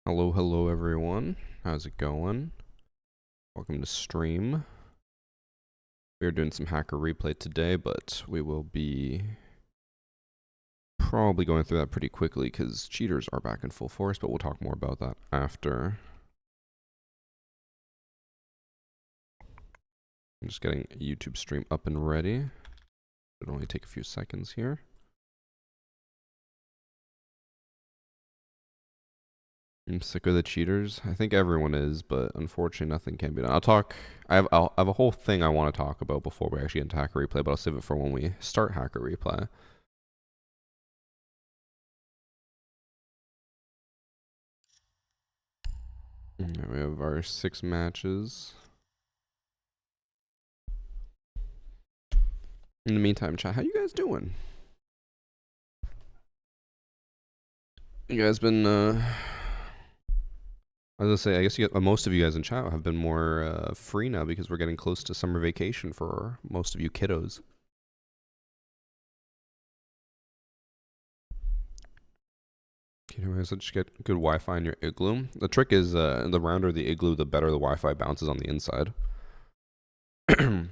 Hello, hello everyone. How's it going? Welcome to stream. We are doing some hacker replay today, but we will be probably going through that pretty quickly because cheaters are back in full force, but we'll talk more about that after. I'm just getting a YouTube stream up and ready. It'll only take a few seconds here. I'm sick of the cheaters. I think everyone is, but unfortunately nothing can be done. I have a whole thing I want to talk about before we actually get into hacker replay, but I'll save it for when we start hacker replay. Right, we have our 6 matches. In the meantime, chat, how you guys doing? You guys been, I was gonna say, I guess most of you guys in chat have been more free now because we're getting close to summer vacation for most of you kiddos. Anyways, let's get good Wi-Fi in your igloo. The trick is, the rounder the igloo, the better the Wi-Fi bounces on the inside. Do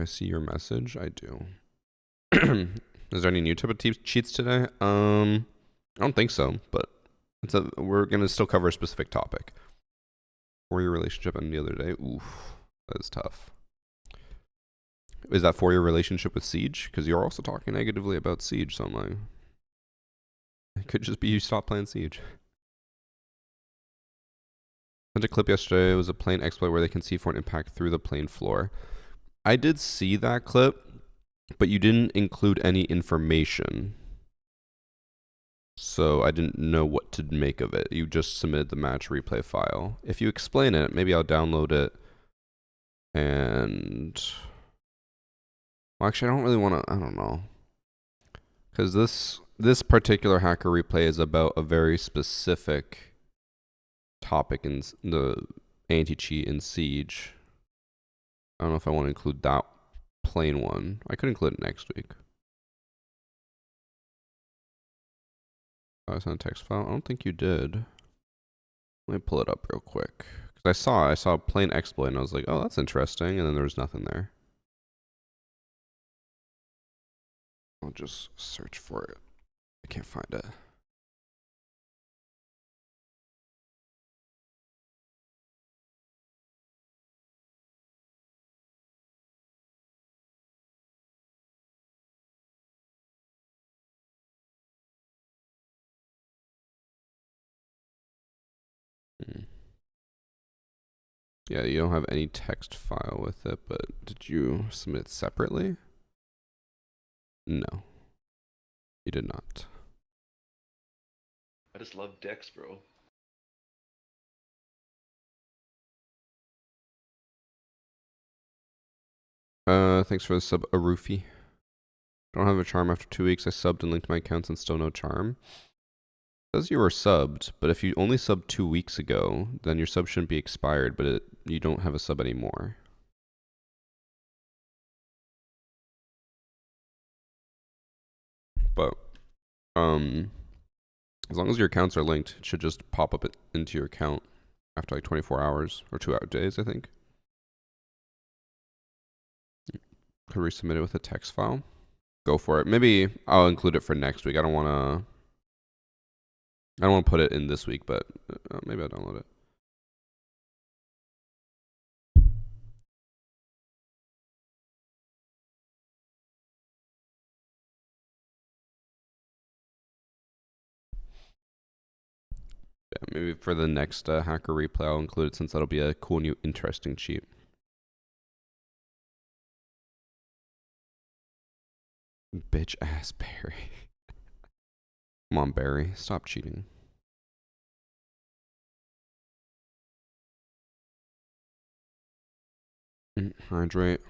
I see your message? I do. Is there any new type of cheats today? I don't think so, but we're gonna still cover a specific topic. For your relationship ended the other day. Oof, that is tough. Is that for your relationship with Siege? Because you're also talking negatively about Siege, so I'm like, it could just be you stop playing Siege. Sent a clip yesterday. It was a plane exploit where they can see for an impact through the plane floor. I did see that clip, but you didn't include any information. So I didn't know what to make of it. You just submitted the match replay file. If you explain it, maybe I'll download it. And well, actually, I don't really want to. I don't know, because this particular hacker replay is about a very specific topic in the anti-cheat in Siege. I don't know if I want to include that plain one. I could include it next week. I sent a text file. I don't think you did. Let me pull it up real quick. Because I saw a plain exploit and I was like, oh, that's interesting. And then there was nothing there. I'll just search for it. I can't find it. Yeah, you don't have any text file with it, but did you submit it separately? No, you did not. I just love Dex, bro. Thanks for the sub, Arufi. Don't have a charm after 2 weeks. I subbed and linked my accounts and still no charm. It says you were subbed, but if you only subbed 2 weeks ago, then your sub shouldn't be expired, but you don't have a sub anymore. But, as long as your accounts are linked, it should just pop up into your account after like 24 hours or 2 days, I think. Could resubmit it with a text file. Go for it. Maybe I'll include it for next week. I don't want to put it in this week, but maybe I'll download it. Yeah, maybe for the next hacker replay, I'll include it since that'll be a cool, new, interesting cheat. Bitch ass Barry. Come on, Barry. Stop cheating. Hydrate.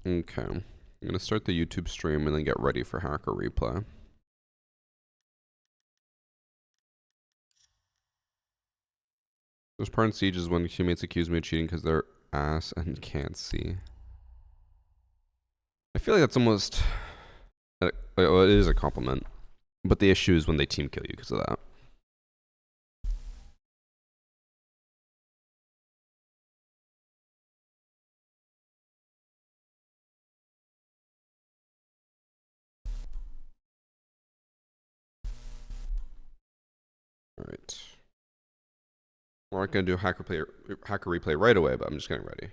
Okay. I'm going to start the YouTube stream and then get ready for hacker replay. Worst part in Siege is when teammates accuse me of cheating because they're ass and can't see. I feel like that's almost... Well, it is a compliment. But the issue is when they team kill you because of that. Alright. We're not going to do hacker replay right away, but I'm just getting ready.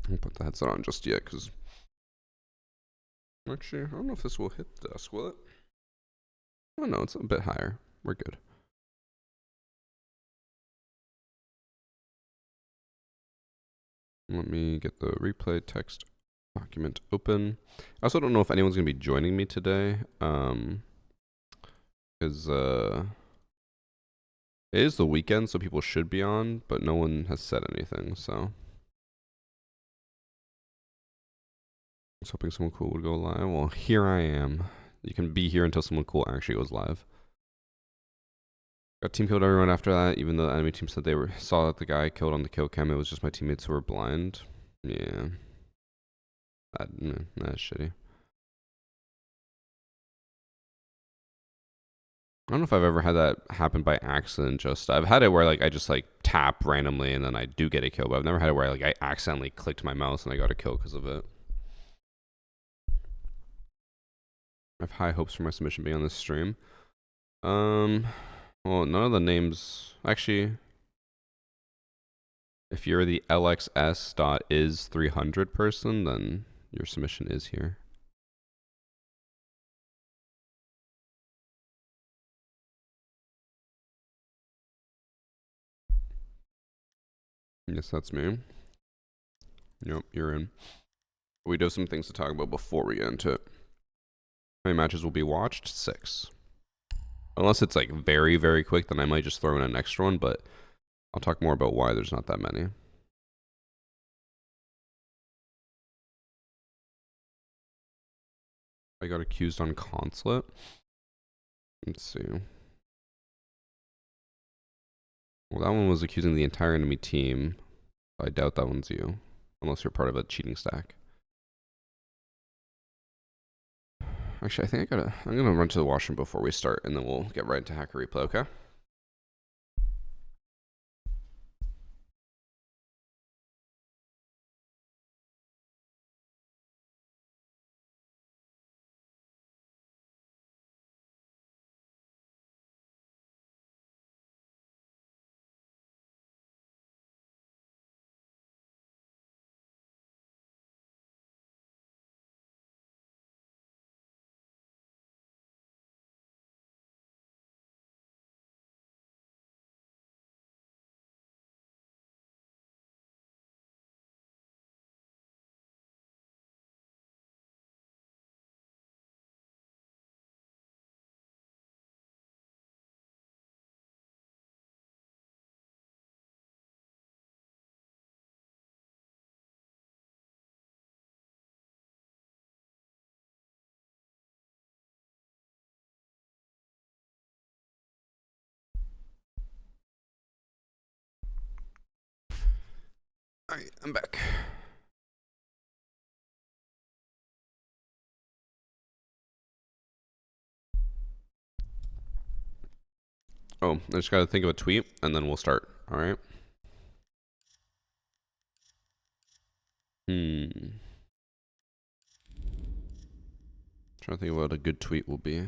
I'll put the headset on just yet, because... Actually, I don't know if this will hit the desk, will it? Oh no, it's a bit higher. We're good. Let me get the replay text document open. I also don't know if anyone's going to be joining me today. Because it is the weekend, so people should be on, but no one has said anything, so. I was hoping someone cool would go live. Well, here I am. You can be here until someone cool actually goes live. Got team killed everyone after that, even though the enemy team said they saw that the guy killed on the kill cam. It was just my teammates who were blind. Yeah. That's shitty. I don't know if I've ever had that happen by accident. I've had it where like I just like tap randomly and then I do get a kill, but I've never had it where like I accidentally clicked my mouse and I got a kill because of it. I have high hopes for my submission being on this stream. Well, none of the names actually. If you're the LXS.is300 person, then your submission is here. Yes, that's me. Yep, you're in. We do have some things to talk about before we get into it. How many matches will be watched? 6. Unless it's like very, very quick, then I might just throw in an extra one, but I'll talk more about why there's not that many. I got accused on Consulate. Let's see. Well, that one was accusing the entire enemy team. I doubt that one's you, unless you're part of a cheating stack. Actually, I think I'm gonna run to the washroom before we start, and then we'll get right into hacker replay, okay? Alright, I'm back. Oh, I just gotta think of a tweet, and then we'll start, alright? Trying to think of what a good tweet will be.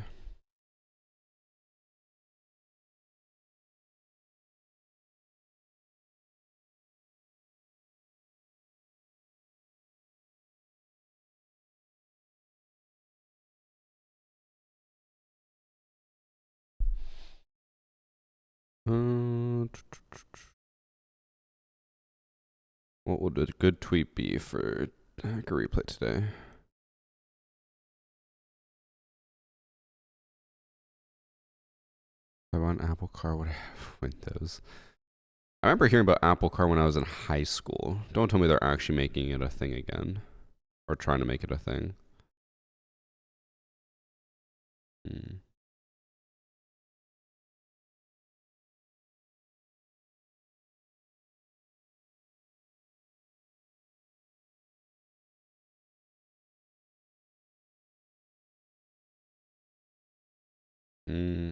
What would a good tweet be for hacker replay today? If I want an Apple Car, would I have Windows? I remember hearing about Apple Car when I was in high school. Don't tell me they're actually making it a thing again. Or trying to make it a thing. Hmm.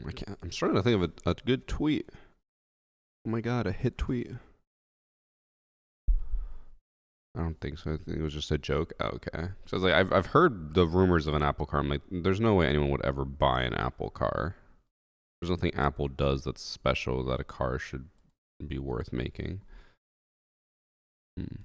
I can't. I'm starting to think of a good tweet. Oh my god, a hit tweet. I don't think so. I think it was just a joke. Oh, okay. So I was like, I've heard the rumors of an Apple Car. I'm like, there's no way anyone would ever buy an Apple Car. There's nothing Apple does that's special that a car should be worth making. Hmm.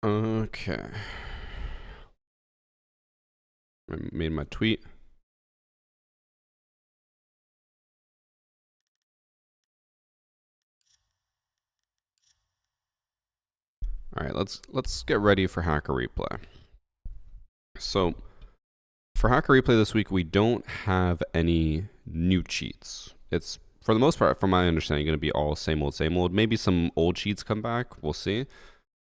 Okay. I made my tweet. All right, let's get ready for Hacker Replay. So, for Hacker Replay this week, we don't have any new cheats. It's for the most part, from my understanding, going to be all same old, same old. Maybe some old cheats come back. We'll see.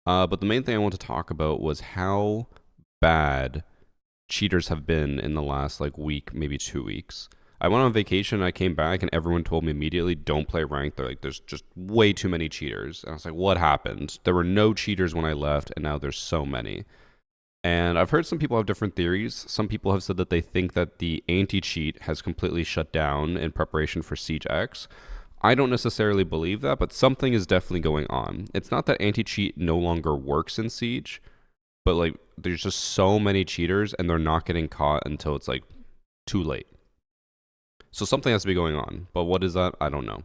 But the main thing I want to talk about was how bad cheaters have been in the last like week, maybe 2 weeks. I went on vacation, I came back, and everyone told me immediately, don't play ranked. They're like, there's just way too many cheaters. And I was like, what happened? There were no cheaters when I left, and now there's so many. And I've heard some people have different theories. Some people have said that they think that the anti-cheat has completely shut down in preparation for Siege X. I don't necessarily believe that, but something is definitely going on. It's not that anti-cheat no longer works in Siege, but like there's just so many cheaters and they're not getting caught until it's like too late. So something has to be going on. But what is that? I don't know.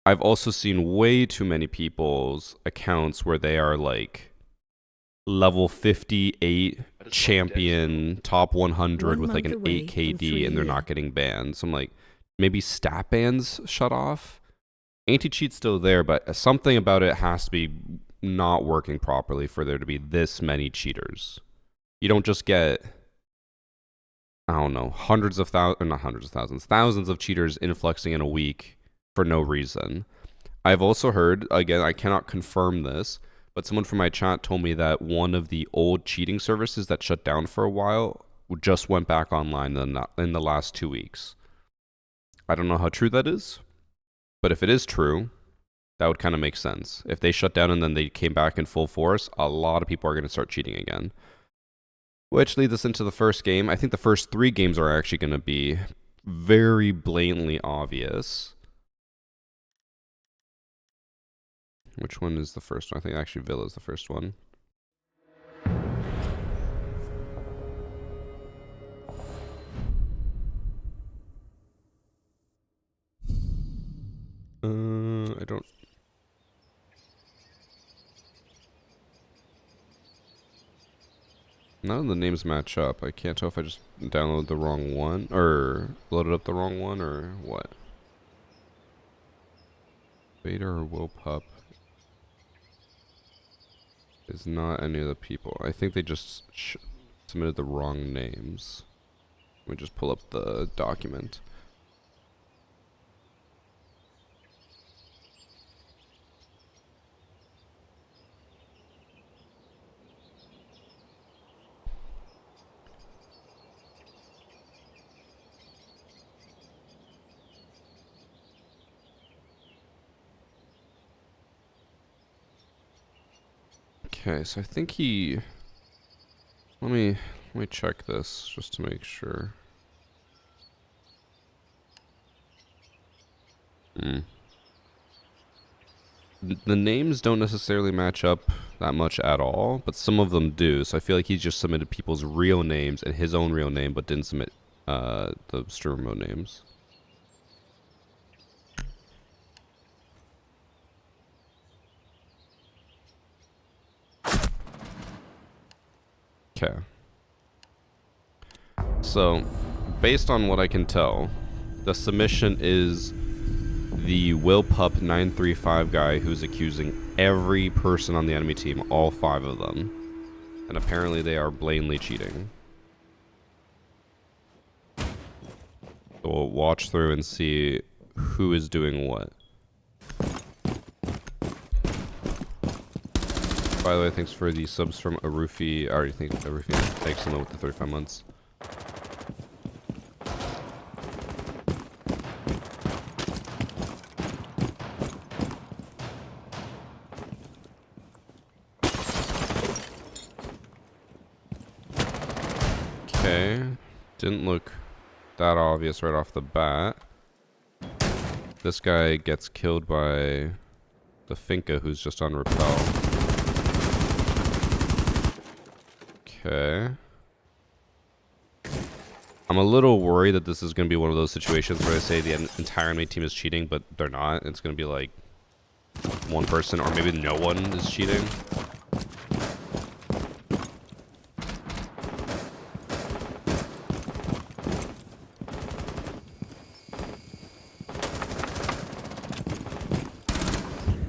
I've also seen way too many people's accounts where they are like level 58 champion, top 100 with like an 8 KD and they're not getting banned. So I'm like, maybe stat bans shut off? Anti-cheat's still there, but something about it has to be not working properly for there to be this many cheaters. You don't just get, I don't know, hundreds of thousands, not hundreds of thousands, thousands of cheaters influxing in a week for no reason. I've also heard, again, I cannot confirm this, but someone from my chat told me that one of the old cheating services that shut down for a while just went back online in the last 2 weeks. I don't know how true that is, but if it is true, that would kind of make sense. If they shut down and then they came back in full force, a lot of people are going to start cheating again. Which leads us into the first game. I think the first 3 games are actually going to be very blatantly obvious. Which one is the first one? I think actually Villa is the first one. I don't. None of the names match up. I can't tell if I just downloaded the wrong one or loaded up the wrong one or what. Vader or Will Pup is not any of the people. I think they just submitted the wrong names. Let me just pull up the document. Okay, so I think he... Let me check this just to make sure. The names don't necessarily match up that much at all, but some of them do. So I feel like he just submitted people's real names and his own real name, but didn't submit the streamer mode names. Okay. So, based on what I can tell, the submission is the WillPup935 guy who's accusing every person on the enemy team, all 5 of them. And apparently they are blatantly cheating. So we'll watch through and see who is doing what. By the way, thanks for the subs from Arufi. I already think Arufi. Thanks so much with the 35 months. Okay, didn't look that obvious right off the bat. This guy gets killed by the Finka who's just on rappel. Okay. I'm a little worried that this is going to be one of those situations where they say the entire enemy team is cheating, but they're not. It's going to be like one person, or maybe no one is cheating.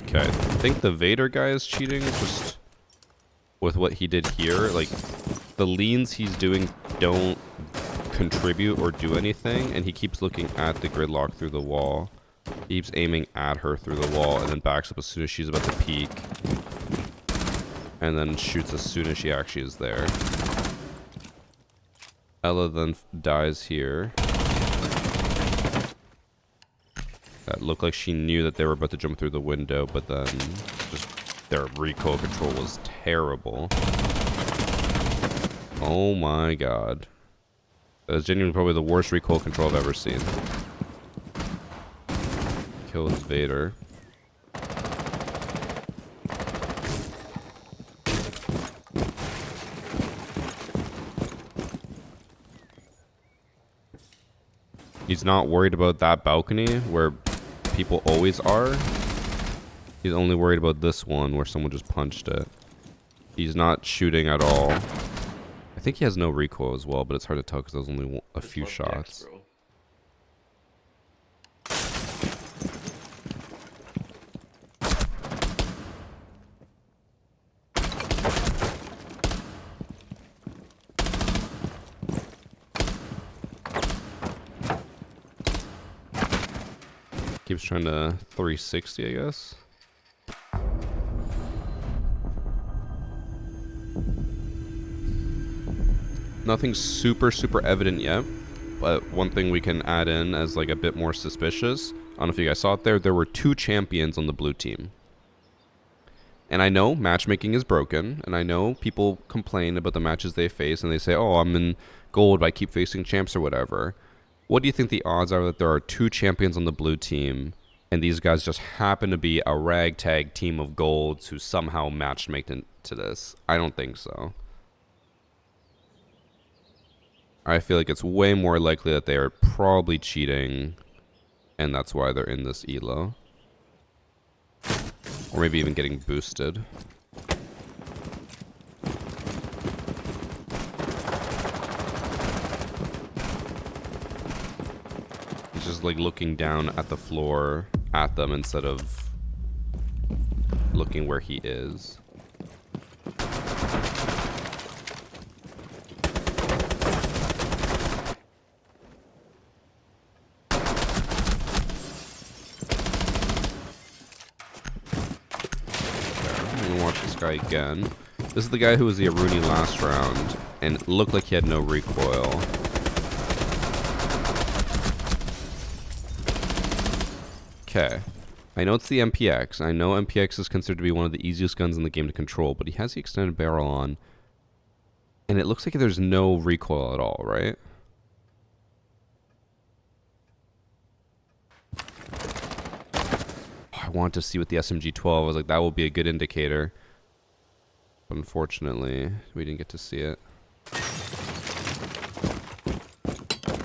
Okay, I think the Vader guy is cheating just with what he did here. Like, the leans he's doing don't contribute or do anything, and he keeps looking at the gridlock through the wall. He keeps aiming at her through the wall and then backs up as soon as she's about to peek. And then shoots as soon as she actually is there. Ella then dies here. That looked like she knew that they were about to jump through the window, but then just their recoil control was terrible. Oh my god. That is genuinely probably the worst recoil control I've ever seen. Kills Vader. He's not worried about that balcony where people always are. He's only worried about this one where someone just punched it. He's not shooting at all. I think he has no recoil as well, but it's hard to tell because there's only a few shots. Keeps trying to 360, I guess. Nothing super evident yet, but one thing we can add in as like a bit more suspicious. I don't know if you guys saw it there. There were 2 champions on the blue team. And I know matchmaking is broken, and I know people complain about the matches they face, and they say, oh, I'm in gold, but I keep facing champs or whatever. What do you think the odds are that there are 2 champions on the blue team, and these guys just happen to be a ragtag team of golds who somehow matchmaked into this? I don't think so. I feel like it's way more likely that they are probably cheating, and that's why they're in this elo. Or maybe even getting boosted. He's just like looking down at the floor at them instead of looking where he is. Guy again. This is the guy who was the Aruni last round, and it looked like he had no recoil. Okay. I know it's the MPX. I know MPX is considered to be one of the easiest guns in the game to control, but he has the extended barrel on. And it looks like there's no recoil at all, right? I want to see with the SMG-12. I was like, that will be a good indicator. But unfortunately, we didn't get to see it.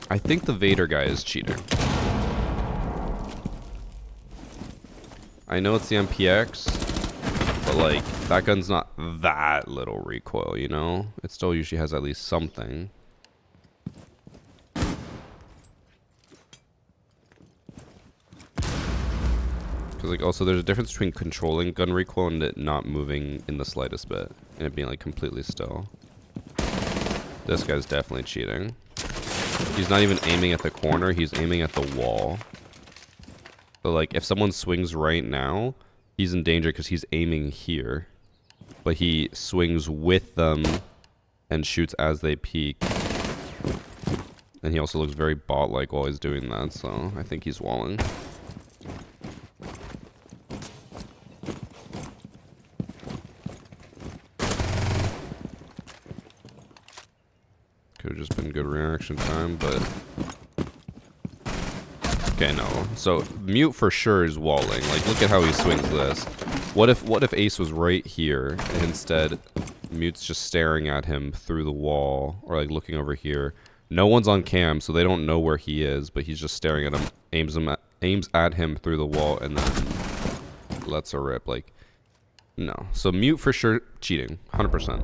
I think the Vader guy is cheating. I know it's the MPX, but like, that gun's not that little recoil, you know? It still usually has at least something. Because like, also there's a difference between controlling gun recoil and it not moving in the slightest bit. And it being like completely still. This guy's definitely cheating. He's not even aiming at the corner, he's aiming at the wall. So like, if someone swings right now, he's in danger because he's aiming here. But he swings with them and shoots as they peek. And he also looks very bot-like while he's doing that, so I think he's walling. Could have just been good reaction time, but... Okay, no. So, Mute for sure is walling. Like, look at how he swings this. What if Ace was right here, and instead, Mute's just staring at him through the wall, or like looking over here. No one's on cam, so they don't know where he is, but he's just staring at him, aims at him through the wall, and then lets her rip. Like, no. So, Mute for sure cheating. 100%.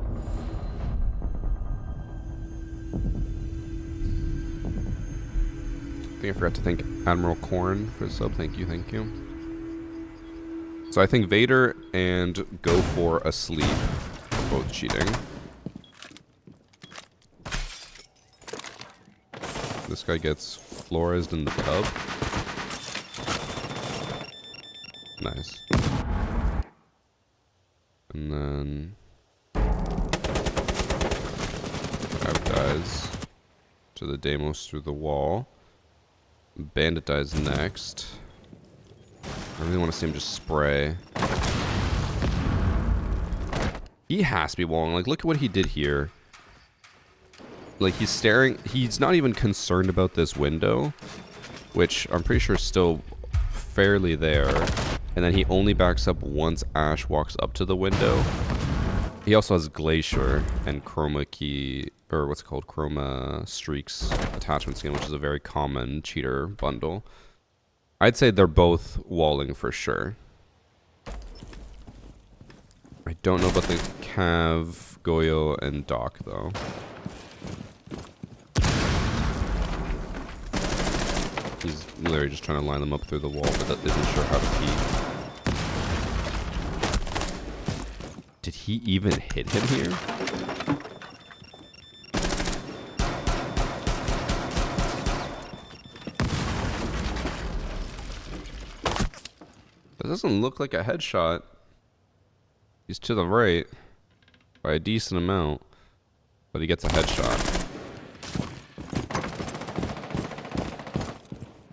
I forgot to thank Admiral Corn for the sub. Thank you, thank you. So I think Vader and Go for Asleep both cheating. This guy gets Flores in the tub. Nice. And then Crab dies to the Deimos through the wall. Bandit dies next. I really want to see him just spray. He has to be walling. Like, look at what he did here. Like, he's staring. He's not even concerned about this window, which I'm pretty sure is still fairly there. And then he only backs up once Ash walks up to the window. He also has Glacier and Chroma Key, or what's it called, Chroma Streaks attachment skin, which is a very common cheater bundle. I'd say they're both walling for sure. I don't know about the Cav, Goyo, and Doc though. He's literally just trying to line them up through the wall, but that isn't sure how to peek. Did he even hit him here? That doesn't look like a headshot. He's to the right by a decent amount, but he gets a headshot.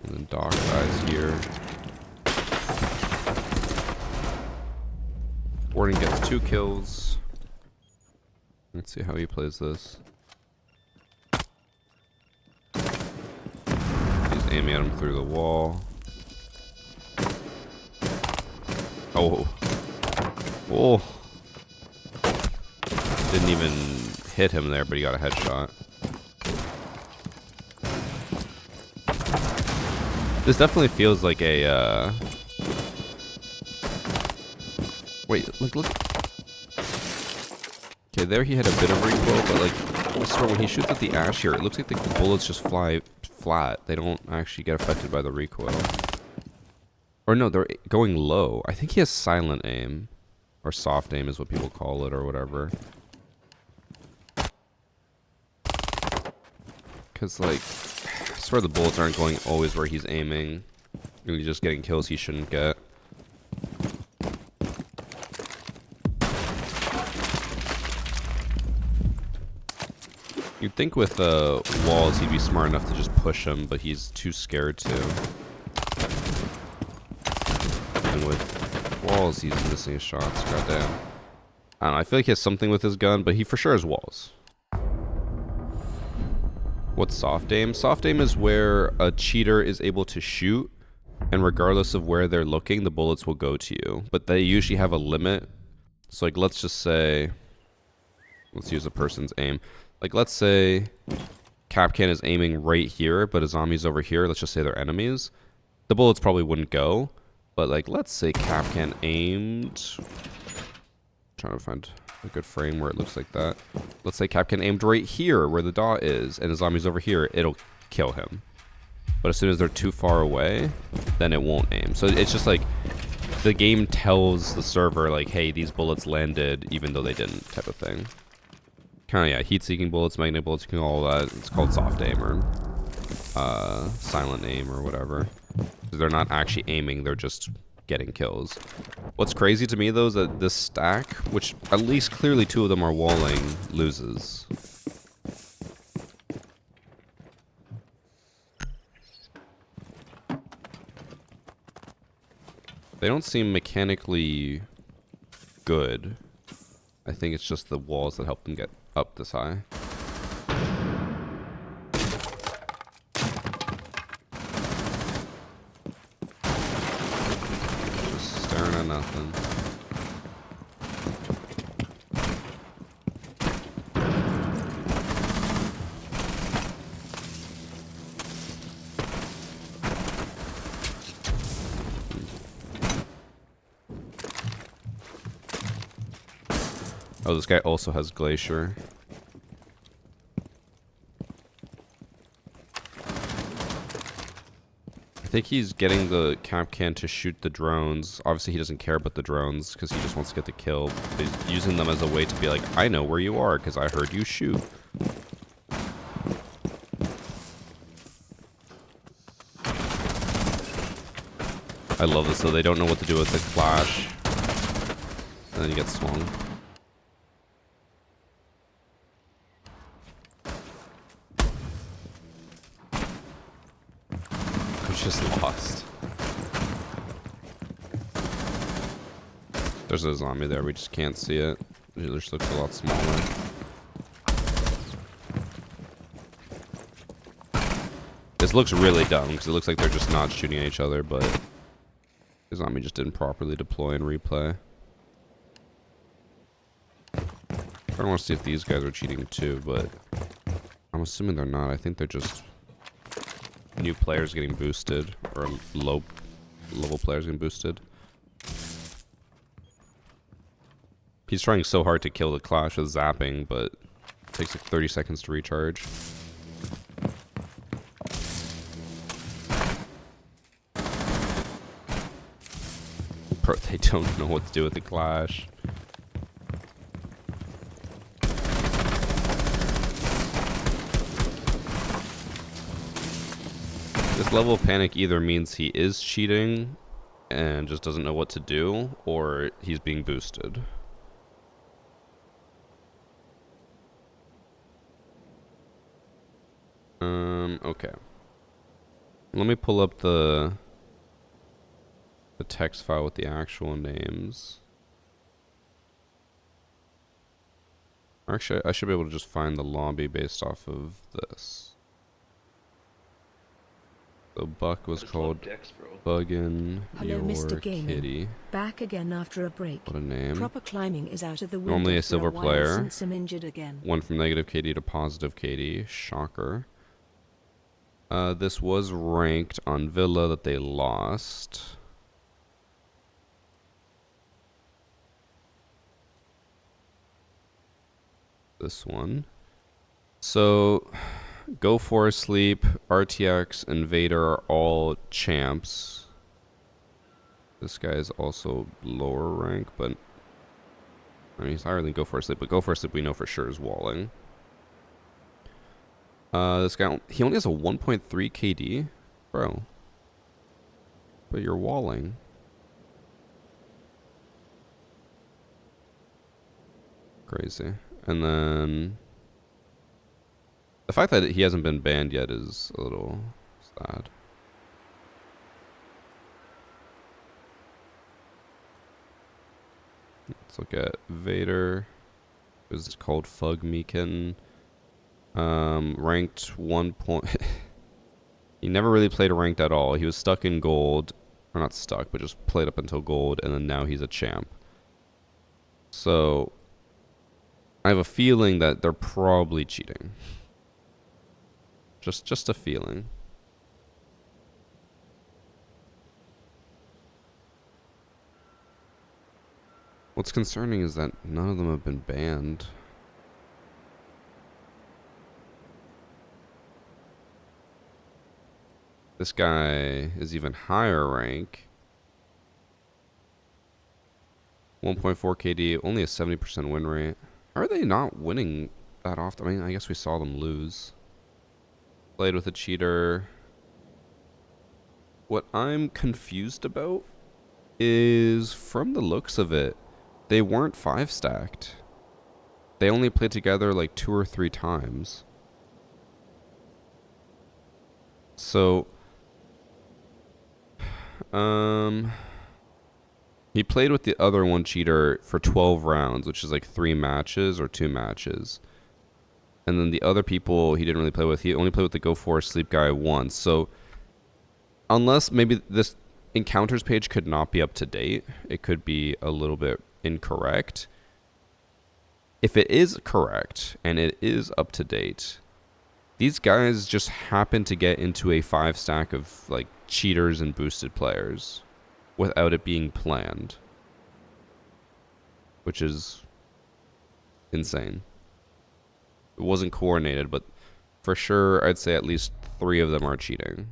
And then Doc dies here. Warden gets 2 kills. Let's see how he plays this. He's aiming at him through the wall. Oh. Oh. Didn't even hit him there, but he got a headshot. This definitely feels like a, Wait, look. Okay, there he had a bit of recoil, but like, I swear when he shoots at the Ash here, it looks like the bullets just fly flat. They don't actually get affected by the recoil. Or no, they're going low. I think he has silent aim. Or soft aim is what people call it, or whatever. Because, like, I swear the bullets aren't going always where he's aiming. And he's just getting kills he shouldn't get. You'd think with walls he'd be smart enough to just push him, but he's too scared to. walls, he's missing his shots. Goddamn. I don't know. I feel like he has something with his gun, but he for sure has walls. What's soft aim? Soft aim is where a cheater is able to shoot, and regardless of where they're looking, the bullets will go to you. But they usually have a limit. So like, let's just say, let's use a person's aim. Like, let's say Capcan is aiming right here, but a zombie's over here. Let's just say they're enemies. The bullets probably wouldn't go. But like, let's say Capcan aimed... trying to find a good frame where it looks like that. Let's say Capcan aimed right here where the dot is, and the zombie's over here. It'll kill him. But as soon as they're too far away, then it won't aim. So it's just like, the game tells the server, like, hey, these bullets landed even though they didn't, type of thing. Kind of, yeah, heat-seeking bullets, magnet bullets, you can call all that. It's called soft aim or silent aim or whatever. They're not actually aiming, they're just getting kills. What's crazy to me, though, is that this stack, which at least clearly 2 of them are walling, loses. They don't seem mechanically good. I think it's just the walls that help them get up this high. Just staring at nothing. Oh, this guy also has Glacier. I think he's getting the Capcan to shoot the drones. Obviously, he doesn't care about the drones because he just wants to get the kill. But he's using them as a way to be like, I know where you are because I heard you shoot. I love this, though. They don't know what to do with the clash. And then you get swung. Just lost. There's a zombie there, we just can't see it. It just looks a lot smaller. This looks really dumb because it looks like they're just not shooting at each other, but the zombie just didn't properly deploy and replay. I want to see if these guys are cheating too, but I'm assuming they're not. I think they're just new players getting boosted, or low level players getting boosted. He's trying so hard to kill the clash with zapping, but it takes like 30 seconds to recharge. Bro, they don't know what to do with the clash. This level of panic either means he is cheating and just doesn't know what to do, or he's being boosted. Okay. Let me pull up the text file with the actual names. Actually, I should be able to just find the lobby based off of this. The buck was called Buggin' Hello, Your Mr. Gaming. Kitty. Back again after a break. What a name. Proper climbing is out of the window. Normally a silver player. Since I'm injured again. Went from negative KD to positive KD. Shocker. This was ranked on Villa that they lost. This one. So, Go For Sleep, RTX, and Vader are all champs. This guy is also lower rank, but I mean, he's higher than Go For Sleep, but Go For Sleep we know for sure is walling. This guy, he only has a 1.3 KD? Bro. But you're walling. Crazy. And then the fact that he hasn't been banned yet is a little sad. Let's look at Vader. It was called Fug Meekin. Ranked 1 point. He never really played ranked at all. He was stuck in gold. Or not stuck, but just played up until gold, and then now he's a champ. So, I have a feeling that they're probably cheating. Just a feeling. What's concerning is that none of them have been banned. This guy is even higher rank. 1.4 KD, only a 70% win rate. How are they not winning that often? I mean, I guess we saw them lose. Played with a cheater. What I'm confused about is, from the looks of it, they weren't 5-stacked. They only played together like 2 or 3 times. So, he played with the other one cheater for 12 rounds, which is like 3 matches or 2 matches. And then the other people he didn't really play with. He only played with the Go For Sleep guy once. So, unless maybe this encounters page could not be up to date, it could be a little bit incorrect. If it is correct and it is up to date, these guys just happen to get into a 5-stack of like cheaters and boosted players without it being planned, which is insane. It wasn't coordinated, but for sure I'd say at least 3 of them are cheating.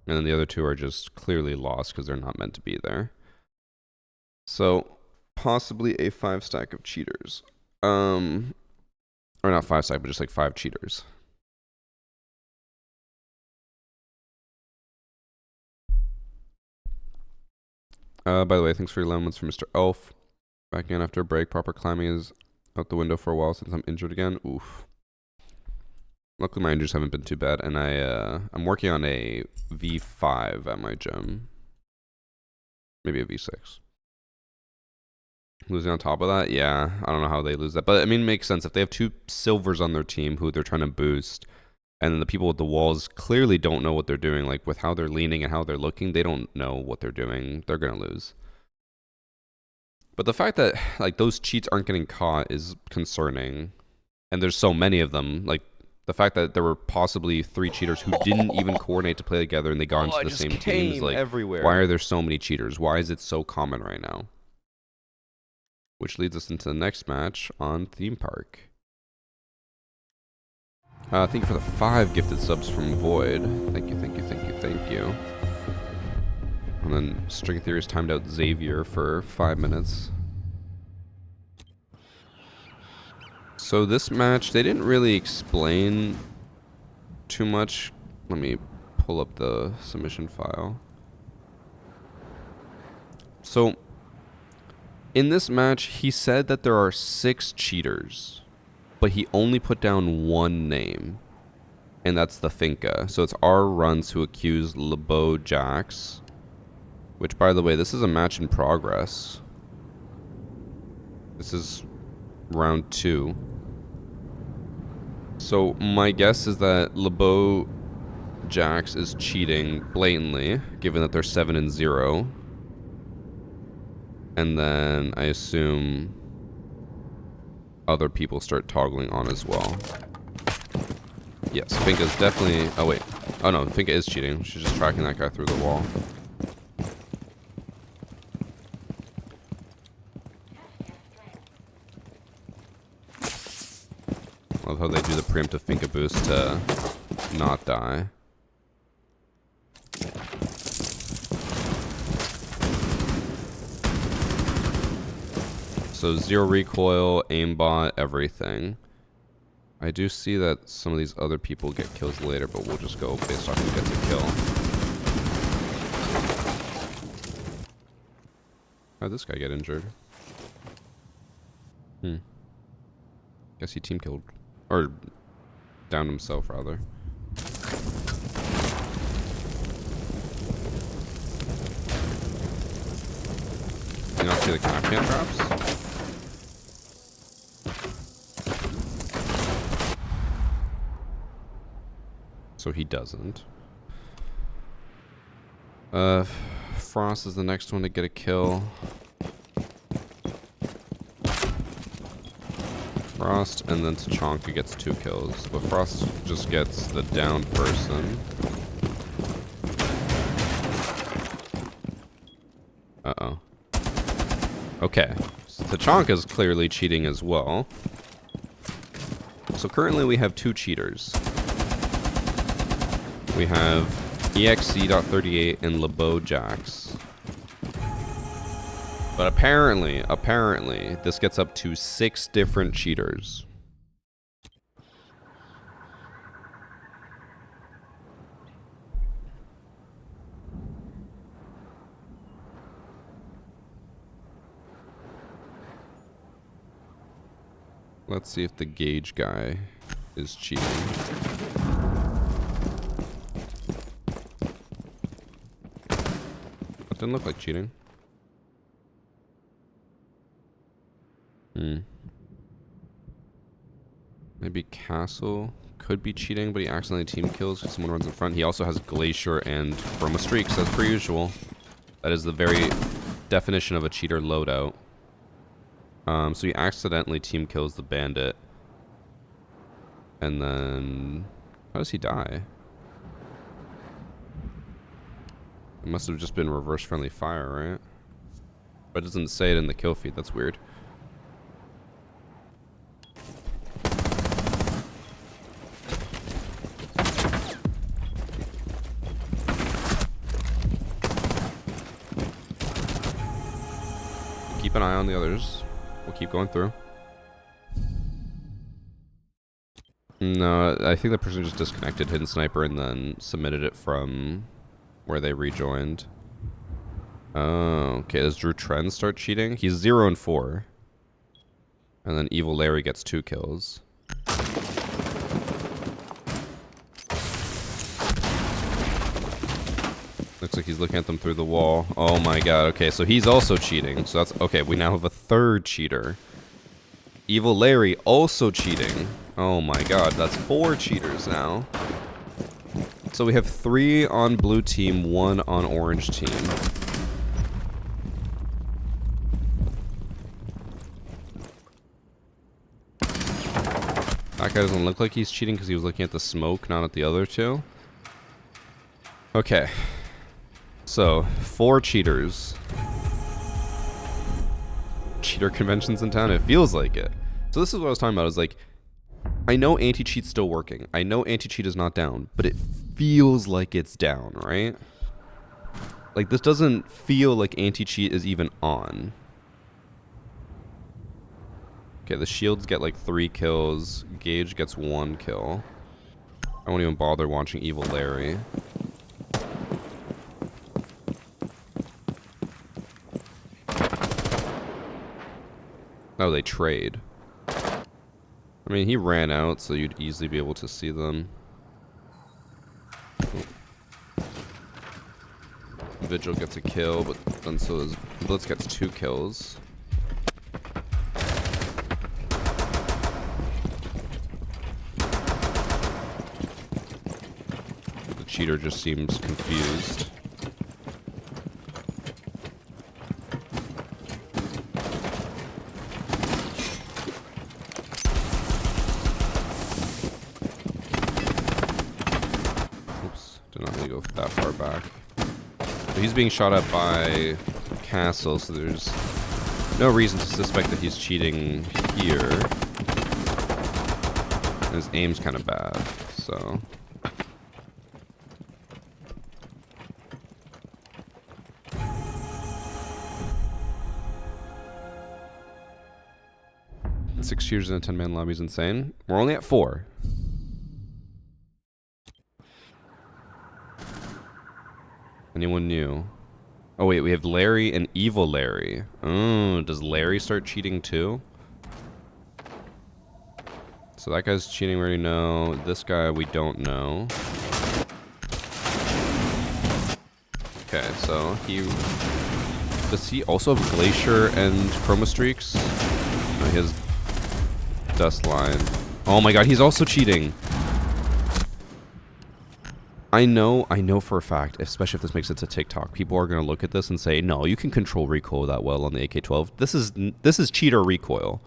And then the other 2 are just clearly lost because they're not meant to be there. So, possibly a 5-stack of cheaters. Or not 5-stack, but just like 5 cheaters. By the way, thanks for your lemons for Mr. Elf. Back in after a break. Proper climbing is out the window for a while since I'm injured again. Oof. Luckily my injuries haven't been too bad, and I'm working on a V5 at my gym. Maybe a V6. Losing on top of that? Yeah, I don't know how they lose that. But, I mean, it makes sense. If they have 2 silvers on their team who they're trying to boost, and then the people with the walls clearly don't know what they're doing, like, with how they're leaning and how they're looking, they don't know what they're doing. They're going to lose. But the fact that, like, those cheats aren't getting caught is concerning. And there's so many of them. Like, the fact that there were possibly 3 cheaters who didn't even coordinate to play together and they got into the same team is like, everywhere. Why are there so many cheaters? Why is it so common right now? Which leads us into the next match on Theme Park. Thank you for the 5 gifted subs from Void. Thank you, thank you, thank you, thank you. And then String Theory's timed out Xavier for 5 minutes. So this match, they didn't really explain too much. Let me pull up the submission file. So, in this match, he said that there are 6 cheaters, but he only put down 1 name, and that's the Finca. So it's our runs who accuse LeBeau Jax, which, by the way, this is a match in progress. This is round 2. So my guess is that LeBeau Jax is cheating blatantly, given that they're 7-0. And then I assume other people start toggling on as well. Yes, Finca's definitely... Oh, wait. Oh, no, Finca is cheating. She's just tracking that guy through the wall. Love how they do the preemptive Finca boost to not die. So 0 recoil, aimbot, everything. I do see that some of these other people get kills later, but we'll just go based off who gets a kill. How'd this guy get injured? Guess he team killed. Or downed himself, rather. you not see the Afghan traps? So he doesn't. Frost is the next one to get a kill. Frost, and then Tachanka gets 2 kills. But Frost just gets the downed person. Uh-oh. Okay. So Tachanka's clearly cheating as well. So currently we have 2 cheaters. We have EXC.38 and LeBeau Jax. But apparently, this gets up to 6 different cheaters. Let's see if the Gauge guy is cheating. That didn't look like cheating. Maybe Castle could be cheating, but he accidentally team kills because someone runs in front. He also has Glacier and Chroma Streaks, as per usual. That is the very definition of a cheater loadout. So he accidentally team kills the bandit. And then... how does he die? It must have just been reverse friendly fire, right? But it doesn't say it in the kill feed. That's weird. Keep an eye on the others. We'll keep going through. No, I think the person just disconnected Hidden Sniper and then submitted it from where they rejoined. Oh, okay. Does Drew Trend start cheating? He's 0 and 4. And then Evil Larry gets 2 kills. Looks like he's looking at them through the wall. Oh my god. Okay, so he's also cheating. So that's... okay, we now have a 3rd cheater. Evil Larry also cheating. Oh my god, that's 4 cheaters now. So we have 3 on blue team, 1 on orange team. That guy doesn't look like he's cheating because he was looking at the smoke, not at the other 2. Okay. So, 4 cheaters. Cheater conventions in town? It feels like it. So this is what I was talking about. I was like, I know anti-cheat's still working. I know anti-cheat is not down, but it feels like it's down, right? Like, this doesn't feel like anti-cheat is even on. Okay, the shields get like 3 kills. Gauge gets 1 kill. I won't even bother watching Evil Larry. Oh, they trade. I mean, he ran out, so you'd easily be able to see them. Vigil gets a kill, but then so does Blitz gets 2 kills. The cheater just seems confused. That far back. But he's being shot at by Castle, so there's no reason to suspect that he's cheating here. And his aim's kind of bad, so... Six cheaters in a 10-man lobby is insane. We're only at 4. Anyone new? Oh wait, we have Larry and Evil Larry. Oh, does Larry start cheating too? So that guy's cheating, we already know. This guy we don't know. Okay, so he Does he also have Glacier and Chroma Streaks? No, he has Dust Line. Oh my god, he's also cheating. I know for a fact, especially if this makes it to TikTok, people are going to look at this and say, no, you can control recoil that well on the AK-12. This is cheater recoil.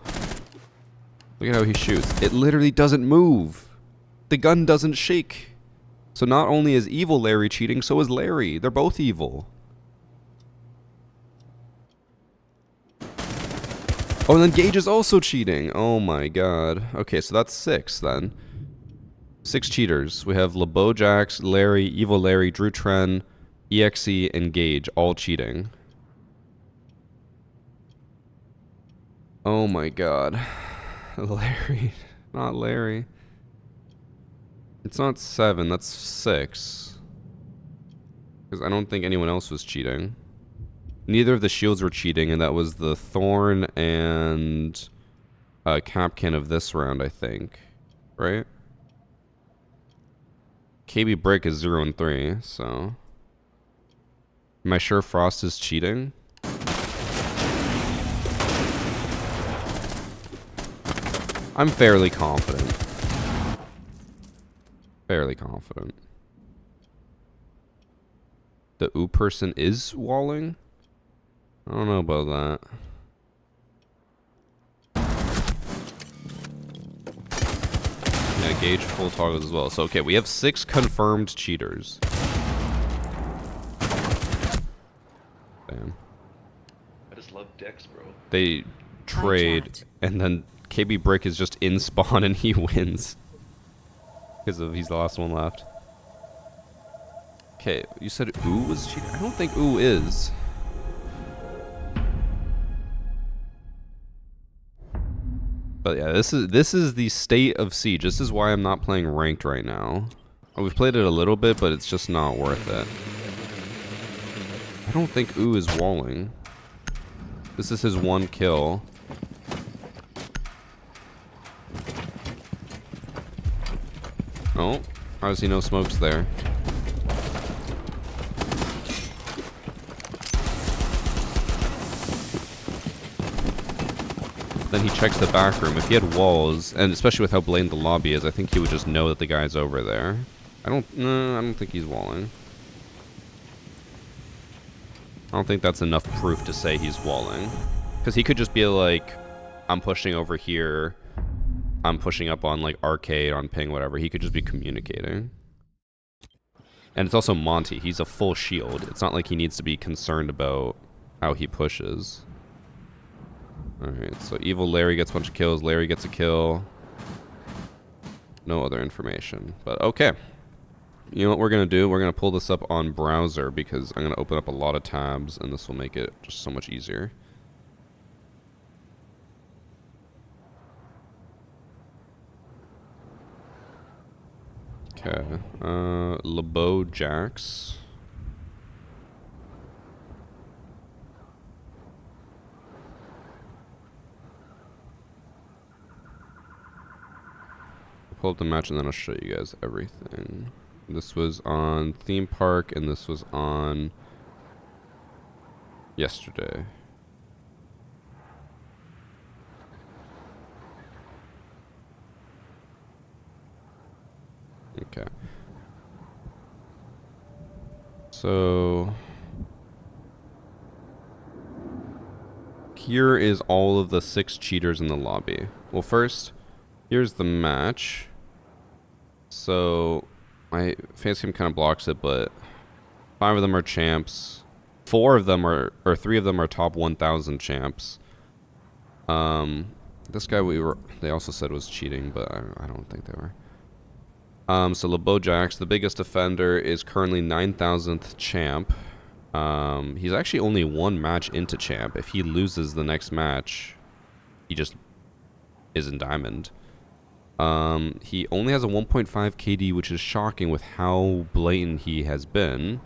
Look at how he shoots. It literally doesn't move. The gun doesn't shake. So not only is evil Larry cheating, so is Larry. They're both evil. Oh, and then Gage is also cheating. Oh my god. Okay, so that's 6 then. 6 cheaters. We have LeBeau-Jax, Larry, Evil Larry, Drew Tren, EXE, and Gage all cheating. Oh my god. Larry. Not Larry. It's not 7, that's 6. Because I don't think anyone else was cheating. Neither of the shields were cheating, and that was the Thorn and Capcan of this round, I think. Right? KB Brick is 0 and 3, so... Am I sure Frost is cheating? I'm fairly confident. Fairly confident. The ooh person is walling? I don't know about that. Yeah, Gage full toggles as well. So, okay, we have 6 confirmed cheaters. Damn. I just love Dex, bro. They trade, and then KB Brick is just in spawn and he wins. Because he's the last one left. Okay, you said ooh was cheating? I don't think ooh is. But yeah, this is the state of Siege. This is why I'm not playing ranked right now. Oh, we've played it a little bit, but it's just not worth it. I don't think ooh is walling. This is his 1 kill. Oh, how does he know smoke's there? Then he checks the back room. If he had walls, and especially with how blatant the lobby is, I think he would just know that the guy's over there. I don't think he's walling. I don't think that's enough proof to say he's walling. Because he could just be like, I'm pushing over here. I'm pushing up on like arcade, on ping, whatever. He could just be communicating. And it's also Monty. He's a full shield. It's not like he needs to be concerned about how he pushes. Alright, so Evil Larry gets a bunch of kills. Larry gets a kill. No other information. But okay. You know what we're going to do? We're going to pull this up on browser because I'm going to open up a lot of tabs and this will make it just so much easier. Okay. LeBeau-Jax. Pull up the match and then I'll show you guys everything. This was on Theme Park and this was on yesterday. Okay. So here is all of the 6 cheaters in the lobby. Well, first, here's the match. So my fantasy game kind of blocks it, but 5 of them are champs. 4 of them are, or 3 of them are top 1,000 champs. This guy they also said was cheating, but I don't think they were. So LeBeau-Jax, the biggest offender, is currently 9,000th champ. He's actually only 1 match into champ. If he loses the next match, he just is in diamond. He only has a 1.5 KD, which is shocking with how blatant he has been.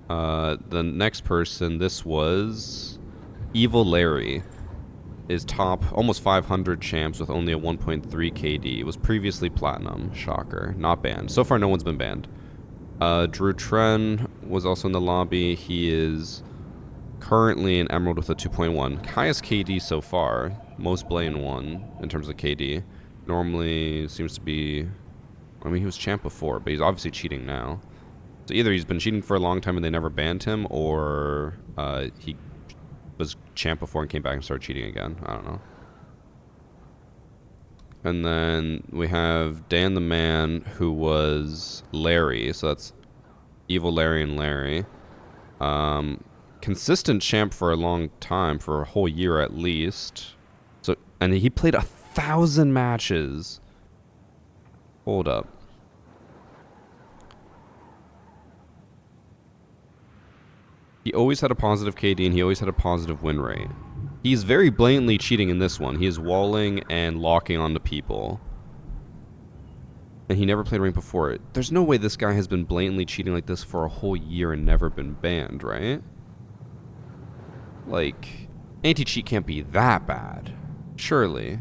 The next person, this was Evil Larry, is top almost 500 champs with only a 1.3 KD. It was previously platinum. Shocker. Not banned. So far, no one's been banned. Drew Tren was also in the lobby. He is currently an Emerald with a 2.1. Highest KD so far. Most Blaine 1 in terms of KD. Normally seems to be... I mean, he was champ before, but he's obviously cheating now. So either he's been cheating for a long time and they never banned him, or he was champ before and came back and started cheating again. I don't know. And then we have Dan the Man, who was Larry. So that's Evil Larry and Larry. Consistent champ for a long time, for a whole year at least. So, and he played 1,000 matches. Hold up. He always had a positive KD and he always had a positive win rate. He's very blatantly cheating in this one. He is walling and locking onto people. And he never played rank before it. There's no way this guy has been blatantly cheating like this for a whole year and never been banned, right? Like, anti-cheat can't be that bad. Surely.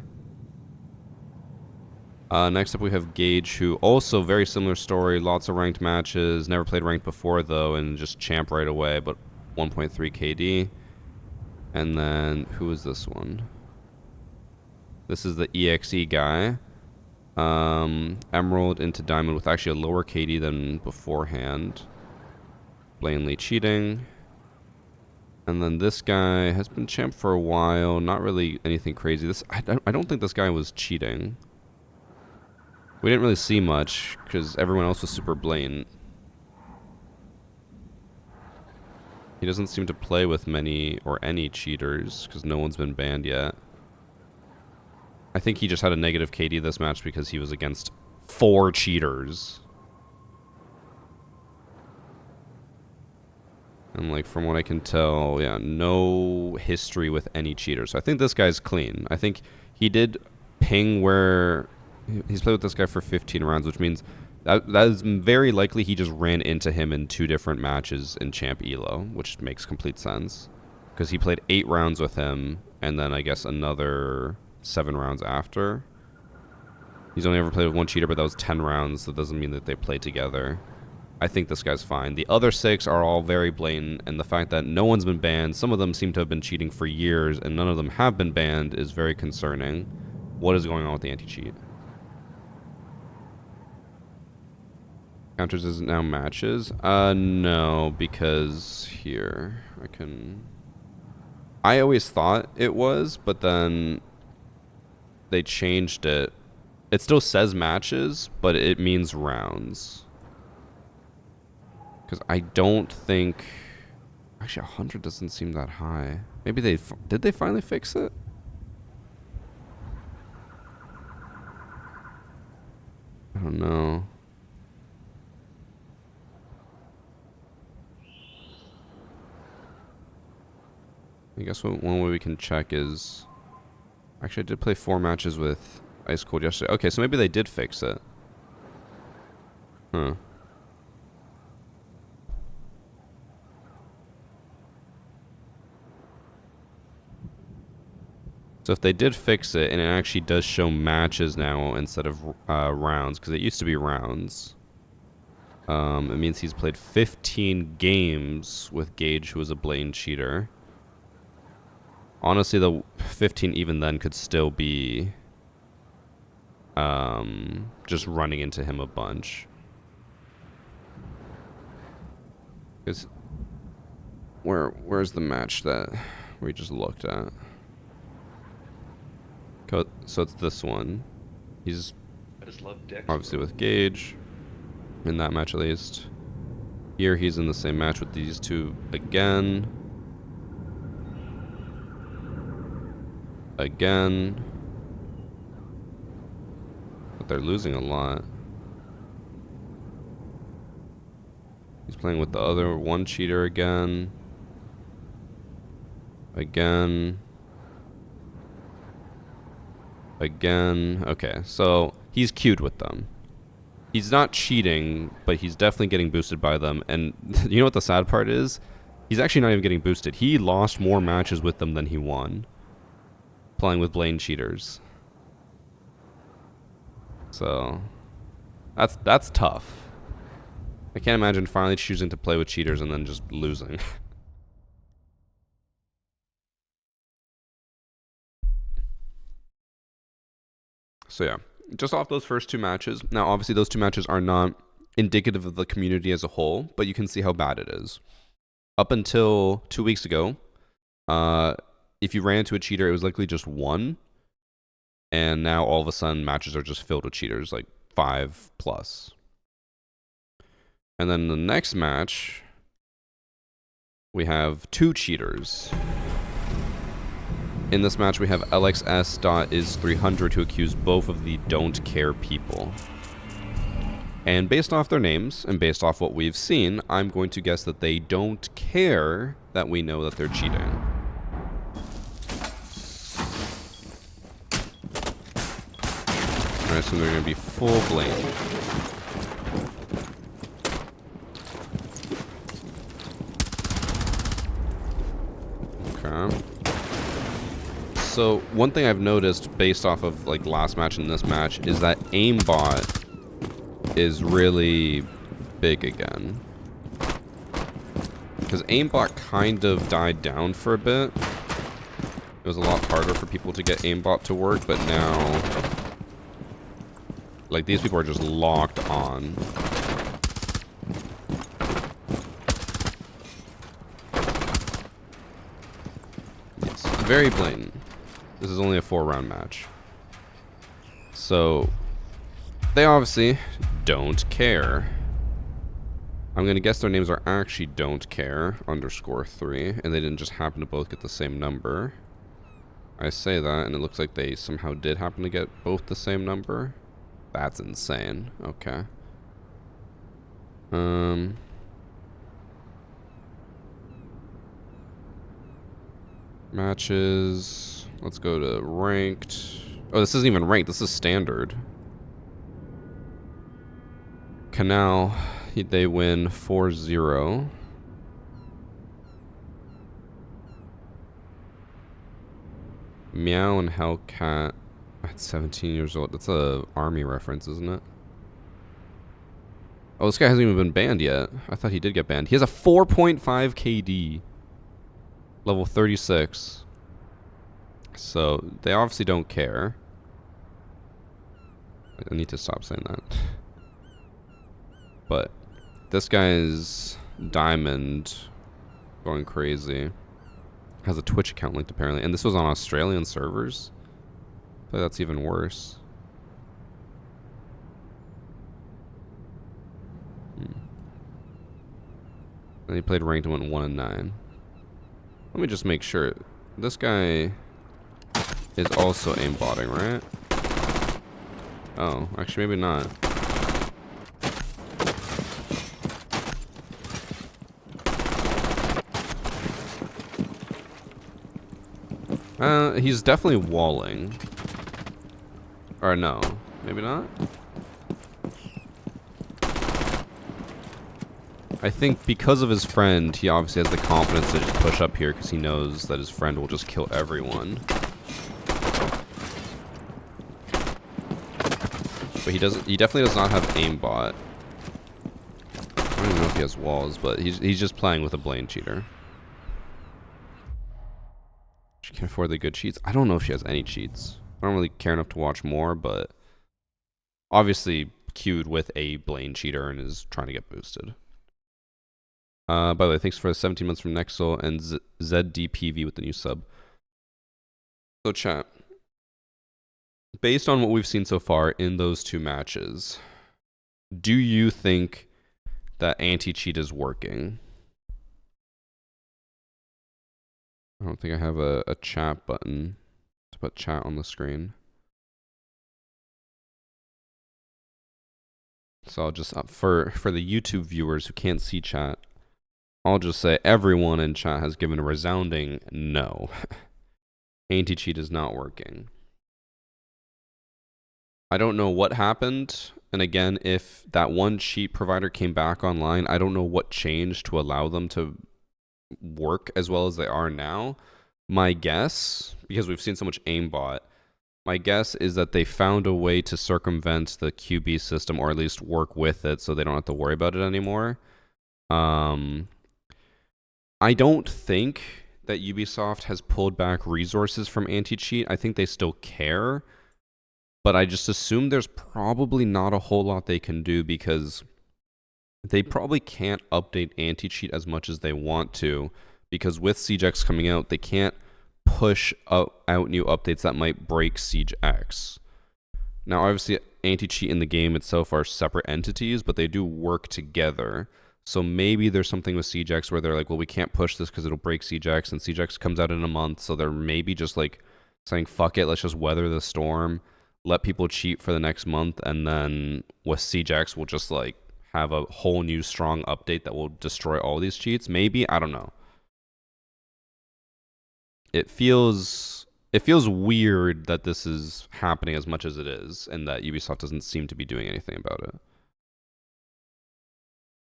Next up we have Gage, who also very similar story. Lots of ranked matches. Never played ranked before, though, and just champ right away, but 1.3 KD. And then, who is this one? This is the EXE guy. Emerald into Diamond with actually a lower KD than beforehand. Blatantly cheating. And then this guy has been champ for a while. Not really anything crazy. I don't think this guy was cheating. We didn't really see much because everyone else was super blatant. He doesn't seem to play with many or any cheaters because no one's been banned yet. I think he just had a negative KD this match because he was against 4 cheaters. And like from what I can tell, yeah, no history with any cheaters. So I think this guy's clean. I think he did ping where he's played with this guy for 15 rounds, which means that is very likely he just ran into him in 2 different matches in Champ Elo, which makes complete sense. Because he played 8 rounds with him, and then I guess another 7 rounds after. He's only ever played with 1 cheater, but that was 10 rounds, so it doesn't mean that they played together. I think this guy's fine. The other 6 are all very blatant, and the fact that no one's been banned, some of them seem to have been cheating for years, and none of them have been banned is very concerning. What is going on with the anti-cheat? Counters isn't now matches? No, because here, I always thought it was, but then they changed it. It still says matches, but it means rounds. Because I don't think... Actually, 100 doesn't seem that high. Maybe did they finally fix it? I don't know. I guess one way we can check is... Actually, I did play 4 matches with Ice Cold yesterday. Okay, so maybe they did fix it. Huh. So if they did fix it, and it actually does show matches now instead of rounds, because it used to be rounds, it means he's played 15 games with Gage, who was a blatant cheater. Honestly, the 15 even then could still be just running into him a bunch. Because where's the match that we just looked at? So it's this one. He's I just love Dex, obviously bro. with Gage, in that match at least. Here he's in the same match with these 2 again. Again. But they're losing a lot. He's playing with the other 1 cheater again. Again. Again. Okay, so he's queued with them. He's not cheating, but he's definitely getting boosted by them. And you know what the sad part is? He's actually not even getting boosted. He lost more matches with them than he won, playing with blatant cheaters. So that's tough. I can't imagine finally choosing to play with cheaters and then just losing. So yeah, just off those first two matches. Now, obviously, those two matches are not indicative of the community as a whole, but you can see how bad it is. Up until 2 weeks ago, if you ran into a cheater, it was likely just one. And now all of a sudden, matches are just filled with cheaters, like 5+. And then the next match, we have 2 cheaters. In this match, we have LXS.is300 who accused both of the don't care people. And based off their names, and based off what we've seen, I'm going to guess that they don't care that we know that they're cheating. I assume they're going to be full blame. Okay. So one thing I've noticed based off of like last match and this match is that aimbot is really big again. Because aimbot kind of died down for a bit. It was a lot harder for people to get aimbot to work, but now like these people are just locked on. Yes, very blatant. This is only a 4-round match. So, they obviously don't care. I'm going to guess their names are actually don't care _3, and they didn't just happen to both get the same number. I say that, and it looks like they somehow did happen to get both the same number. That's insane. Okay. Matches. Let's go to ranked. Oh, this isn't even ranked. This is standard. Canal, they win 4-0. Meow and Hellcat at 17 years old. That's a army reference, isn't it? Oh, this guy hasn't even been banned yet. I thought he did get banned. He has a 4.5 KD. Level 36. So, they obviously don't care. I need to stop saying that. But, this guy's Diamond going crazy. Has a Twitch account linked apparently. And this was on Australian servers? I feel like that's even worse. And he played ranked and went 1-9. Let me just make sure. This guy is also aimbotting, right? Oh, actually maybe not. He's definitely walling. Or no, maybe not? I think because of his friend, he obviously has the confidence to just push up here because he knows that his friend will just kill everyone. But he definitely does not have aimbot. I don't even know if he has walls, but he's just playing with a Blaine cheater. She can afford the good cheats. I don't know if she has any cheats. I don't really care enough to watch more, but obviously queued with a Blaine cheater and is trying to get boosted. By the way, thanks for the 17 months from Nexel and ZDPV with the new sub. So chat, based on what we've seen so far in those 2 matches, do you think that anti-cheat is working? I don't think I have a chat button to put chat on the screen. So I'll just, for the YouTube viewers who can't see chat, I'll just say everyone in chat has given a resounding no. Anti-cheat is not working. I don't know what happened. And again, if that one cheat provider came back online, I don't know what changed to allow them to work as well as they are now. My guess, because we've seen so much aimbot, My guess is that they found a way to circumvent the QB system, or at least work with it, so they don't have to worry about it anymore. I don't think that Ubisoft has pulled back resources from anti-cheat. I think they still care, but I just assume there's probably not a whole lot they can do because they probably can't update anti-cheat as much as they want to, because with Siege X coming out, they can't push out new updates that might break Siege X. Now, obviously, anti-cheat and the game itself are separate entities, but they do work together. So maybe there's something with Siege X where they're like, well, we can't push this because it'll break Siege X, and Siege X comes out in a month, so they're maybe just like saying, fuck it, let's just weather the storm, let people cheat for the next month, and then with Siege X, we'll just like have a whole new strong update that will destroy all these cheats. Maybe, I don't know. It feels weird that this is happening as much as it is, and that Ubisoft doesn't seem to be doing anything about it.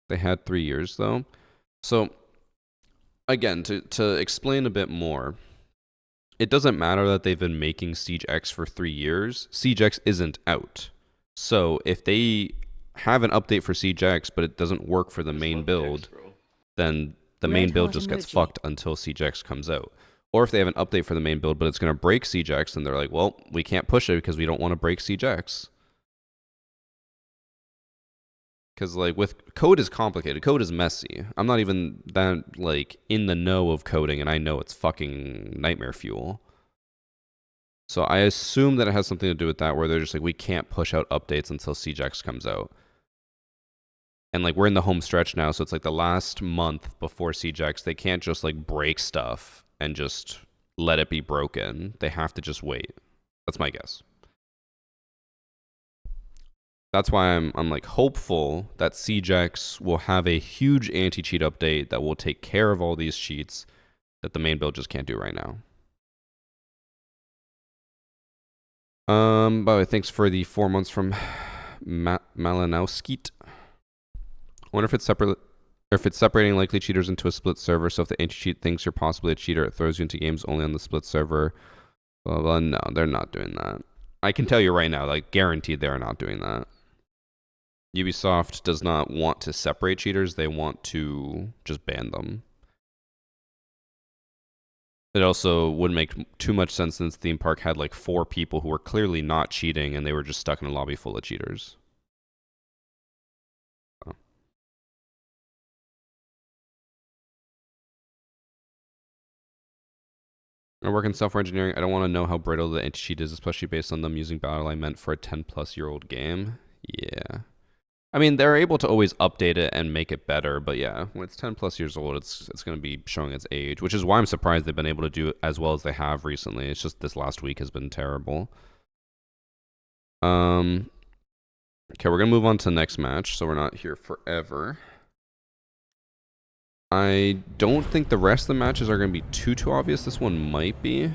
They had 3 years though. So again, to explain a bit more, it doesn't matter that they've been making Siege X for 3 years. Siege X isn't out. So if they have an update for Siege X, but it doesn't work for the main build, then the main build just gets fucked until Siege X comes out. Or if they have an update for the main build, but it's going to break Siege X, then they're like, well, we can't push it because we don't want to break Siege X. Because, like, with code is complicated. Code is messy. I'm not even that, like, in the know of coding, and I know it's fucking nightmare fuel. So I assume that it has something to do with that, where they're just like, we can't push out updates until Siege X comes out. And, like, we're in the home stretch now, so it's like the last month before Siege X, they can't just, like, break stuff and just let it be broken. They have to just wait. That's my guess. That's why I'm like hopeful that Siege X will have a huge anti-cheat update that will take care of all these cheats that the main build just can't do right now. By the way, thanks for the 4 months from Malinowski. I wonder if it's separate. Or if it's separating likely cheaters into a split server, so if the anti-cheat thinks you're possibly a cheater, it throws you into games only on the split server. Blah, blah. No, they're not doing that. I can tell you right now, like, guaranteed they're not doing that. Ubisoft does not want to separate cheaters. They want to just ban them. It also wouldn't make too much sense since theme park had like 4 people who were clearly not cheating and they were just stuck in a lobby full of cheaters. I work in software engineering. I don't want to know how brittle the anti-cheat is, especially based on them using battle I meant for a 10-plus-year-old game. Yeah. I mean, they're able to always update it and make it better, but yeah, when it's 10-plus years old, it's going to be showing its age, which is why I'm surprised they've been able to do it as well as they have recently. It's just this last week has been terrible. Okay, we're going to move on to the next match, so we're not here forever. I don't think the rest of the matches are going to be too obvious. This one might be.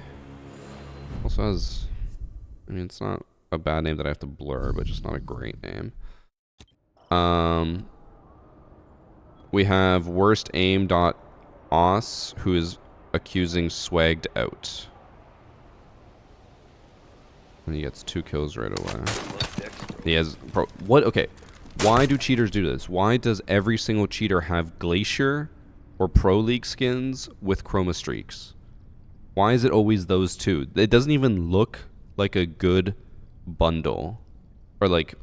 Also has, I mean, it's not a bad name that I have to blur, but just not a great name. We have worst aim.os, who is accusing Swagged out. And he gets 2 kills right away. He has, bro, what? Okay, why do cheaters do this? Why does every single cheater have Glacier or Pro League skins with chroma streaks? Why is it always those 2? It doesn't even look like a good bundle. Or like,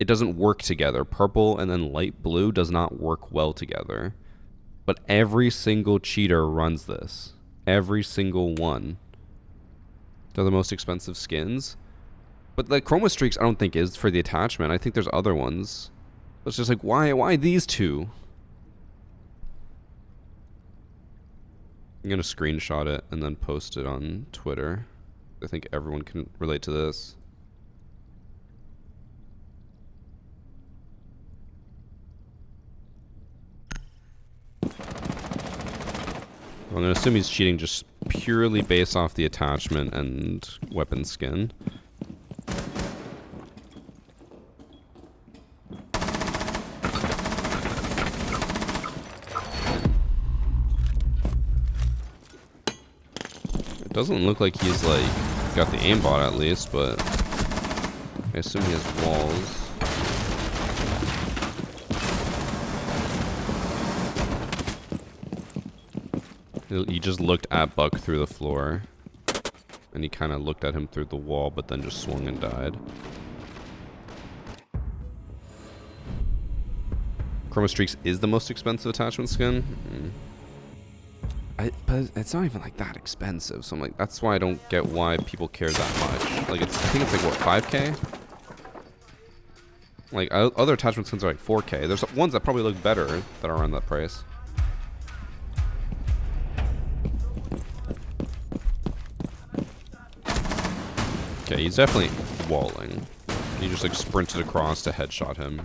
it doesn't work together. Purple and then light blue does not work well together. But every single cheater runs this. Every single one. They're the most expensive skins. But like chroma streaks I don't think is for the attachment. I think there's other ones. It's just like, why these 2? I'm going to screenshot it and then post it on Twitter. I think everyone can relate to this. I'm going to assume he's cheating just purely based off the attachment and weapon skin. It doesn't look like he's like got the aimbot at least, but I assume he has walls. He just looked at Buck through the floor. And he kind of looked at him through the wall, but then just swung and died. Chroma Streaks is the most expensive attachment skin. But it's not even like that expensive. So I'm like, that's why I don't get why people care that much. Like, I think it's like, what, 5K? Like, other attachment skins are like 4K. There's ones that probably look better that are around that price. Okay, he's definitely walling. He just like sprinted across to headshot him.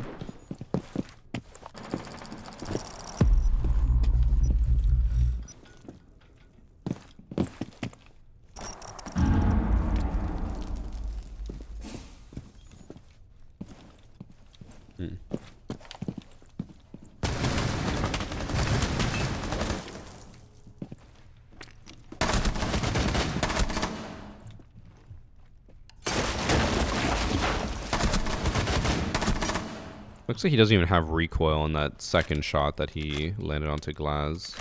Looks like he doesn't even have recoil on that second shot that he landed onto Glaz.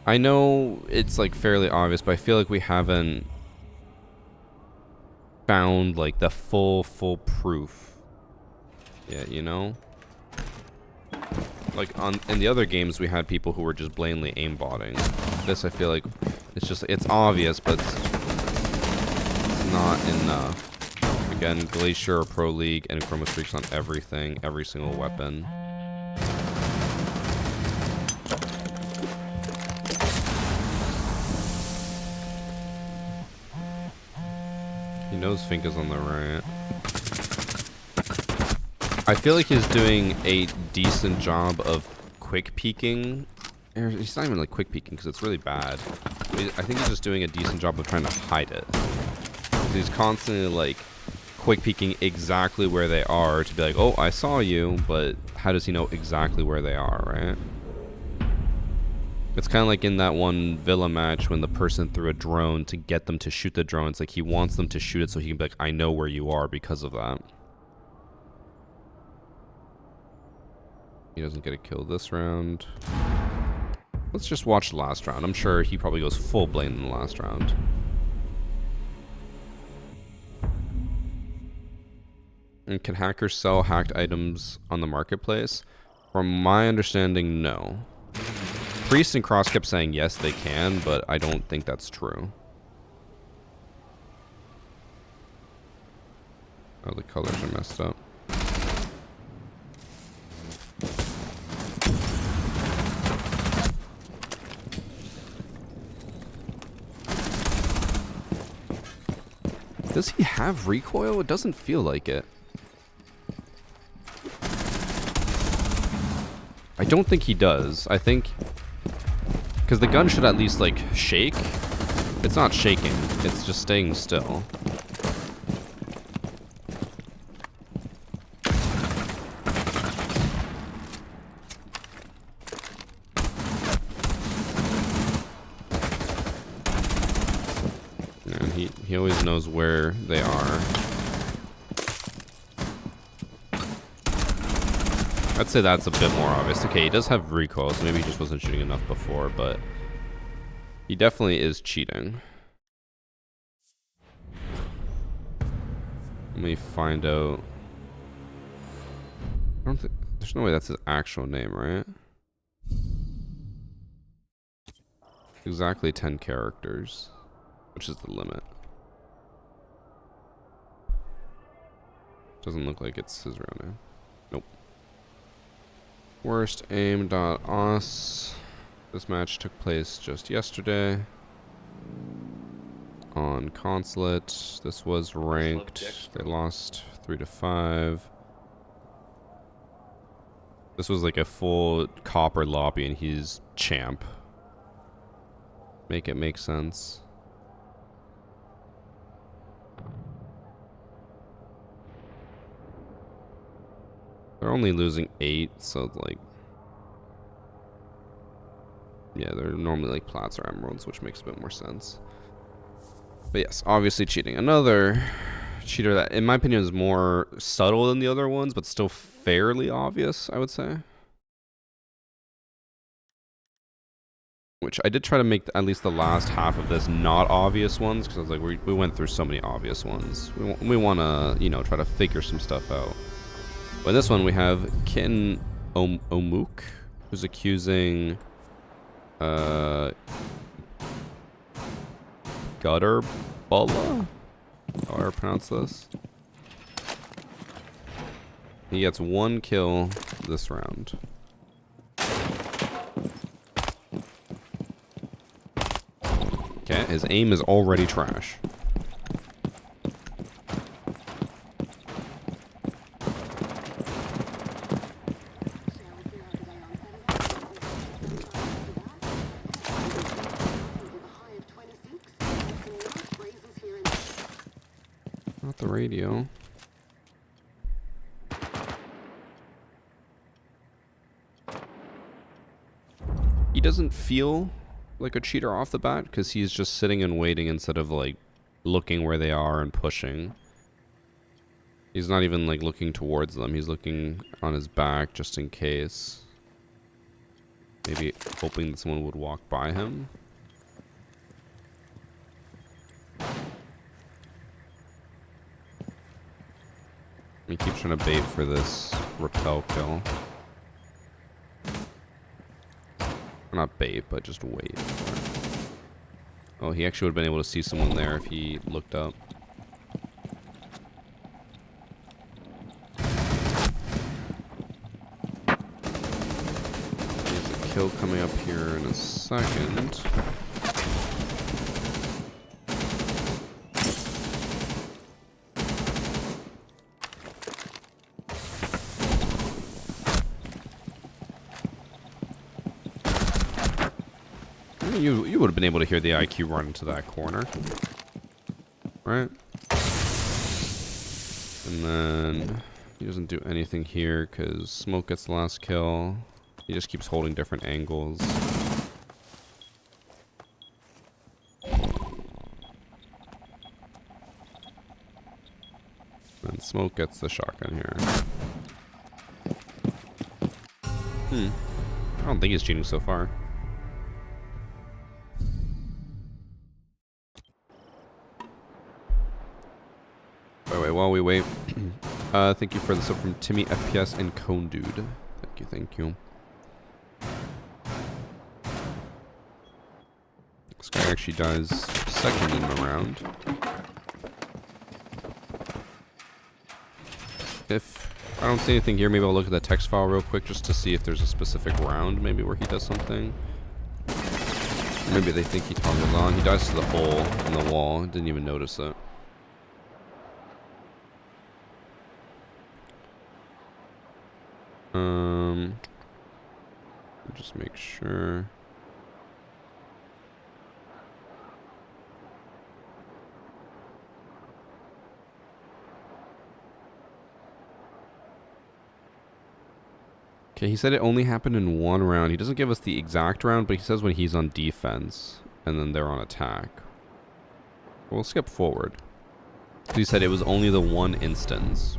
I know it's like fairly obvious, but I feel like we haven't found like the full proof yet, you know? Like in the other games we had people who were just blatantly aimbotting. This I feel like it's obvious, but it's not enough. Again, Glacier, Pro League, and Chroma Streaks on everything, every single weapon. He knows Fink is on the right. I feel like he's doing a decent job of quick peeking. He's not even like quick peeking because it's really bad. I think he's just doing a decent job of trying to hide it. He's constantly like quick peeking exactly where they are to be like, oh, I saw you, but how does he know exactly where they are, right? It's kind of like in that one Villa match when the person threw a drone to get them to shoot the drone. It's like he wants them to shoot it so he can be like, I know where you are because of that. He doesn't get a kill this round. Let's just watch the last round. I'm sure he probably goes full blame in the last round. And can hackers sell hacked items on the marketplace? From my understanding, no. Priest and Cross kept saying yes, they can, but I don't think that's true. Oh, the colors are messed up. Does he have recoil? It doesn't feel like it. I don't think he does. I think... because the gun should at least, like, shake. It's not shaking. It's just staying still. And he always knows where they are. I'd say that's a bit more obvious. Okay, he does have recoil, so maybe he just wasn't shooting enough before, but he definitely is cheating. Let me find out. I don't think there's no way that's his actual name, right? Exactly 10 characters, which is the limit. Doesn't look like it's his real name. Nope. Worst aim.os. This match took place just yesterday on Consulate. This was ranked. They lost 3-5. This was like a full copper lobby and he's champ. Make it make sense. They're only losing 8, so like Yeah, they're normally like plats or emeralds, which makes a bit more sense. But yes, obviously cheating. Another cheater that, in my opinion, is more subtle than the other ones, but still fairly obvious, I would say. Which I did try to make at least the last half of this not obvious ones, because I was like, we went through so many obvious ones. We want to, you know, try to figure some stuff out. But in this one, we have Kitten Omuk, who's accusing Gutter Bulla? How do I pronounce this? He gets 1 kill this round. Okay, his aim is already trash. Not the radio. He doesn't feel like a cheater off the bat because he's just sitting and waiting instead of like looking where they are and pushing. He's not even like looking towards them. He's looking on his back just in case. Maybe hoping that someone would walk by him. He keeps trying to bait for this repel kill. Not bait, but just wait. Oh, he actually would have been able to see someone there if he looked up. There's a kill coming up here in a second. You would have been able to hear the IQ run into that corner. Right? And then he doesn't do anything here because Smoke gets the last kill. He just keeps holding different angles. And Smoke gets the shotgun here. I don't think he's cheating so far. While we wait, thank you for the sub from Timmy FPS and Cone Dude. Thank you, thank you. This guy actually dies second in the round. If I don't see anything here, maybe I'll look at the text file real quick just to see if there's a specific round maybe where he does something. Maybe they think he toggles on. He dies to the hole in the wall. Didn't even notice it. Just make sure. Okay, he said it only happened in 1 round. He doesn't give us the exact round, but he says when he's on defense and then they're on attack. We'll skip forward. He said it was only the 1 instance.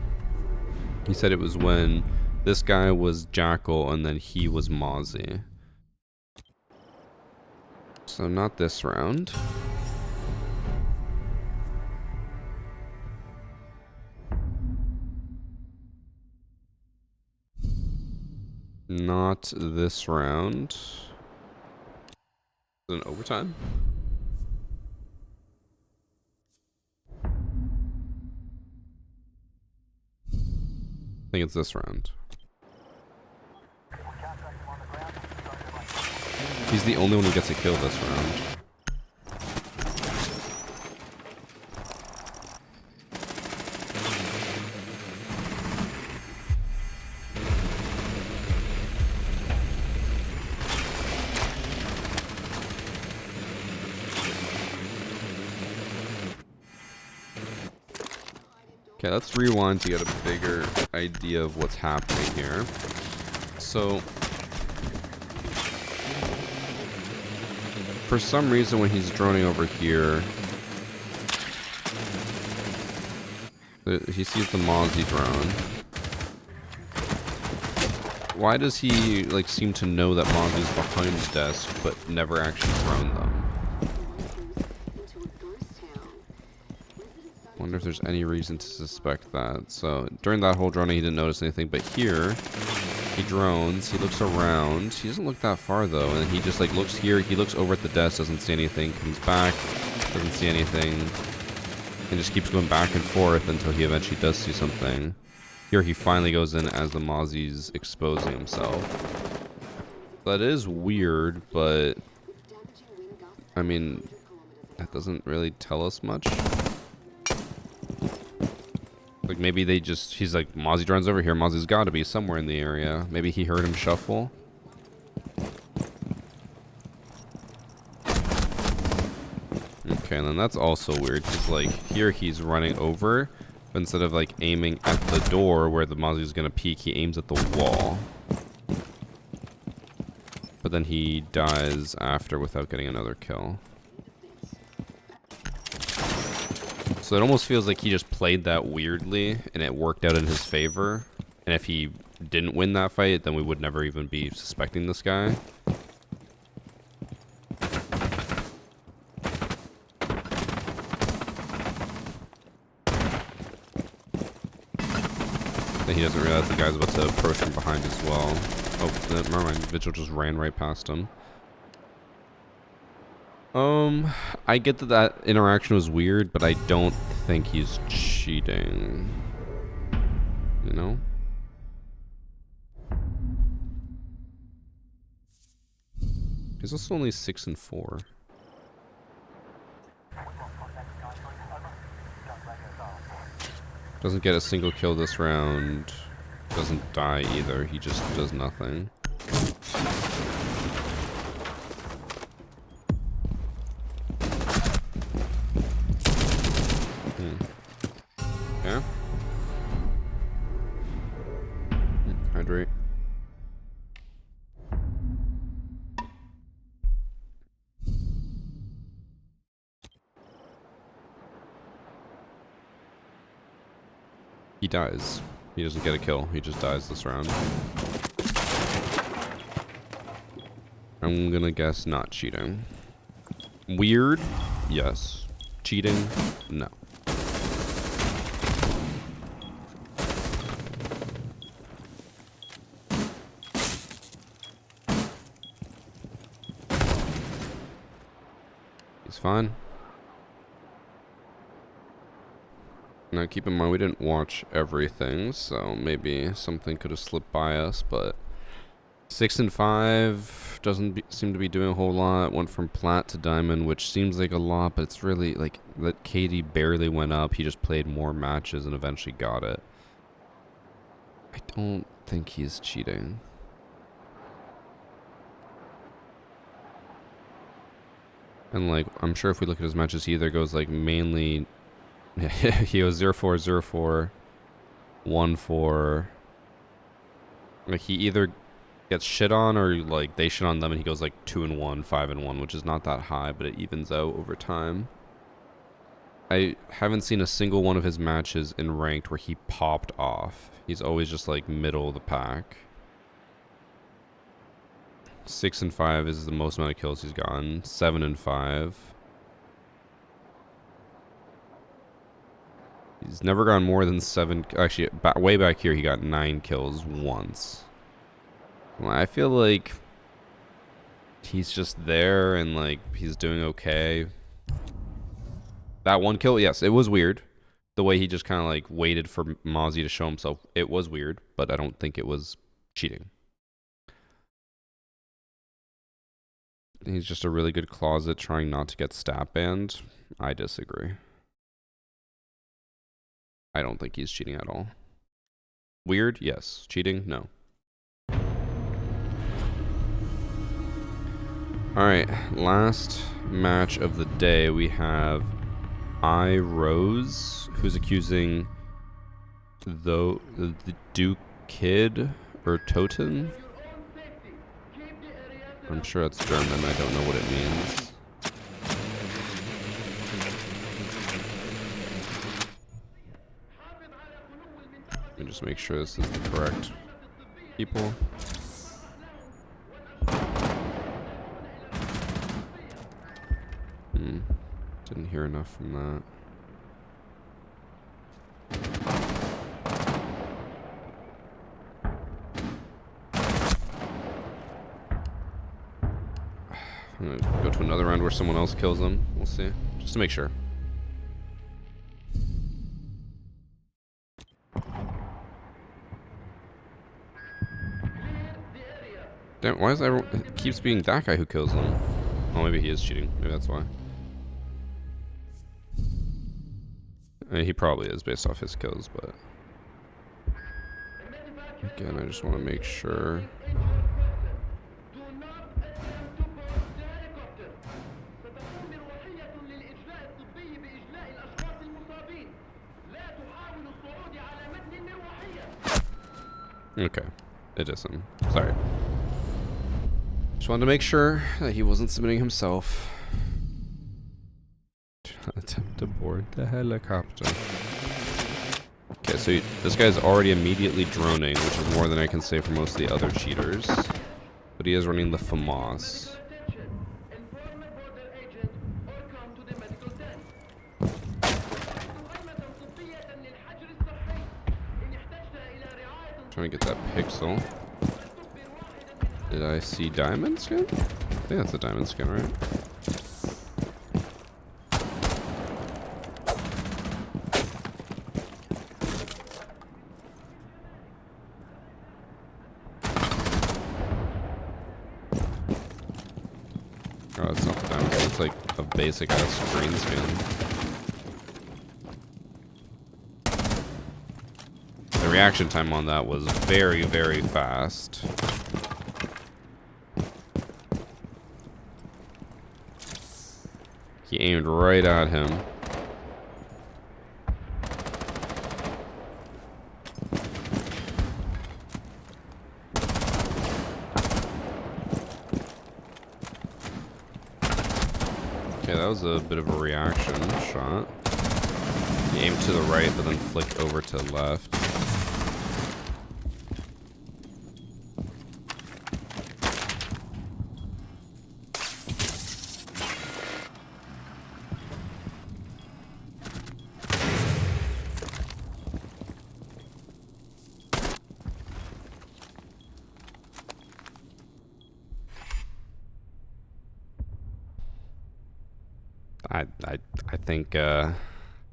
He said it was when this guy was Jackal and then he was Mozzie. So not this round. Not this round. Is it an overtime? I think it's this round. He's the only one who gets a kill this round. Okay, let's rewind to get a bigger idea of what's happening here. So for some reason when he's droning over here, he sees the Mozzie drone. Why does he like seem to know that Mozzie's behind the desk but never actually drone them? Wonder if there's any reason to suspect that. So during that whole droning he didn't notice anything, but here he drones, he looks around, he doesn't look that far though, and he just like looks here, he looks over at the desk, doesn't see anything, comes back, doesn't see anything, and just keeps going back and forth until he eventually does see something. Here he finally goes in as the Mozzie's exposing himself. That is weird, but I mean, that doesn't really tell us much. Like maybe they just, he's like, Mozzie drone's over here, Mozzie's got to be somewhere in the area. Maybe he heard him shuffle. Okay, and then that's also weird, because like here he's running over, but instead of like aiming at the door where the Mozzie's gonna peek, he aims at the wall. But then he dies after without getting another kill. So it almost feels like he just played that weirdly and it worked out in his favor. And if he didn't win that fight, then we would never even be suspecting this guy. And he doesn't realize the guy's about to approach from behind as well. Oh, never mind. Vigil just ran right past him. I get that that interaction was weird, but I don't think he's cheating. You know? He's also only 6 and 4. Doesn't get a single kill this round. Doesn't die either. He just does nothing. Yeah. Hydrate. He dies. He doesn't get a kill. He just dies this round. I'm gonna guess not cheating. Weird? Yes. Cheating? No. He's fine. Now keep in mind we didn't watch everything, so maybe something could have slipped by us, but 6 and 5 doesn't seem to be doing a whole lot. Went from plat to diamond, which seems like a lot, but it's really like that KD barely went up. He just played more matches and eventually got it. I don't think he's cheating. And like, I'm sure if we look at his matches, he either goes like mainly, he goes 0-4, 0-4, 1-4. Like he either gets shit on or like they shit on them and he goes like 2 and 1, 5 and 1, which is not that high, but it evens out over time. I haven't seen a single one of his matches in ranked where he popped off. He's always just like middle of the pack. 6 and 5 is the most amount of kills he's gotten. 7 and 5. He's never gone more than 7. Actually, way back here, he got 9 kills once. Well, I feel like he's just there and like he's doing okay. That one kill, yes, it was weird. The way he just kind of like waited for Mozzie to show himself, it was weird, but I don't think it was cheating. He's just a really good closet trying not to get stat banned. I disagree. I don't think he's cheating at all. Weird? Yes. Cheating? No. Alright, last match of the day we have Rose, who's accusing the Duke Kid or Toten. I'm sure that's German, I don't know what it means. me just make sure this is the correct people. Didn't hear enough from that. I'm gonna go to another round where someone else kills them. We'll see. Just to make sure. Damn, why is everyone... It keeps being that guy who kills them. Oh, maybe he is cheating. Maybe that's why. I mean, he probably is based off his kills, but... Again, I just want to make sure... Okay. It is him. Sorry. Just wanted to make sure that he wasn't submitting himself. Attempt to board the helicopter. Okay, so this guy's already immediately droning, which is more than I can say for most of the other cheaters. But he is running the FAMAS. Trying to get that pixel. Did I see diamond skin? I think that's a diamond skin, right? Oh, it's not the diamond skin. It's like a basic ass green skin. The reaction time on that was very, very fast. He aimed right at him. Okay, that was a bit of a reaction shot. He aimed to the right, but then flicked over to the left.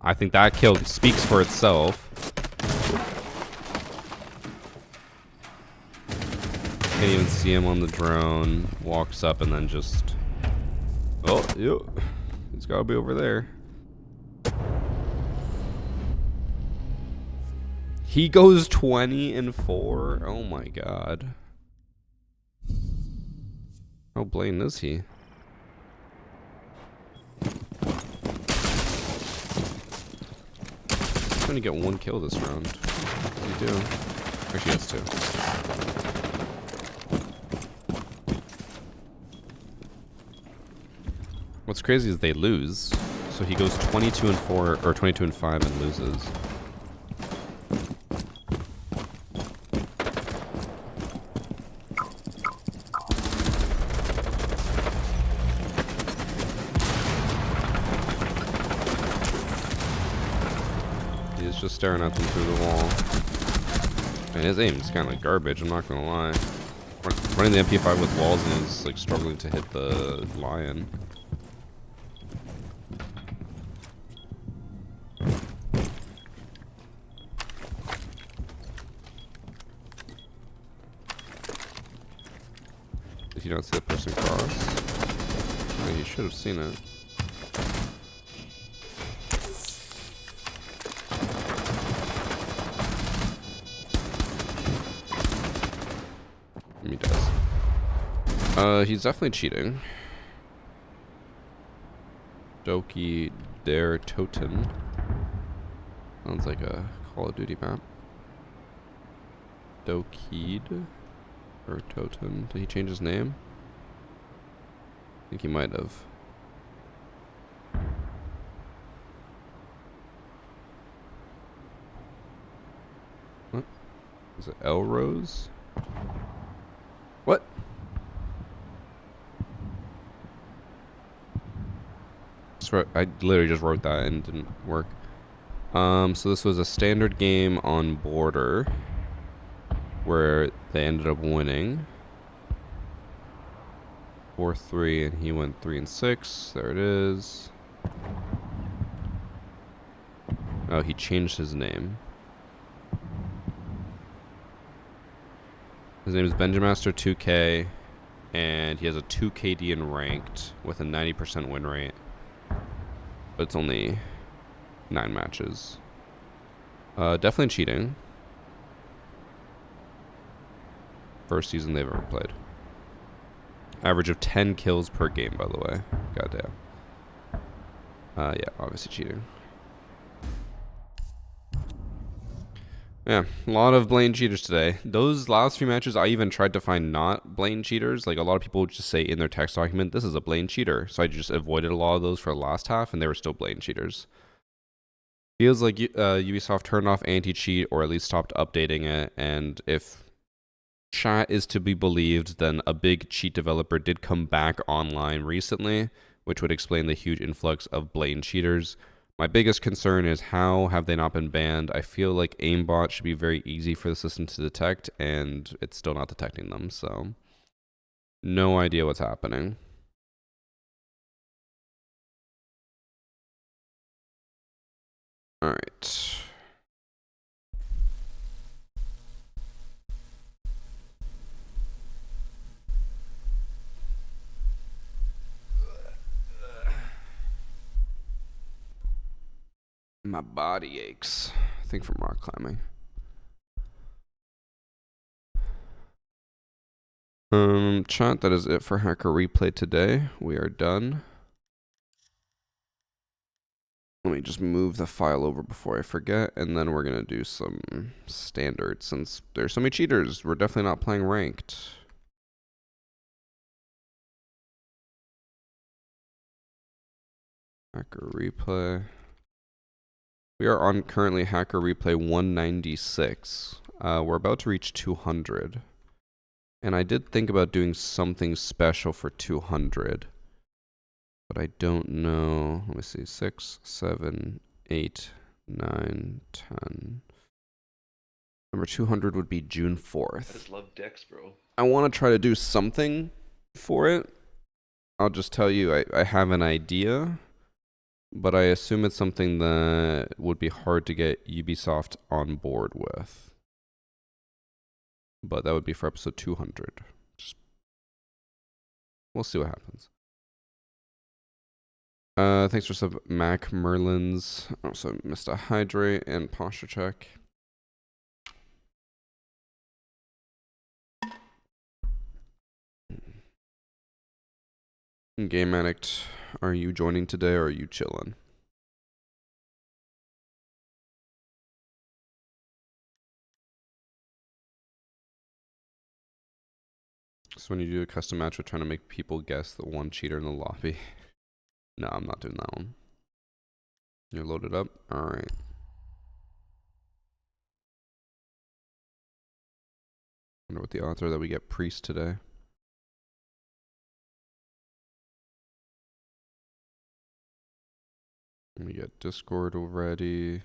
I think that kill speaks for itself. Can't even see him on the drone. Walks up and then just... Oh, yep. He's gotta be over there. He goes 20-4. Oh my god. How blatant is he? He's gonna get one kill this round. What does he do? Actually, that's two. What's crazy is they lose. So he goes 22-4 or 22-5 and loses. He's just staring at them through the wall. And his aim is kind of like garbage, I'm not gonna lie. Running the MP5 with walls and he's like struggling to hit the lion. Did he not see the person cross? I mean, he should have seen it. He does. He's definitely cheating. Doki Der Toten. Sounds like a Call of Duty map. Dokid or Toten. Did he change his name? I think he might have. What? Is it Elrose? What? I literally just wrote that and it didn't work. So this was a standard game on Border where they ended up winning 4-3, and he went 3-6. There it is. Oh, he changed his name. His name is Benjamaster 2K, and he has a 2 KD in ranked with a 90% win rate. But it's only 9 matches. Definitely cheating. First season they've ever played. Average of 10 kills per game, by the way. Goddamn. Yeah, obviously cheating. Yeah, a lot of Blaine cheaters today. Those last few matches, I even tried to find not Blaine cheaters. Like, a lot of people would just say in their text document, this is a Blaine cheater. So I just avoided a lot of those for the last half, and they were still Blaine cheaters. Feels like Ubisoft turned off anti-cheat, or at least stopped updating it. And if chat is to be believed, then a big cheat developer did come back online recently, which would explain the huge influx of Blaine cheaters. My biggest concern is how have they not been banned? I feel like aimbot should be very easy for the system to detect, and it's still not detecting them, so no idea what's happening. All right. My body aches. I think from rock climbing. Chat, that is it for Hacker Replay today. We are done. Let me just move the file over before I forget, and then we're going to do some standards. Since there's so many cheaters, we're definitely not playing ranked. Hacker Replay. We are on currently Hacker Replay 196. We're about to reach 200. And I did think about doing something special for 200. But I don't know. Let me see. 6, 7, 8, 9, 10. Number 200 would be June 4th. I just love decks, bro. I want to try to do something for it. I'll just tell you, I have an idea. But I assume it's something that would be hard to get Ubisoft on board with. But that would be for episode 200. We'll see what happens. Thanks for sub Mac Merlins. Also missed a hydrate and posture check. Game Addict, are you joining today or are you chilling? So when you do a custom match, we're trying to make people guess the one cheater in the lobby. No, I'm not doing that one. You're loaded up? Alright. Wonder what the odds are that we get Priest today. Let me get Discord already. I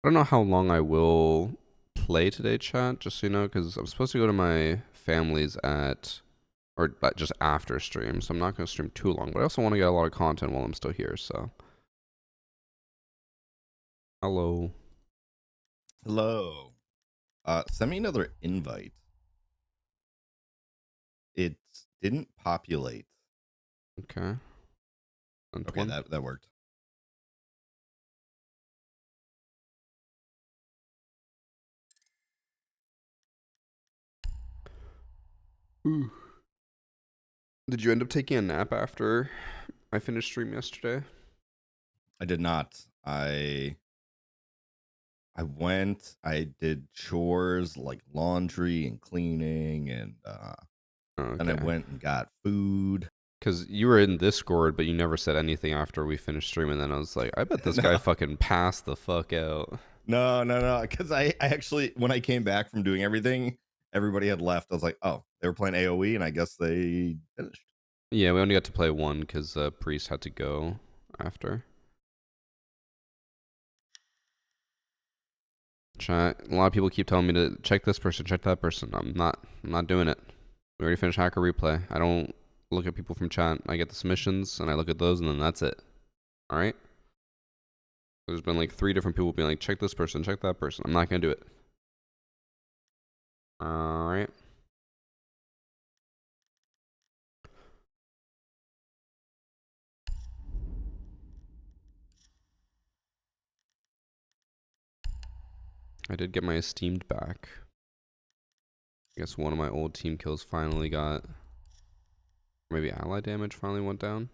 don't know how long I will play today, chat, just so you know, because I'm supposed to go to my family's or just after stream, so I'm not going to stream too long, but I also want to get a lot of content while I'm still here, so. Hello. Hello. Send me another invite. It didn't populate. Okay. Okay, that worked. Ooh. Did you end up taking a nap after I finished stream yesterday? I did not. I went, I did chores like laundry and cleaning, and then I went and got food. Because you were in Discord, but you never said anything after we finished streaming. Then I was like, I bet this guy fucking passed the fuck out. No. Because I actually, when I came back from doing everything, everybody had left. I was like, oh, they were playing AoE, and I guess they finished. Yeah, we only got to play one because Priest had to go after. Chat. A lot of people keep telling me to check this person, check that person. I'm not doing it. We already finished hacker replay. I don't look at people from chat. I get the submissions and I look at those and then that's it. All right. There's been like 3 different people being like, check this person, check that person. I'm not gonna do it. All right. I did get my esteemed back. I guess one of my old team kills finally got. Maybe ally damage finally went down.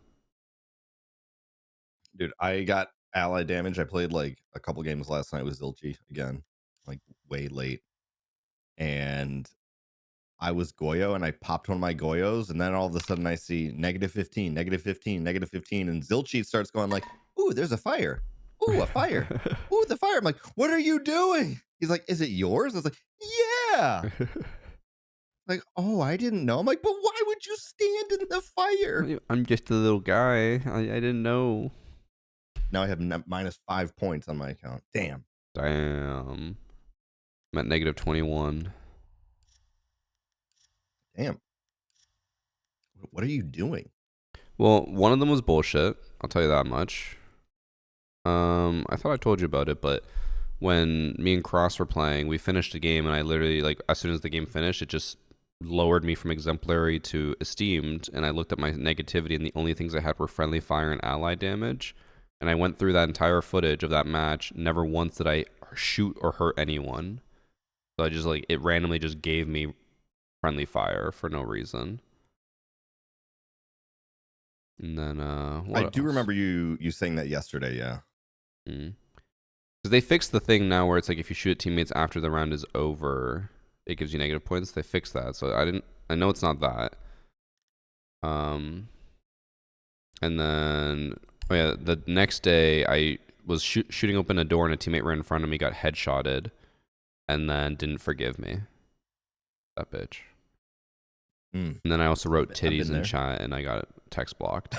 Dude, I got ally damage. I played like a couple games last night with Zilchi again, like way late. And I was Goyo and I popped one of my Goyos. And then all of a sudden I see -15, -15, -15. And Zilchi starts going like, ooh, there's a fire. Ooh, a fire. Ooh, the fire. I'm like, what are you doing? He's like, is it yours? I was like, yeah. Like, oh, I didn't know. I'm like, but why would you stand in the fire? I'm just a little guy. I didn't know. Now I have -5 points on my account. Damn. I'm at -21. Damn. What are you doing? Well, one of them was bullshit. I'll tell you that much. I thought I told you about it, but when me and Cross were playing, we finished the game, and I literally, like, as soon as the game finished, it just lowered me from exemplary to esteemed, and I looked at my negativity, and the only things I had were friendly fire and ally damage. And I went through that entire footage of that match. Never once did I shoot or hurt anyone. So I just, like, it randomly just gave me friendly fire for no reason. And then, I do remember you saying that yesterday, yeah. Because they fixed the thing now where it's like if you shoot at teammates after the round is over, it gives you negative points. They fixed that, so I know it's not that. And then, oh yeah, the next day I was shooting open a door and a teammate ran in front of me, got headshotted, and then didn't forgive me. That bitch. And then I also wrote titties in chat and I got text blocked.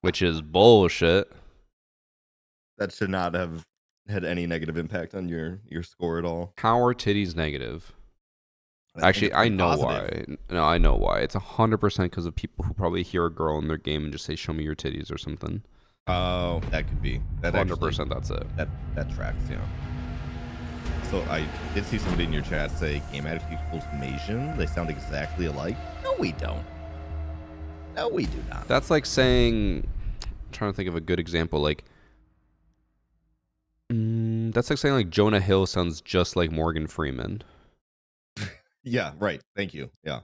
Which is bullshit. That should not have had any negative impact on your score at all. How are titties negative? Actually, I know why. No, I know why. It's 100% because of people who probably hear a girl in their game and just say, show me your titties or something. Oh, that could be. That 100% that's it. That tracks, yeah. So I did see somebody in your chat say game addict equals Asian. They sound exactly alike. No, we don't. No, we do not. That's like saying, I'm trying to think of a good example. Like, that's like saying like Jonah Hill sounds just like Morgan Freeman. Yeah, right. Thank you. Yeah.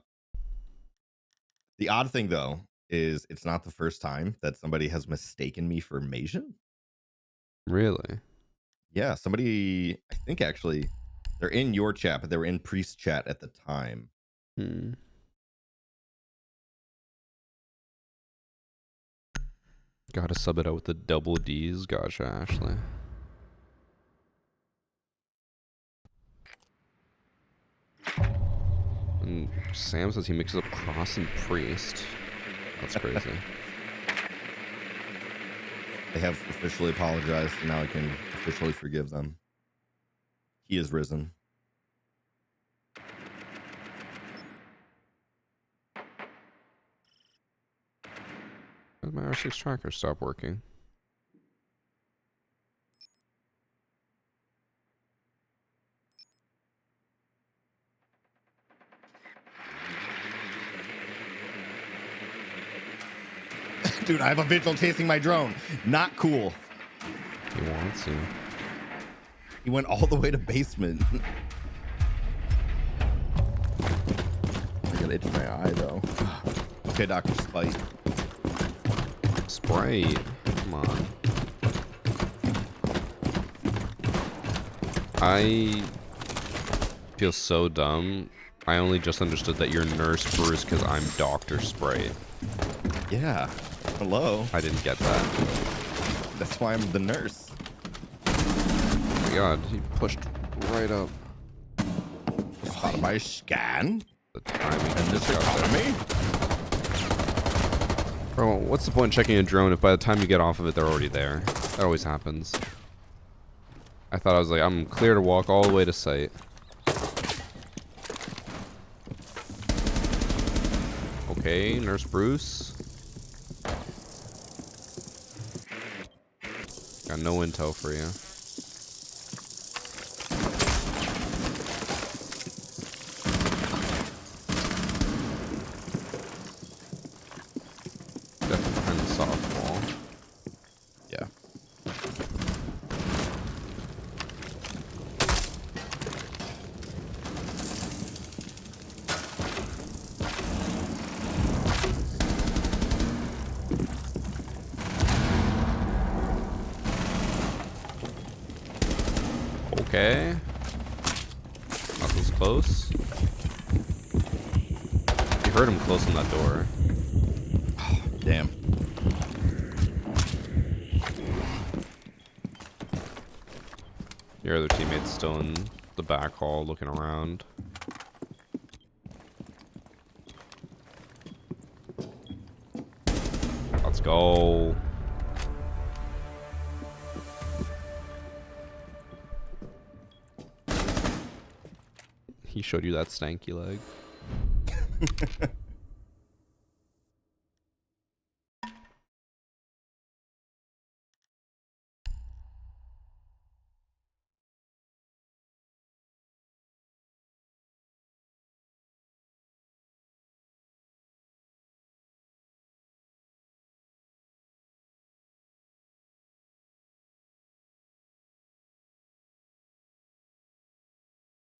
The odd thing though is it's not the first time that somebody has mistaken me for Asian. Really? Yeah, somebody, I think actually, they're in your chat, but they were in Priest chat at the time. Gotta sub it out with the double D's. Gotcha, Ashley. And Sam says he mixes up Cross and Priest. That's crazy. They have officially apologized, and now I can officially forgive them. He is risen. Why did my R6 tracker stop working? Dude, I have a vigil chasing my drone. Not cool. He wants to. He went all the way to basement. I gotta itch my eye, though. Okay, Dr. Spite. Sprite. Come on. I feel so dumb. I only just understood that you're Nurse Bruce because I'm Dr. Sprite. Yeah. Hello. I didn't get that. That's why I'm the nurse. my god, he pushed right up. Spotted by a scan. The timing And this disgusting. economy. Bro, what's the point in checking a drone if by the time you get off of it, they're already there? That always happens. I thought I was like, I'm clear to walk all the way to site. Okay, Nurse Bruce. Got no intel for you. Definitely kind of softball. Yeah. Okay. Nothing's close. You heard him close on that door. Damn. Your other teammate's still in the back hall looking around. Let's go. He showed you that stanky leg.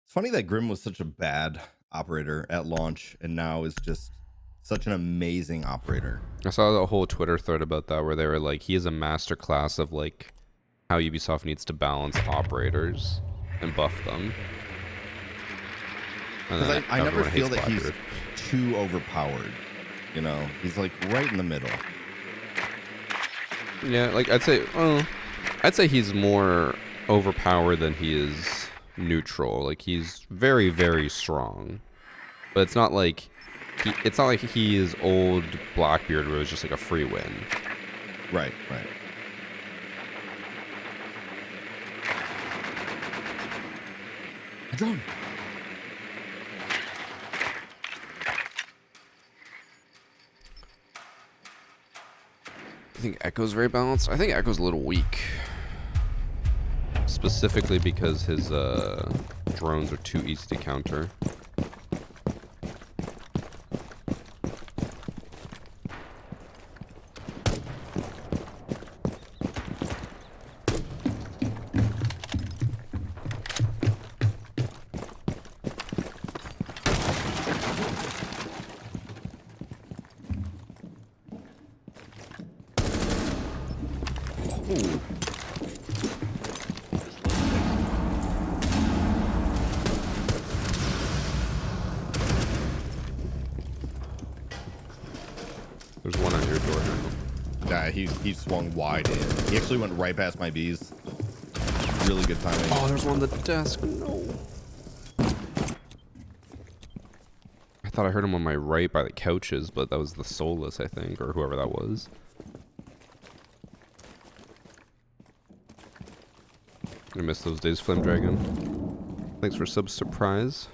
It's funny that Grim was such a bad operator at launch and now is just such an amazing operator. I saw a whole Twitter thread about that where they were like, he is a master class of like how Ubisoft needs to balance operators and buff them. Because I never everyone feel hates that he's Blackbeard. too overpowered. You know, he's like right in the middle. Yeah, like I'd say he's more overpowered than he is neutral. Like he's very, very strong, but it's not like he is old Blackbeard where it was just like a free win. Right, right. A drone. I think Echo's very balanced. I think Echo's a little weak. Specifically because his drones are too easy to counter. Ooh. There's one on your door now. Yeah, he swung wide in. He actually went right past my bees. Really good timing. Oh, there's one on the desk. No. I thought I heard him on my right by the couches, but that was the Soulless, I think, or whoever that was. I miss those days, Flame Dragon. Thanks for sub surprise.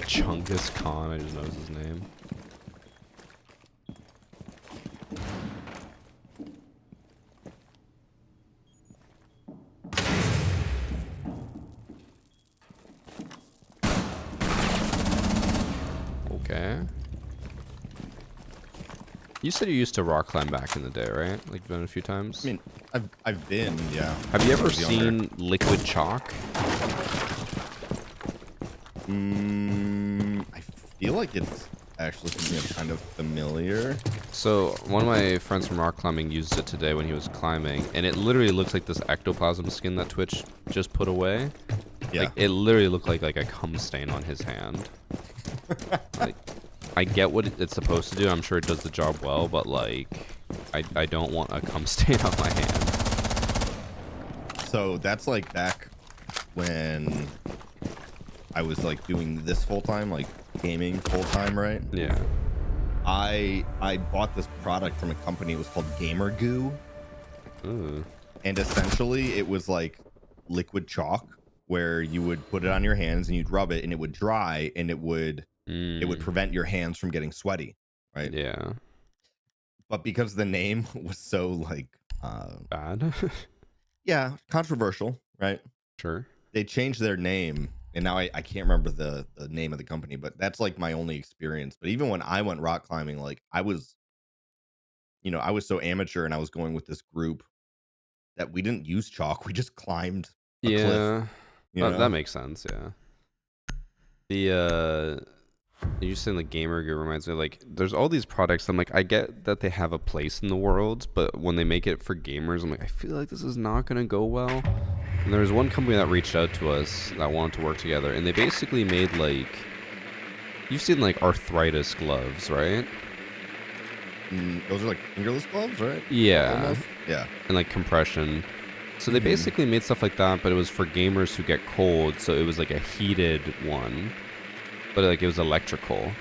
Chungus Khan, I just noticed his name. Okay. You said you used to rock climb back in the day, right? Like you've done it a few times. I mean, I've been, yeah. Have you ever When I was younger. seen liquid chalk? I feel like it's actually something that's kind of familiar. So one of my friends from rock climbing used it today when he was climbing, and it literally looks like this ectoplasm skin that Twitch just put away. Yeah. Like it literally looked like a cum stain on his hand. Like, I get what it's supposed to do. I'm sure it does the job well, but like, I don't want a cum stain on my hand. So that's like back when I was like doing this full time, like gaming full time, right? Yeah. I bought this product from a company. It was called Gamer Goo, Ooh. and essentially it was like liquid chalk where you would put it on your hands and you'd rub it and it would dry and it would prevent your hands from getting sweaty, right? Yeah. But because the name was so like Bad. yeah, controversial, right? Sure. They changed their name and now I can't remember the name of the company, but that's like my only experience. But even when I went rock climbing, like I was so amateur and I was going with this group that we didn't use chalk. We just climbed a cliff. Yeah. That makes sense, yeah. You saying the Gamer Gear reminds me of, like, there's all these products. I'm like, I get that they have a place in the world, but when they make it for gamers, I'm like, I feel like this is not gonna go well. And there was one company that reached out to us that wanted to work together, and they basically made, like, you've seen like arthritis gloves, right? Those are like fingerless gloves, right? Yeah. Almost? Yeah. And like compression. So they basically made stuff like that, but it was for gamers who get cold. So it was like a heated one, but like it was electrical.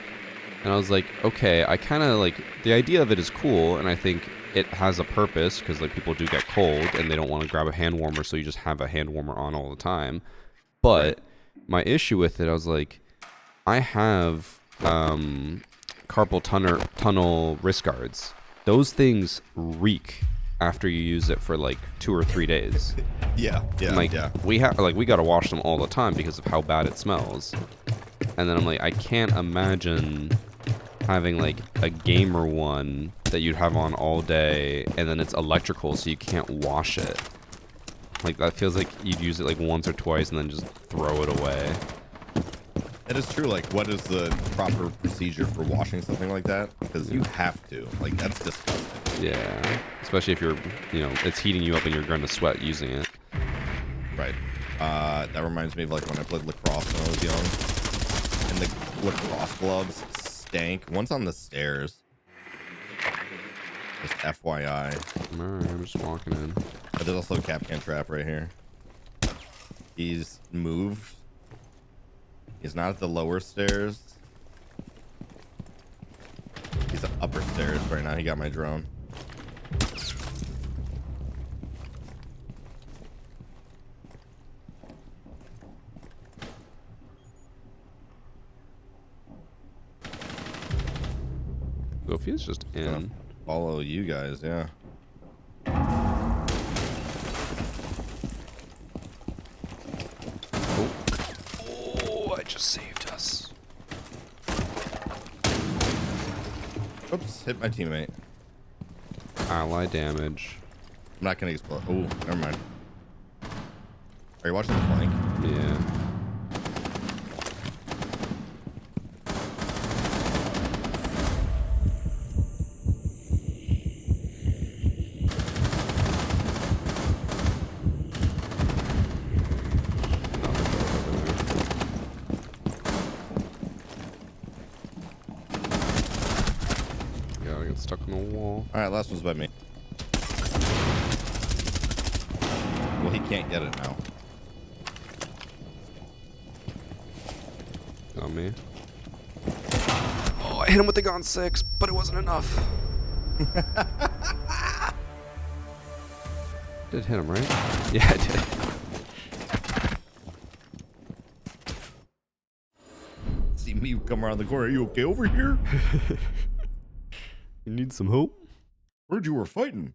And I was like, okay, I kind of like the idea of it is cool, and I think it has a purpose because like people do get cold and they don't want to grab a hand warmer, so you just have a hand warmer on all the time. But my issue with it, I was like, I have carpal tunnel wrist guards. Those things reek after you use it for like 2 or 3 days. Yeah. We gotta wash them all the time because of how bad it smells. And then I'm like, I can't imagine having like a gamer one that you'd have on all day, and then it's electrical, so you can't wash it. Like that feels like you'd use it like once or twice and then just throw it away. That is true. Like, what is the proper procedure for washing something like that? Because you have to. Like, that's disgusting. Yeah, especially if you're, it's heating you up and you're going to sweat using it. Right. That reminds me of like when I played lacrosse when I was young, and the lacrosse gloves stank. One's on the stairs. Just FYI. Alright, I'm just walking in. But there's also a Capcan trap right here. He's moved. He's not at the lower stairs. He's at upper stairs right now. He got my drone. Sophia's just in. Follow you guys, yeah. Oh, I just saved us. Oops, hit my teammate. Ally damage. I'm not gonna explode. Oh, never mind. Are you watching the flank? Yeah. Gotta get stuck on the wall. All right, last one's by me. Well, he can't get it now. On me. Oh, I hit him with the Gon 6, but it wasn't enough. Did hit him, right? Yeah, I did. See me come around the corner. Are you okay over here? You need some hope? Heard you were fighting.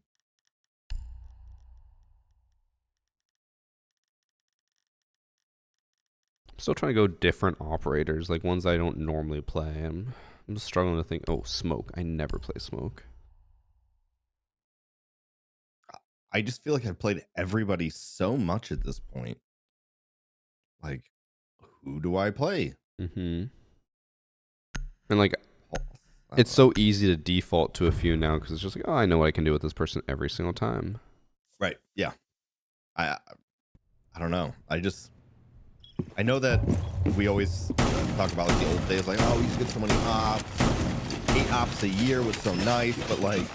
Still trying to go different operators, like ones I don't normally play. I'm struggling to think. Oh, smoke. I never play smoke. I just feel like I've played everybody so much at this point. Like, who do I play? Mm-hmm. And like, it's so easy to default to a few now because it's just like, oh, I know what I can do with this person every single time. Right. Yeah. I don't know. I know that we always talk about like the old days, like, oh, we used to get so many ops. 8 ops a year was so nice, but like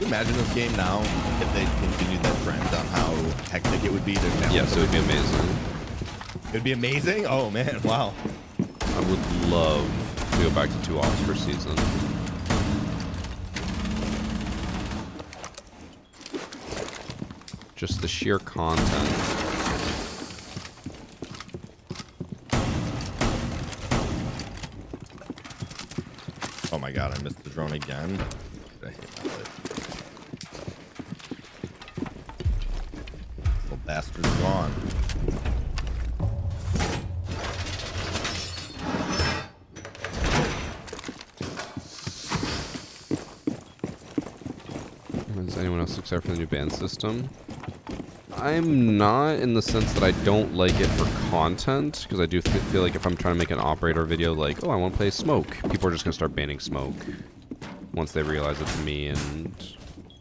you imagine this game now if they continued that trend on how hectic it would be to balance? Yes, it would be amazing. It would be amazing? Oh, man. Wow. I would love to go back to 2 offs per season. Just the sheer content. Oh my god, I missed the drone again. I hate my life. Little bastard's gone. Is anyone else excited for the new band system? I'm not, in the sense that I don't like it for content, because I do feel like if I'm trying to make an operator video like, oh, I want to play Smoke, people are just going to start banning Smoke once they realize it's me and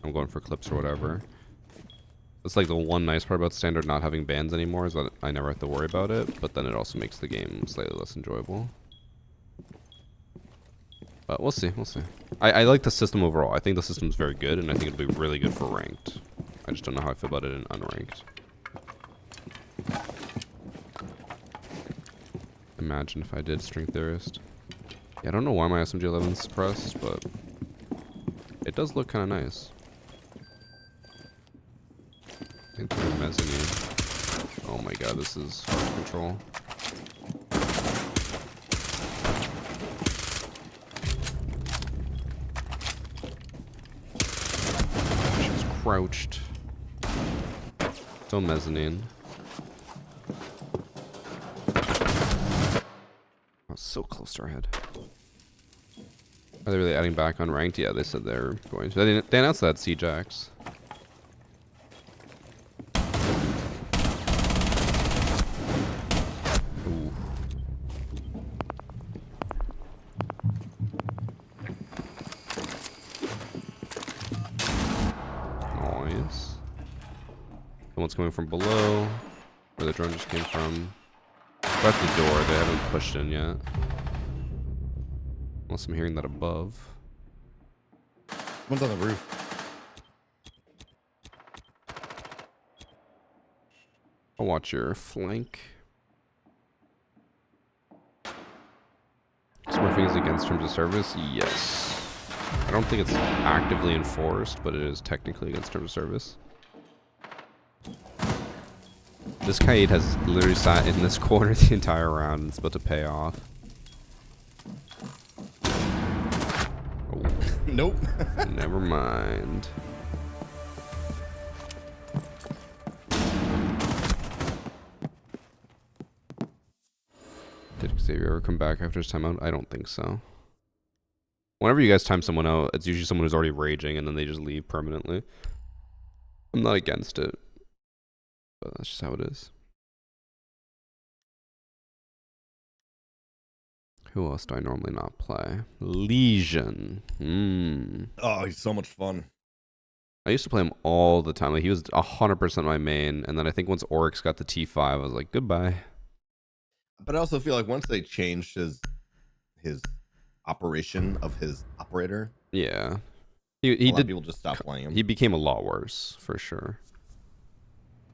I'm going for clips or whatever. That's like the one nice part about standard not having bans anymore, is that I never have to worry about it, but then it also makes the game slightly less enjoyable. But we'll see, we'll see. I like the system overall. I think the system's very good, and I think it'll be really good for ranked. I just don't know how I feel about it in unranked. Imagine if I did String Theorist. Yeah, I don't know why my SMG-11 is suppressed, but it does look kind of nice. I think they're mezzanine. Oh my god, this is hard to control. She's crouched. Still mezzanine. Oh, so close to our head. Are they really adding back on ranked? Yeah, they said they're going to. They announced that C-Jax. Ooh. Nice. Someone's coming from below, where the drone just came from. At the door, they haven't pushed in yet. Unless I'm hearing that above. One's on the roof. I'll watch your flank. Smurfing is against terms of service? Yes. I don't think it's actively enforced, but it is technically against terms of service. This Kaid has literally sat in this corner the entire round, and it's about to pay off. Oh. Nope. Never mind. Did Xavier ever come back after his timeout? I don't think so. Whenever you guys time someone out, it's usually someone who's already raging and then they just leave permanently. I'm not against it, but that's just how it is. Who else do I normally not play? Legion. Oh, he's so much fun. I used to play him all the time. Like, he was 100% my main, and then I think once Oryx got the T5, I was like, goodbye. But I also feel like once they changed his operation of his operator, Yeah, he did. People just stopped playing him. He became a lot worse for sure.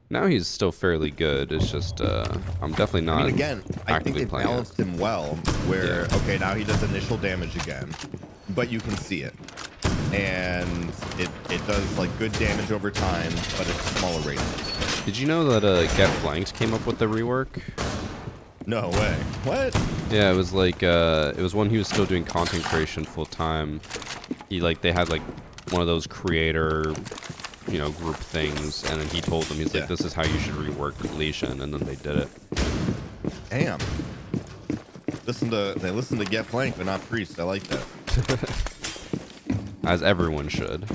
Now he's still fairly good. It's just I'm definitely not. I mean, again, I think they playing balanced him well. Where okay, now he does initial damage again, but you can see it, and it does like good damage over time, but it's smaller radius. Did you know that Get Flanked came up with the rework? No way. What? Yeah, it was like it was when he was still doing content creation full time. They had like one of those creator, group things, and then he told them, he's like, this is how you should rework Legion, and then they did it. Damn. They listen to Get Flanked, but not Priest. I like that. As everyone should.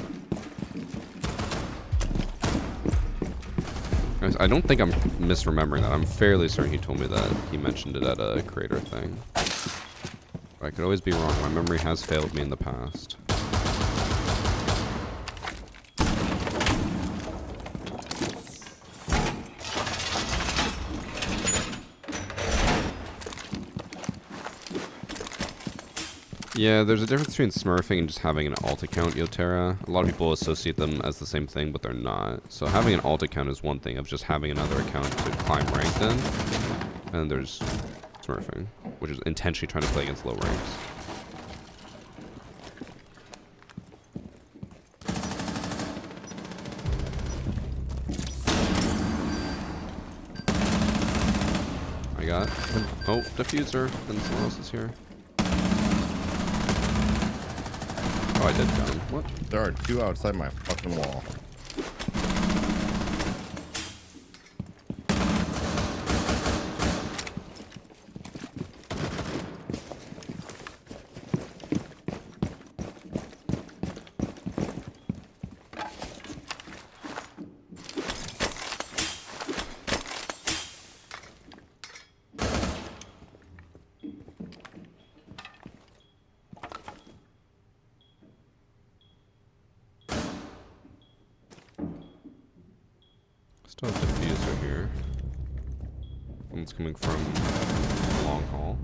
I don't think I'm misremembering that. I'm fairly certain he told me that. He mentioned it at a creator thing. But I could always be wrong. My memory has failed me in the past. Yeah, there's a difference between smurfing and just having an alt account, Yotera. A lot of people associate them as the same thing, but they're not. So having an alt account is one thing of just having another account to climb rank in. And there's smurfing, which is intentionally trying to play against low ranks. I got... Oh, diffuser. And someone else is here. Oh, I did got him. What? There are 2 outside my fucking wall. Still have diffuser here. One's coming from long haul.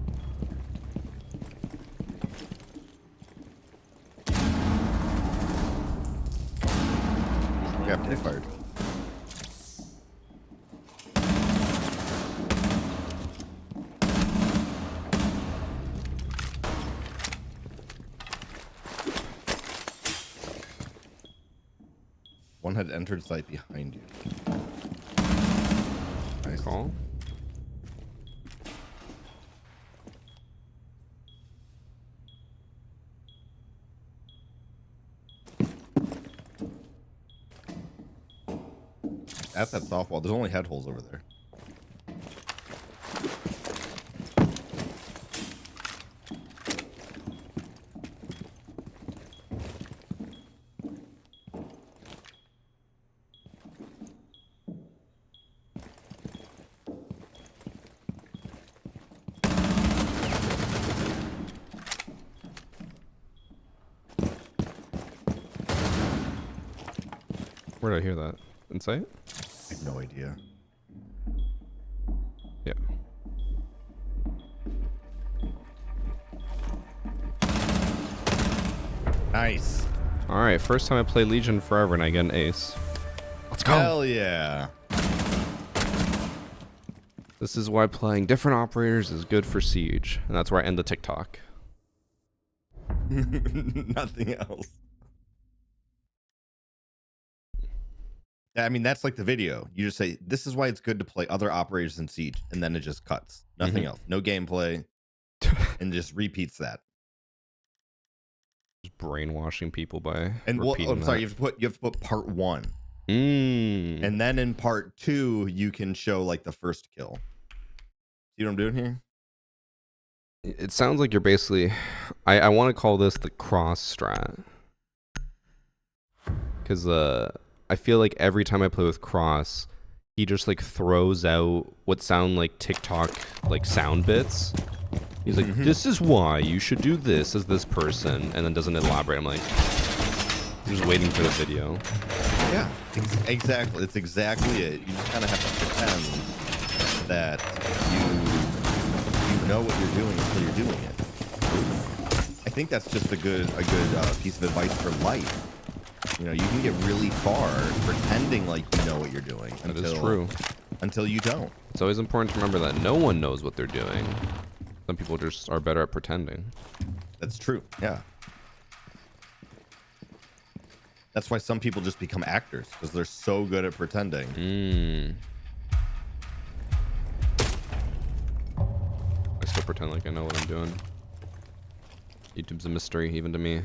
Yeah, pretty fired. One had entered site behind you. Nice. Call. At that softball, there's only head holes over there. Where did I hear that? Insight? I have no idea. Yeah. Nice. Alright, first time I play Legion forever and I get an ace. Let's go! Hell yeah. This is why playing different operators is good for Siege. And that's where I end the TikTok. Nothing else. Yeah, I mean, that's like the video. You just say, this is why it's good to play other operators in Siege. And then it just cuts. Nothing else. No gameplay. And just repeats that. Just brainwashing people by And well, repeating I'm sorry, that. you have to put part 1. Mm. And then in part 2, you can show like the first kill. See what I'm doing here? It sounds like you're basically... I want to call this the cross strat. Because I feel like every time I play with Cross, he just like throws out what sound like TikTok like sound bits. He's like, this is why you should do this as this person, and then doesn't elaborate. I'm like, I'm just waiting for the video. Yeah, exactly. It's exactly it. You just kind of have to pretend that you know what you're doing until you're doing it. I think that's just a good piece of advice for life. You know, you can get really far pretending like you know what you're doing. That is true. Until you don't. It's always important to remember that no one knows what they're doing. Some people just are better at pretending. That's true. Yeah. That's why some people just become actors, because they're so good at pretending. I still pretend like I know what I'm doing. YouTube's a mystery, even to me.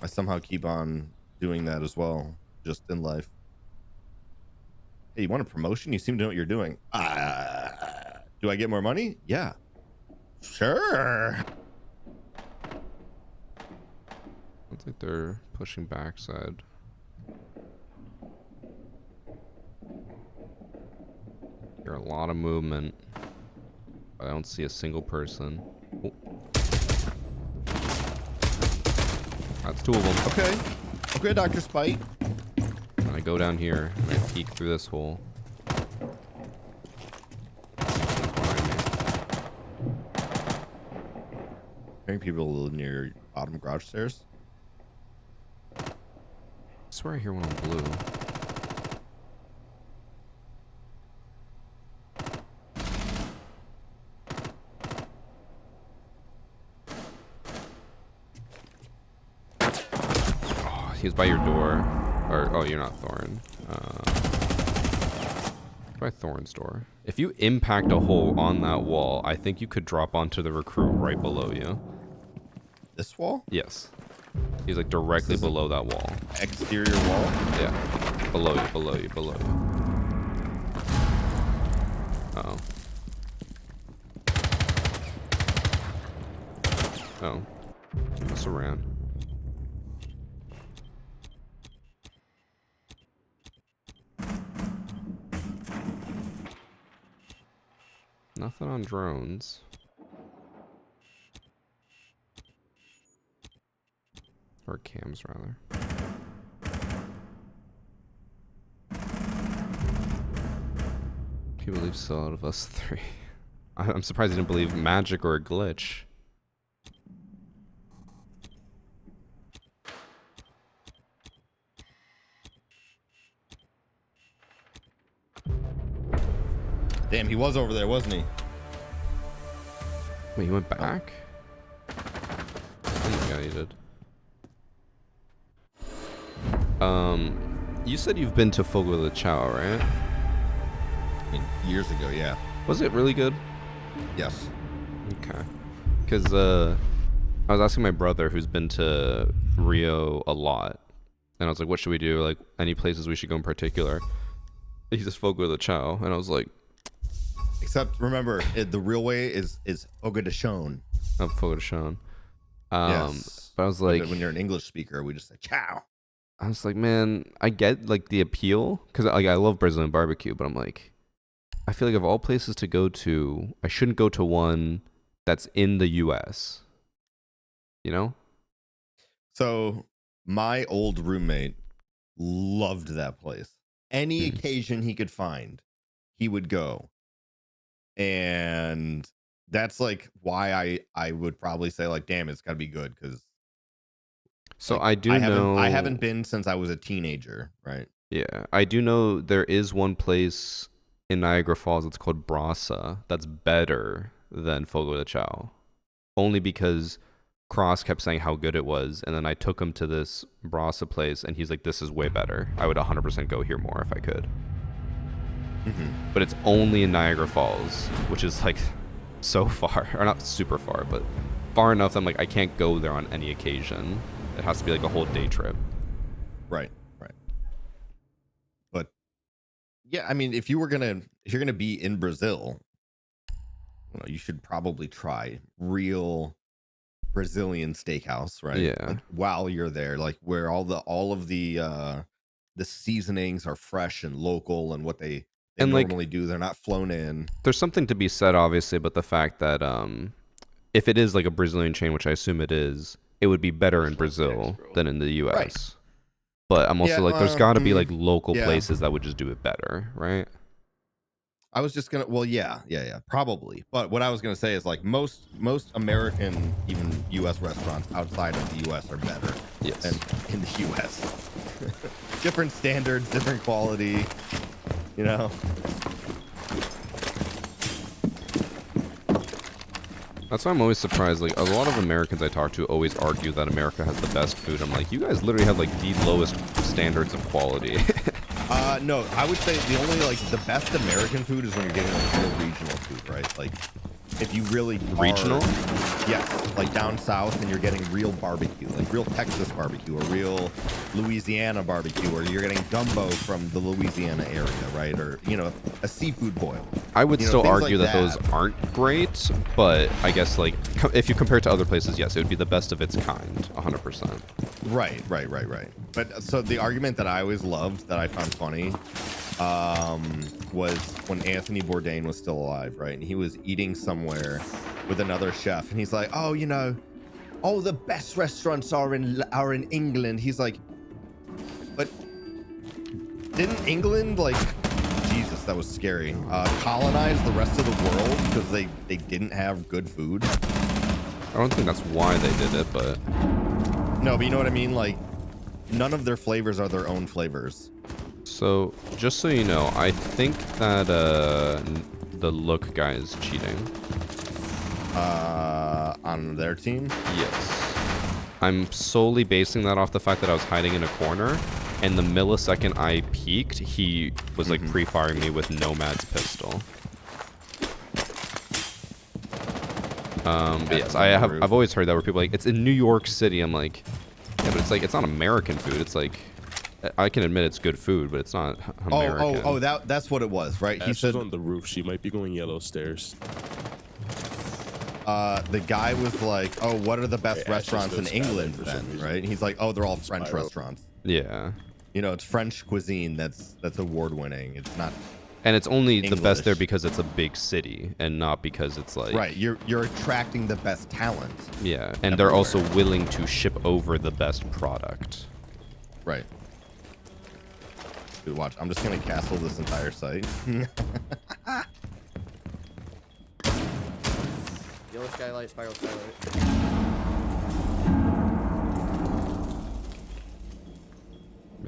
I somehow keep on doing that as well, just in life. Hey, you want a promotion? You seem to know what you're doing. Do I get more money? Yeah. Sure. Looks like they're pushing backside. Hear a lot of movement. But I don't see a single person. Oh. That's 2 of them. Okay. Okay, Dr. Spite. And I go down here and I peek through this hole. Hearing people near bottom garage stairs. I swear I hear one on blue. Oh, he's by your door. Or, oh, you're not Thorin. By Thorin's door. If you impact a hole on that wall, I think you could drop onto the recruit right below you. This wall? Yes. He's like directly below that wall. Exterior wall? Yeah. Below you, below you, below you. Uh-oh. Oh. He must have ran. Nothing on drones. Or cams, rather. He believes so out of us three. I'm surprised he didn't believe magic or a glitch. Damn, he was over there, wasn't he? Wait, he went back? Yeah, he did. You said you've been to Fogo de Chao, right? I mean, years ago, yeah. Was it really good? Yes. Okay. Because I was asking my brother, who's been to Rio a lot, and I was like, what should we do? Like, any places we should go in particular? He says Fogo de Chao, and I was like... Except, remember, the real way is Fogo de Chao. Oh, Fogo de Chao. Yes. But I was like... When you're an English speaker, we just say, chow. I was like, man, I get, like, the appeal, because like, I love Brazilian barbecue, but I'm like, I feel like of all places to go to, I shouldn't go to one that's in the U.S., you know? So, my old roommate loved that place. Any occasion he could find, he would go. And that's, like, why I would probably say, like, damn, it's got to be good, because... So like, I haven't been since I was a teenager, right? Yeah, I do know there is one place in Niagara Falls that's called Brasa that's better than Fogo de Chao. Only because Cross kept saying how good it was, and then I took him to this Brasa place, and he's like, this is way better. I would 100% go here more if I could. Mm-hmm. But it's only in Niagara Falls, which is like so far, or not super far, but far enough that I'm like, I can't go there on any occasion. It has to be like a whole day trip. Right. But yeah, I mean, if you're gonna be in Brazil, you should probably try real Brazilian steakhouse, right? Yeah. Like, while you're there, like where all of the seasonings are fresh and local, and what they normally do, they're not flown in. There's something to be said, obviously, but the fact that if it is like a Brazilian chain, which I assume it is, it would be better in Brazil than in the U.S. Right. But I'm also like, there's got to be like local places that would just do it better, right? I was just gonna, probably. But what I was gonna say is, like, most American, even U.S. restaurants outside of the U.S. are better than in the U.S. Different standards, different quality, you know. That's why I'm always surprised. Like, a lot of Americans I talk to always argue that America has the best food. I'm like, you guys literally have like the lowest standards of quality. No, I would say the only, like, the best American food is when you're getting like real regional food, right? Like, if you really regional, yes, like down south, and you're getting real barbecue, like real Texas barbecue, or real Louisiana barbecue, or you're getting gumbo from the Louisiana area, right? Or, you know, a seafood boil. I would still argue that those aren't great, but I guess, like, if you compare it to other places, yes, it would be the best of its kind, 100%. Right. But so the argument that I always loved, that I found funny, was when Anthony Bourdain was still alive, right? And he was eating somewhere with another chef, and he's like, oh, you know, all the best restaurants are in England. He's like, but didn't England, like, Jesus, that was scary, colonize the rest of the world because they didn't have good food? I don't think that's why they did it, but No, but you know what I mean? Like, none of their flavors are their own flavors. so just so you know, I think that the look guy is cheating. On their team? Yes. I'm solely basing that off the fact that I was hiding in a corner, and the millisecond I peeked, he was like pre-firing me with Nomad's pistol. But yes, I've always heard that where people are like, it's in New York City. I'm like, yeah, but it's like, it's not American food. It's like, I can admit it's good food, but it's not American. Oh, that's what it was, right? He said on the roof. She might be going yellow stairs. The guy was like, oh, what are the best Wait, restaurants in Ashley's England for some then, reason. right? And he's like, oh, they're all French Spiral. restaurants. Yeah. You know, it's French cuisine that's award winning. It's not. And it's only the best there English. because it's a big city and not because it's like Right, you're attracting the best talent. Yeah, and they're also everywhere. willing to ship over the best product. Right. Dude, watch. I'm just gonna castle this entire site. Yellow skylight, spiral skylight.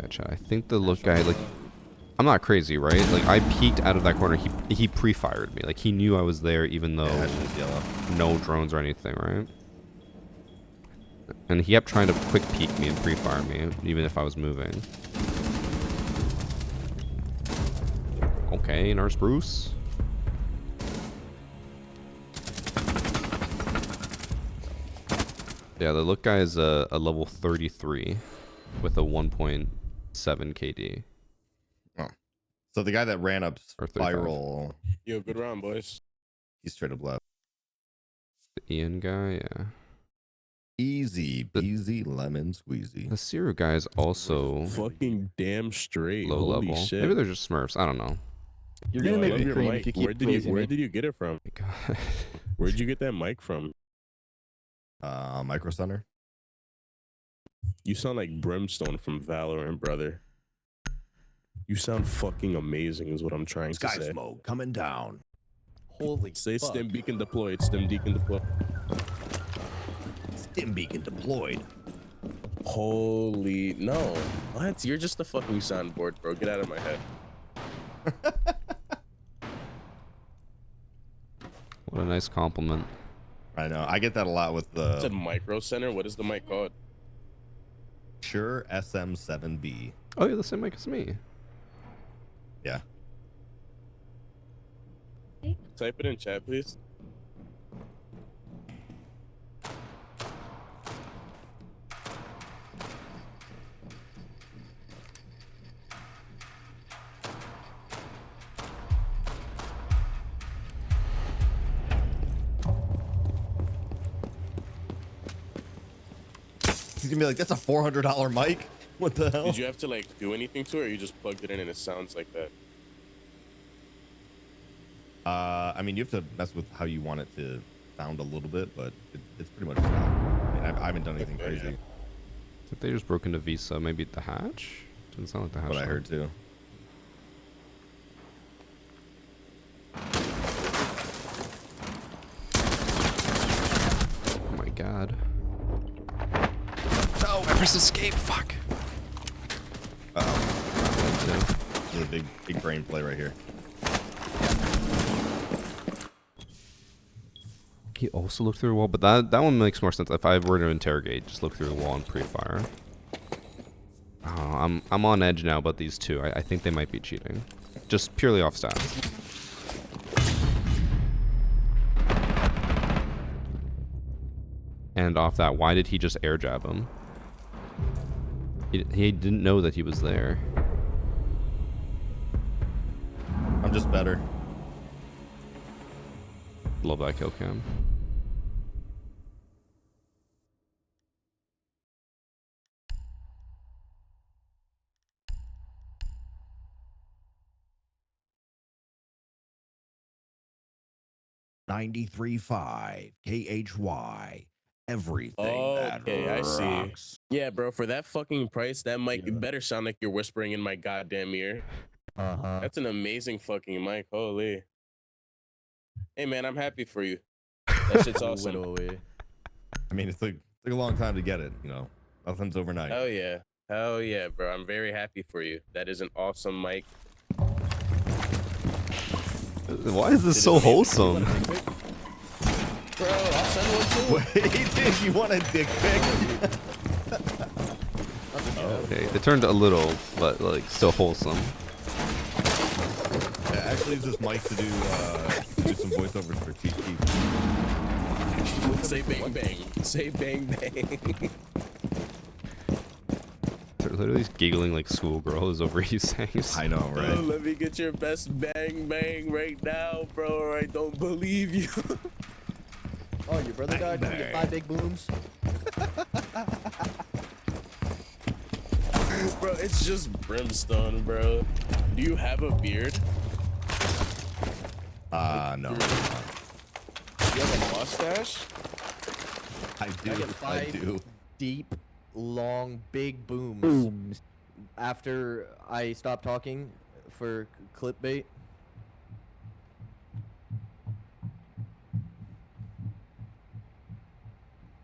Gotcha. I think the look guy, like, I'm not crazy, right? Like, I peeked out of that corner. He pre-fired me. Like, he knew I was there, even though Ashley's yellow. no drones or anything, right? And he kept trying to quick peek me and pre-fire me, even if I was moving. Okay, Nurse Bruce. Yeah, the look guy is a level 33 with a 1.7 KD. Oh. So the guy that ran up Or 35. spiral, Yo, good round, boys. he's straight up left. The Ian guy, yeah. Easy peasy lemon squeezy. The Siru guy is also Fucking damn straight. low Holy level. shit. Maybe they're just Smurfs. I don't know. You're Yo, gonna I make love me your cream mic. if you keep Where praising did you get it from? God. Where'd you get that mic from? Micro Center. You sound like Brimstone from Valorant, brother. You sound fucking amazing is what I'm trying to say. smoke coming down. Holy Say fuck. stim beacon deployed, stim beacon deployed. Stim beacon deployed. Holy, no. What? You're just a fucking soundboard, bro. Get out of my head. What a nice compliment. I know. I get that a lot with It's a the micro center. What is the mic called? Shure SM7B. Oh, you're the same mic as me. Yeah. Type it in chat, please. He's gonna be like, that's a $400 mic? What the hell? Did you have to like do anything to it, or you just plugged it in and it sounds like that? I mean, you have to mess with how you want it to sound a little bit, but it's pretty much. I mean, I haven't done anything Okay, crazy, yeah. I think they just broke into Visa. Maybe the hatch? Doesn't sound like the hatch. but I though. heard too. Oh my god. No, I pressed escape. Fuck. This is a big brain play right here. He also looked through a wall, but that one makes more sense. If I were to interrogate, just look through the wall and pre-fire. Oh, I'm on edge now about these two. I think they might be cheating, just purely off stats. And off that, why did he just air jab him? He didn't know that he was there. I'm just better. Love that kill cam. $93.5 KHY. Everything Okay, that I see. rocks. Yeah, bro. For that fucking price, that mic better sound like you're whispering in my goddamn ear. That's an amazing fucking mic. Holy. Hey man, I'm happy for you. That shit's awesome. Away. I mean, it took a long time to get it. You know, nothing's overnight. Hell yeah. Hell yeah, bro. I'm very happy for you. That is an awesome mic. Why is this so wholesome? Bro, I'll send one too. Wait, did you want a dick pic? Okay, it turned a little, but like still wholesome. Yeah, actually, use this mic to do some voiceovers for Chief Keef. Say bang bang. Say bang bang. They're literally giggling like schoolgirls over you saying. I know, right? Oh, let me get your best bang bang right now, bro, or I don't believe you. Oh, your brother died? Can you get 5 big booms? Bro, it's just brimstone, bro. Do you have a beard? No. Do you have a mustache? I Can I do. get 5 do. deep, long, big booms after I stop talking for clickbait?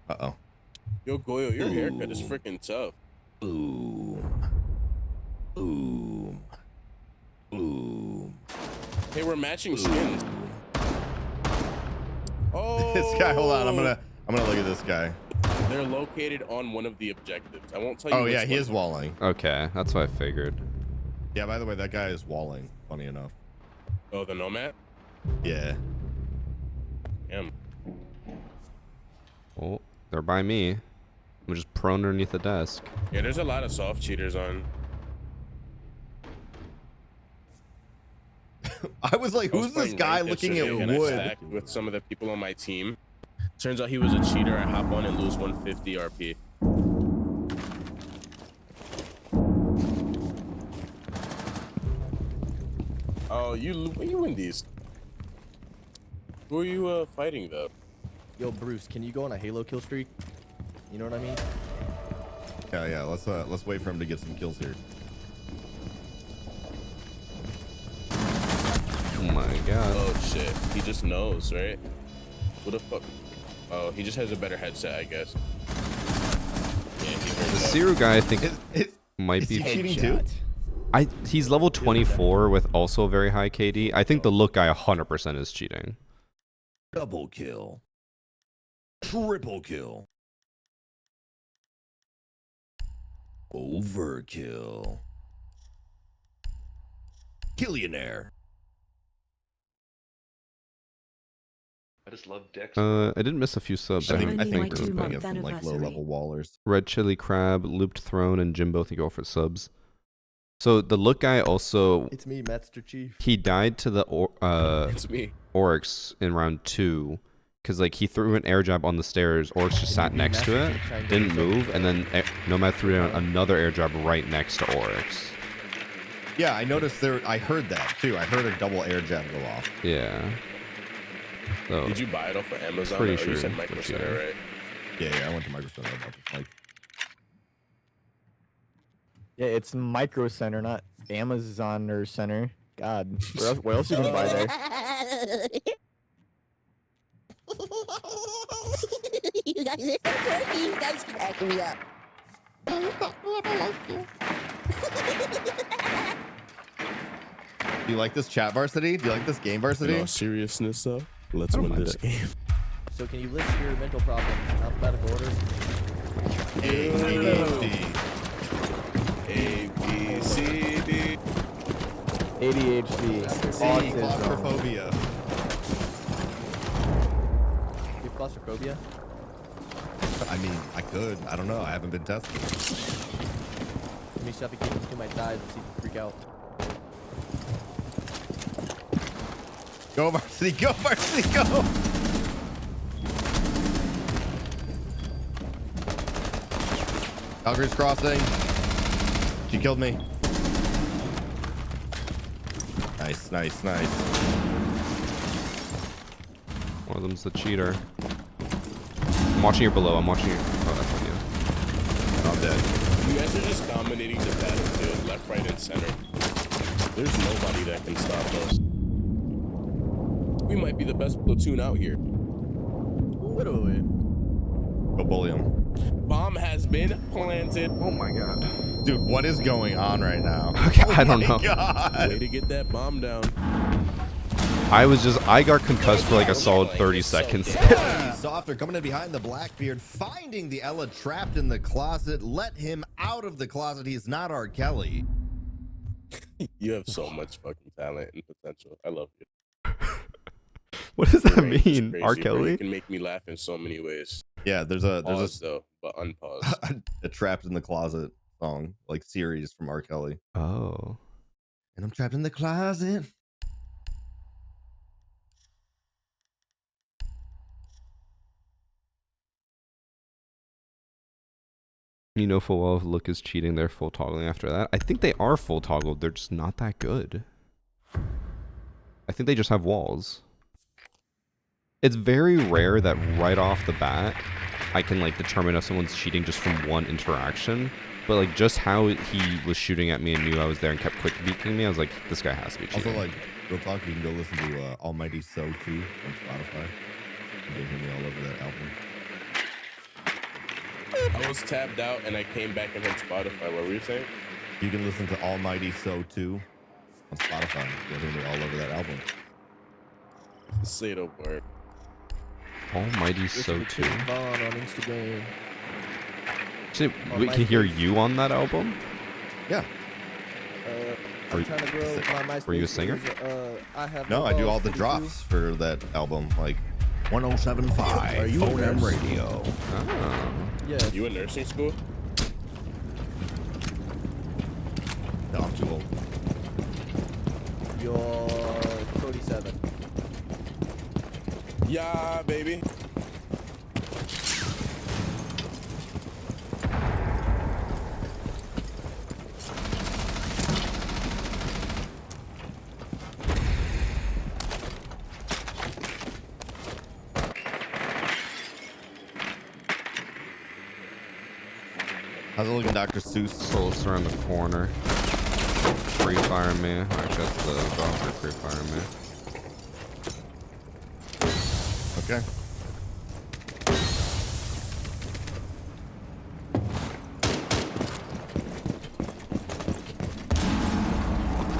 Uh-oh. Yo, Goyo, your haircut is freaking tough. Boom. Boom. Boom. Hey, we're matching skins. Oh, This guy, hold on. I'm gonna look at this guy. They're located on one of the objectives. I won't tell you. Oh which yeah, he one. is walling. Okay, that's what I figured. Yeah, by the way, that guy is walling. Funny enough. Oh, the nomad. Yeah. Damn. Oh, they're by me. I'm just prone underneath the desk. Yeah, there's a lot of soft cheaters on. I was like, I was who's this playing guy ranked looking yesterday, at and I wood? stacked with some of the people on my team. Turns out he was a cheater. I hop on and lose 150 RP. Oh, you win these. Who are you fighting though? Yo, Bruce, can you go on a Halo kill streak? You know what I mean? Yeah. Let's wait for him to get some kills here. Oh my god. Oh shit, he just knows, right? What the fuck? Oh, he just has a better headset, I guess. Yeah, he heard The that. Siru guy, I think, Is might he be. cheating too? He's level 24 with also very high KD. I think the look guy 100% is cheating. Double kill. Triple kill. Overkill. Killionaire. I just love Dex. I didn't miss a few subs. I think Only my it was 2 big. month some like anniversary. low-level wallers. Red Chili Crab, Looped Throne, and Jimbo, thank you all for subs. So the look guy also, It's me, Master Chief. he died to the It's me. Oryx in round 2 because like he threw an air jab on the stairs. Oryx just sat next to it, didn't move, and then Nomad threw down another air jab right next to Oryx. Yeah, I noticed there. I heard that too. I heard a double air jab go off. Yeah. So, Did you buy it off of Amazon? Pretty or sure you said it's Micro what Center, you- right? Yeah, I went to Microsoft. I bought this mic. Yeah, it's Micro Center, not Amazon or Center. God, what else you gonna buy there? You guys are so quirky. You guys crack me up. You crack me up. I like you. Do you like this chat varsity? Do you like this game In varsity? all seriousness, though, let's I don't win mind this it. game. So can you list your mental problems in alphabetical order? ADHD. A, B, C, D. ADHD, C, autism. claustrophobia. You have claustrophobia? I mean, I could. I don't know. I haven't been tested. Let me suffocate into my thighs and see if you freak out. Go varsity, go varsity, go! Calgary's crossing. She killed me. Nice, nice, nice. one of them's the cheater. I'm watching you below. I'm watching you. Oh, that's on you. I'm dead. You guys are just dominating the battlefield, left, right, and center. There's nobody that can stop us. We might be the best platoon out here. Literally. Go but bully him. Bomb has been planted. Oh my god. Dude, what is going on right now? Okay, Oh I don't my know. God. Way to get that bomb down. I got concussed for like a solid 30 seconds. Softer coming in behind the Blackbeard, finding the Ella trapped in the closet. Let him out of the closet. He's not R. Kelly. You have so much fucking talent and potential. I love you. What does that Your range is mean? crazy, R. bro. Kelly? You can make me laugh in so many ways. Yeah, there's a Pause though, but unpause. a trapped in the closet song, like series from R. Kelly. Oh. And I'm trapped in the closet. You know full well if Look is cheating, they're full toggling after that. I think they are full toggled, they're just not that good. I think they just have walls. It's very rare that right off the bat, I can like determine if someone's cheating just from one interaction. But like just how he was shooting at me and knew I was there and kept quick beaking me, I was like, this guy has to be cheating. Also, like, real talk, you can go listen to Almighty So 2 on Spotify. You can hear me all over that album. I was tapped out and I came back and hit Spotify. What were you saying? You can listen to Almighty So 2 on Spotify. You'll hear me all over that album. Say it over word. Almighty So Listen to 2. King Von on Instagram. Actually, On we can hear MySpace. you on that album? Yeah. I'm Were- trying to grow my MySpace. were you a singer? I have No, I do all the balls, drops for that album. Like, 1075 Are you a Phone nurse? Radio. Oh. Yeah. You in nursing school? no, I'm too old. You're 37. Yeah, baby. How's it looking, Dr. Seuss? Souls around the corner. Free firing me. Actually, that's the dog for free firing me. Okay.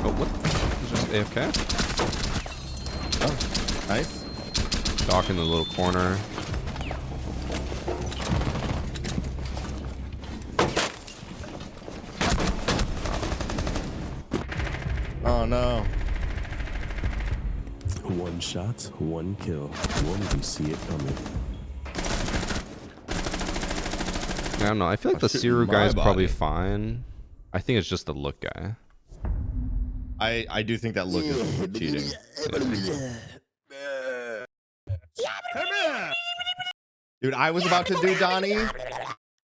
Oh, what? It's just AFK? Oh, nice. Doc in the little corner. Oh, no. One shot, one kill. When did we see it coming? I don't know. I feel like Oh, the shit, Siru my guy is probably body. fine. I think it's just the Look guy. I do think that look is cheating. Dude, I was about to do Donnie,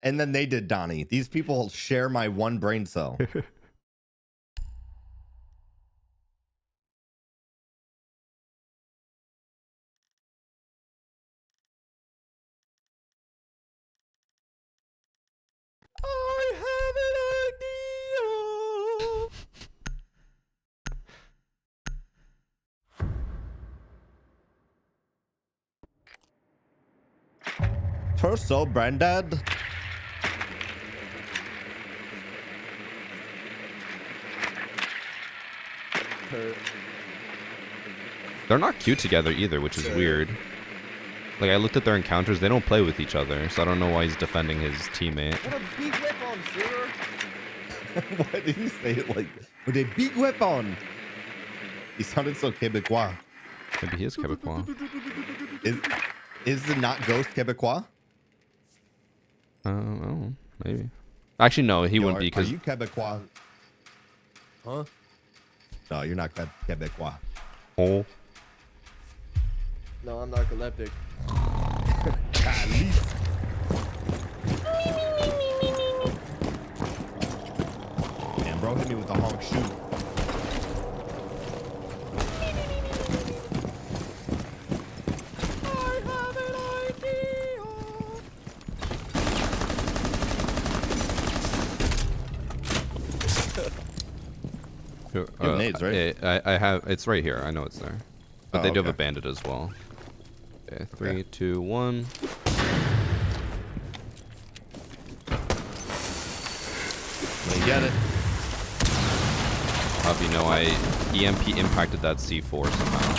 and then they did Donnie. These people share my one brain cell. Torso branded. They're not cute together either, which is weird. Like, I looked at their encounters, they don't play with each other, so I don't know why he's defending his teammate. What a big weapon, sir. Why did he say it like with a big weapon? He sounded so Quebecois. Maybe he is Quebecois. Is the not ghost Quebecois? Oh, maybe. Actually, no, he wouldn't be Are because you Quebecois? Huh? No, you're not Quebecois. oh, No, I'm narcoleptic. Damn, bro, hit me with the honk shoot. You have nades, right? Yeah, I have. It's right here. I know it's there. But Oh, they do have a okay. bandit as well. Okay, 3, 2, 1. Get it. You know, I EMP impacted that C4 somehow.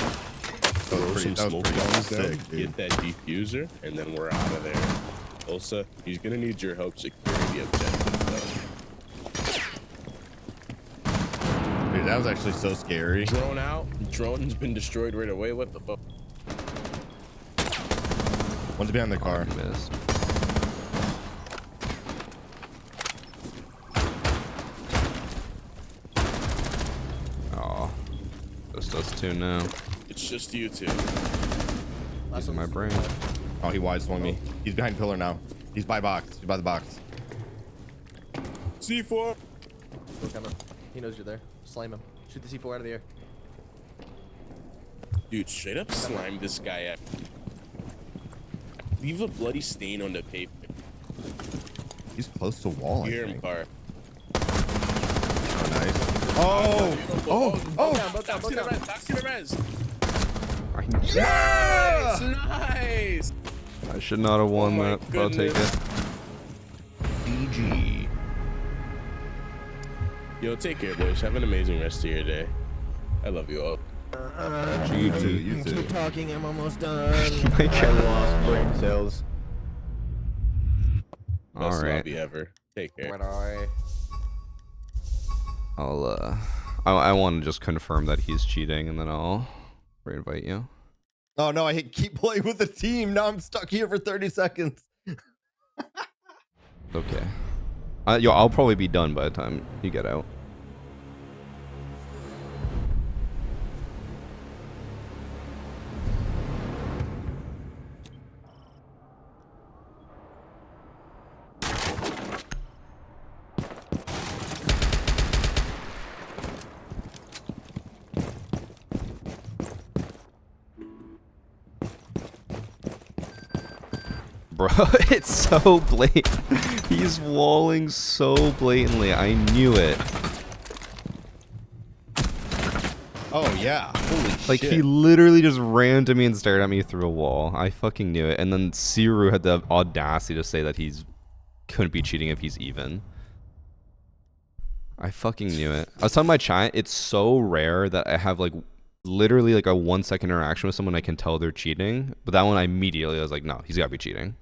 Throw some that was smoke pretty bombs down, sick, dude. get that diffuser, and then we're out of there. Ulsa, he's gonna need your help securing the objective, though. Dude, that was actually so scary. Drone out. Drone's been destroyed right away. What the fuck? One's behind the car. Missed. Oh, just us two now. It's just you two. Using my brain. Oh, he wide swung me. He's behind pillar now. He's by box. He's by the box. C4. Look at him. He knows you're there. Slam him. Shoot the C4 out of the air. Dude, straight up slime this guy up. Leave a bloody stain on the paper. He's close to wall. I You hear him, think. car. Oh, nice. Oh! Oh! Oh! Both down, both down. Back to the res. Yeah! Nice! I should not have won my that, but I'll take goodness. it. GG. Yo, take care, boys. Have an amazing rest of your day. I love you all. You too. You too. Keep talking, I'm almost done. My I God. lost brain cells. All Best right. lobby ever. Take care. I want to just confirm that he's cheating, and then I'll re-invite you. Oh no! I keep playing with the team. Now I'm stuck here for 30 seconds. Okay. Yo, I'll probably be done by the time you get out. Bro, it's so blatant. He's walling so blatantly. I knew it. Oh yeah! Holy Like, shit! he literally just ran to me and stared at me through a wall. I fucking knew it. And then Siru had the audacity to say that he's couldn't be cheating if he's even. I fucking knew it. I was telling my chat, it's so rare that I have like literally like a 1 second interaction with someone I can tell they're cheating. But that one I immediately was like, no, he's gotta be cheating.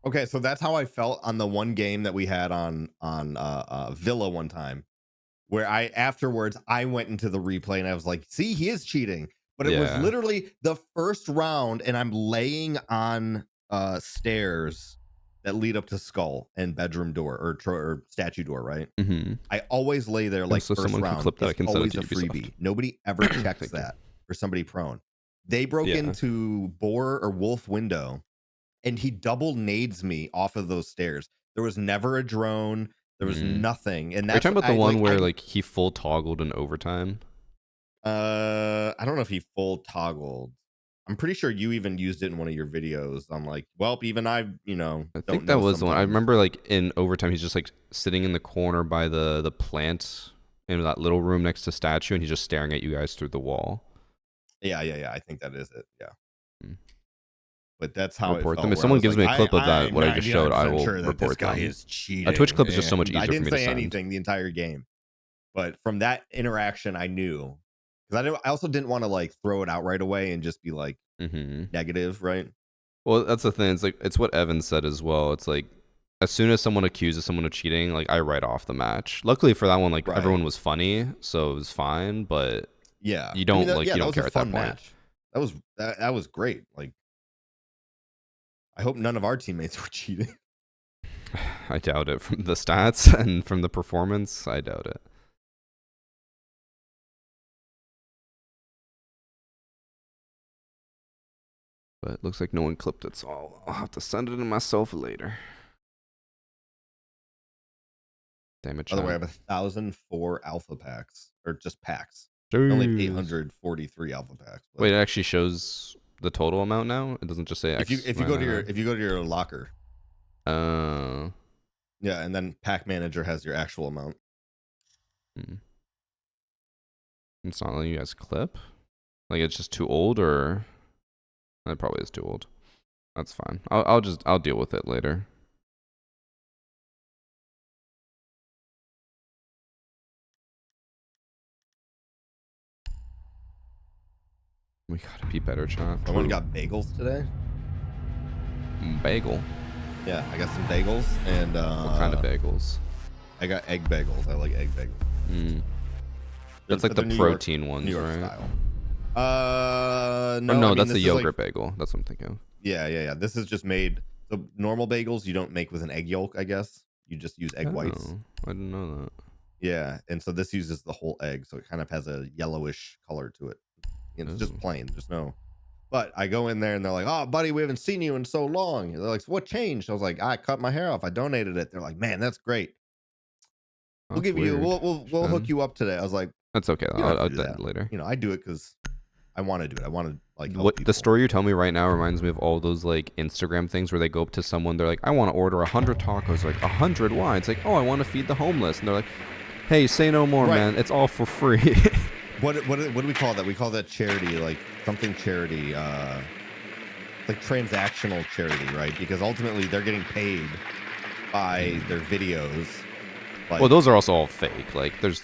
Okay, so that's how I felt on the one game that we had on Villa one time, where afterwards I went into the replay and I was like, see, he is cheating. But it was Yeah. literally the first round, and I'm laying on stairs that lead up to skull and bedroom door or statue door, right? Mm-hmm. I always lay there like so first someone can round. clip that, I It's can send it always to a Ubisoft. freebie. Nobody ever checks Thank you. that for somebody prone. They broke Yeah. into Boar or Wolf window, and he double nades me off of those stairs. There was never a drone. There was nothing. And Are you that's talking about the one where I like he full toggled in overtime? I don't know if he full toggled. I'm pretty sure you even used it in one of your videos. I'm like, well, even I I don't think that know was the one. I sometimes. remember like in overtime, he's just like sitting in the corner by the plant in that little room next to statue, and he's just staring at you guys through the wall. Yeah. I think that is it. Yeah. Hmm. But that's how Report it felt, them. If where I someone was gives like, me a clip of that, I'm what I just showed, I 99% will sure that this report guy them. is cheating. A Twitch clip is just so much And easier I for didn't me to say send. anything the entire game, but from that interaction, I knew, because I also didn't want to like throw it out right away and just be like negative, right? Well, that's the thing. It's like it's what Evan said as well. It's like as soon as someone accuses someone of cheating, like I write off the match. Luckily for that one, like everyone was funny, so it was fine. But Yeah, you don't that, like yeah, you that don't was care a at that fun point. match. That was great. Like, I hope none of our teammates were cheating. I doubt it from the stats and from the performance. I doubt it. But it looks like no one clipped it, so I'll have to send it to myself later. Damn it, By the way, I chat. have 1,004 alpha packs, or just packs. I only have Jeez. 843 alpha packs. But Wait, it actually shows the total amount now? It doesn't just say if X. you go to your locker, yeah, and then pack manager has your actual amount. It's not letting you guys clip? Like it's just too old, or it probably is too old. That's fine. I'll deal with it later. We gotta be better, chat. Someone got bagels today. Bagel. Yeah, I got some bagels and What kind of bagels? I got egg bagels. I like egg bagels. That's like the protein ones, New York right? Style. No, Or no, I mean, that's this a is yogurt bagel. That's what I'm thinking of. Yeah. This is just made. So normal bagels you don't make with an egg yolk, I guess. You just use egg whites. I didn't know that. Yeah, and so this uses the whole egg, so it kind of has a yellowish color to it. It's just plain. There's no. But I go in there and they're like, "Oh, buddy, we haven't seen you in so long." They're like, "So what changed?" I was like, "I cut my hair off. I donated it." They're like, "Man, that's great. We'll give you. We'll hook you up today." I was like, "That's okay. I'll do that later." You know, I do it because I want to do it. I want to like help what people. The story you tell me right now reminds me of all those like Instagram things where they go up to someone, they're like, "I want to order 100 tacos." Like 100 why? It's like, "Oh, I want to feed the homeless," and they're like, "Hey, say no more, man. It's all for free." What do we call that? We call that charity, like something charity, like transactional charity, right? Because ultimately they're getting paid by their videos. Like, well, those are also all fake. Like, there's.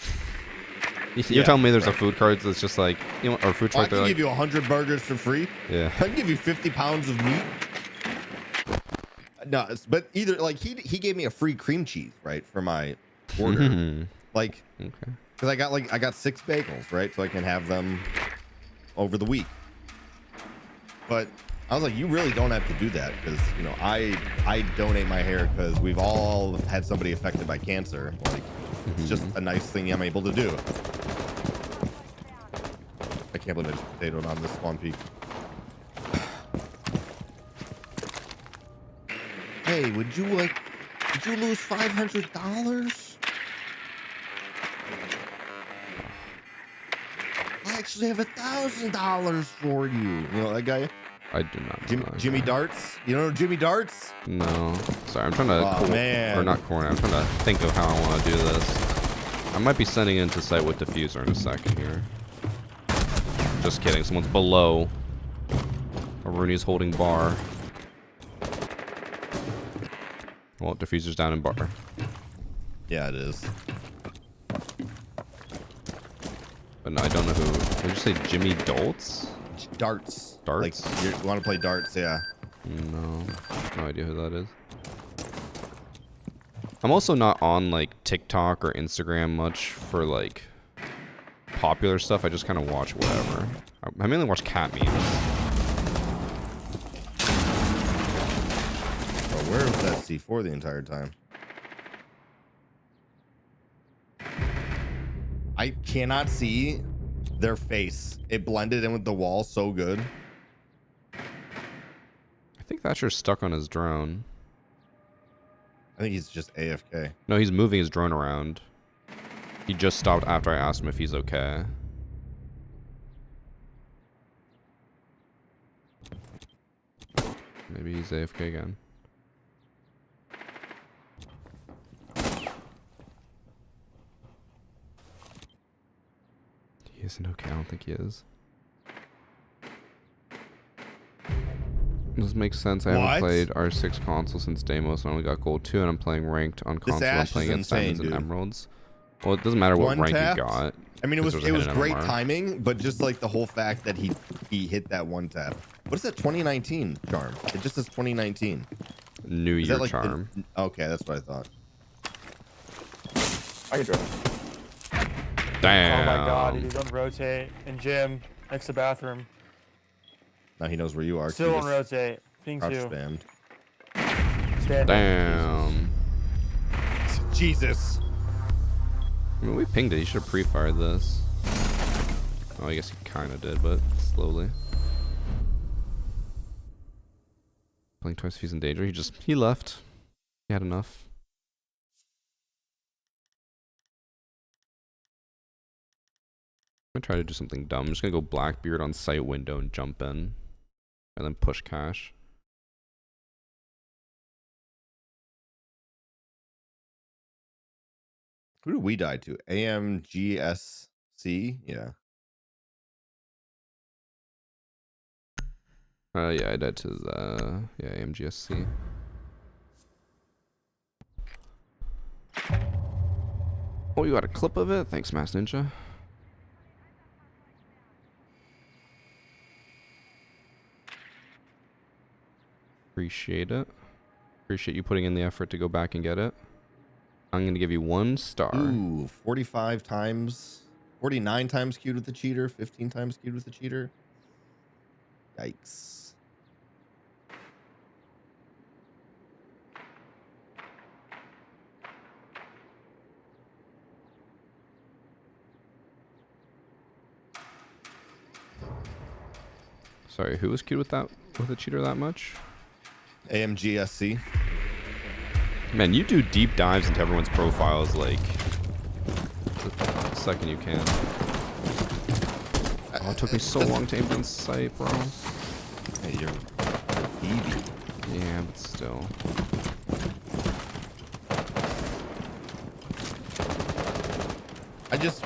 You're telling me there's a food card that's just like, you know, or food truck. I can give you 100 burgers for free. Yeah. I can give you 50 pounds of meat. No, but either like he gave me a free cream cheese, right, for my order. Like, okay. Because I got 6 bagels, right? So I can have them over the week. But I was like, you really don't have to do that because, you know, I donate my hair because we've all had somebody affected by cancer. Like, it's just a nice thing I'm able to do. I can't believe I just potatoed on this Spawn Peak. Hey, would you lose $500? I actually have $1,000 for you. You know that guy? I do not know Jimmy Darts? You don't know Jimmy Darts? No. Sorry, I'm trying to... man. Or not corner. I'm trying to think of how I want to do this. I might be sending it into site with diffuser in a second here. Just kidding. Someone's below. Rooney's holding bar. Well, diffuser's down in bar. Yeah, it is. But no, I don't know who. Did you say Jimmy Doltz? Darts. Darts? Like, you want to play darts, yeah. No. No idea who that is. I'm also not on, like, TikTok or Instagram much for, like, popular stuff. I just kind of watch whatever. I mainly watch cat memes. Oh, where was that C4 the entire time? I cannot see their face. It blended in with the wall so good. I think Thatcher's stuck on his drone. I think he's just AFK. No, he's moving his drone around. He just stopped after I asked him if he's okay. Maybe he's AFK again. He isn't okay. I don't think he is. This makes sense. I haven't played R6 console since Deimos. I only got gold 2 and I'm playing ranked on console. I'm playing against diamonds and emeralds. Well, it doesn't matter what rank you got. I mean, it was great timing, but just like the whole fact that he hit that one tap. What is that 2019 charm? It just says 2019. New Year like charm. Okay, that's what I thought. I can drive. Damn. Oh my god, he don't rotate. In gym, next to bathroom. Now he knows where you are. Still on rotate. Ping 2. Spammed. Damn. Jesus. I mean, we pinged it. He should have pre-fired this. Oh, I guess he kind of did, but slowly. Playing twice if he's in danger. He left. He had enough. I'm gonna try to do something dumb. I'm just gonna go Blackbeard on site window and jump in. And then push cash. Who did we die to? AMGSC? Yeah. Yeah, I died to the AMGSC. Oh, you got a clip of it? Thanks, Mass Ninja. Appreciate it. Appreciate you putting in the effort to go back and get it. I'm going to give you 1 star. Ooh, 49 times queued with the cheater, 15 times queued with the cheater. Yikes. Sorry, who was queued with a cheater that much? AMGSC. Man, you do deep dives into everyone's profiles like the second you can. Oh, it took me so long to aim down sight, bro. Hey, you're easy. Yeah, but still.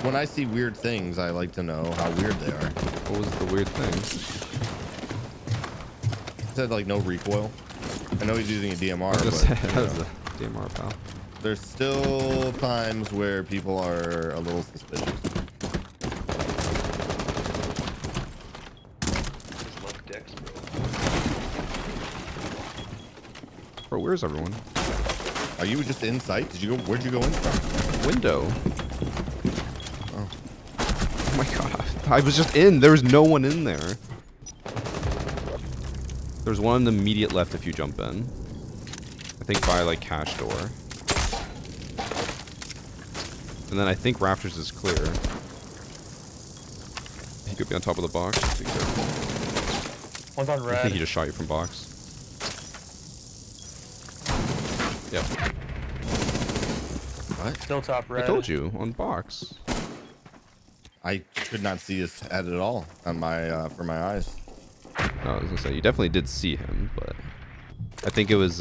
When I see weird things, I like to know how weird they are. What was the weird thing? It said like no recoil. I know he's using a DMR, but you know, DMR, pal. There's still times where people are a little suspicious. Just love Dex, bro. Bro, where's everyone? Are you just in sight? Where'd you go in from? Window. Oh. Oh my god. I was just in. There was no one in there. There's one on the immediate left if you jump in. I think by like cash door. And then I think rafters is clear. He could be on top of the box. One's on I red. think he just shot you from box. Yep. What? Still top red. I told you on box. I could not see his head at all on my for my eyes. No, I was gonna say you definitely did see him, but I think it was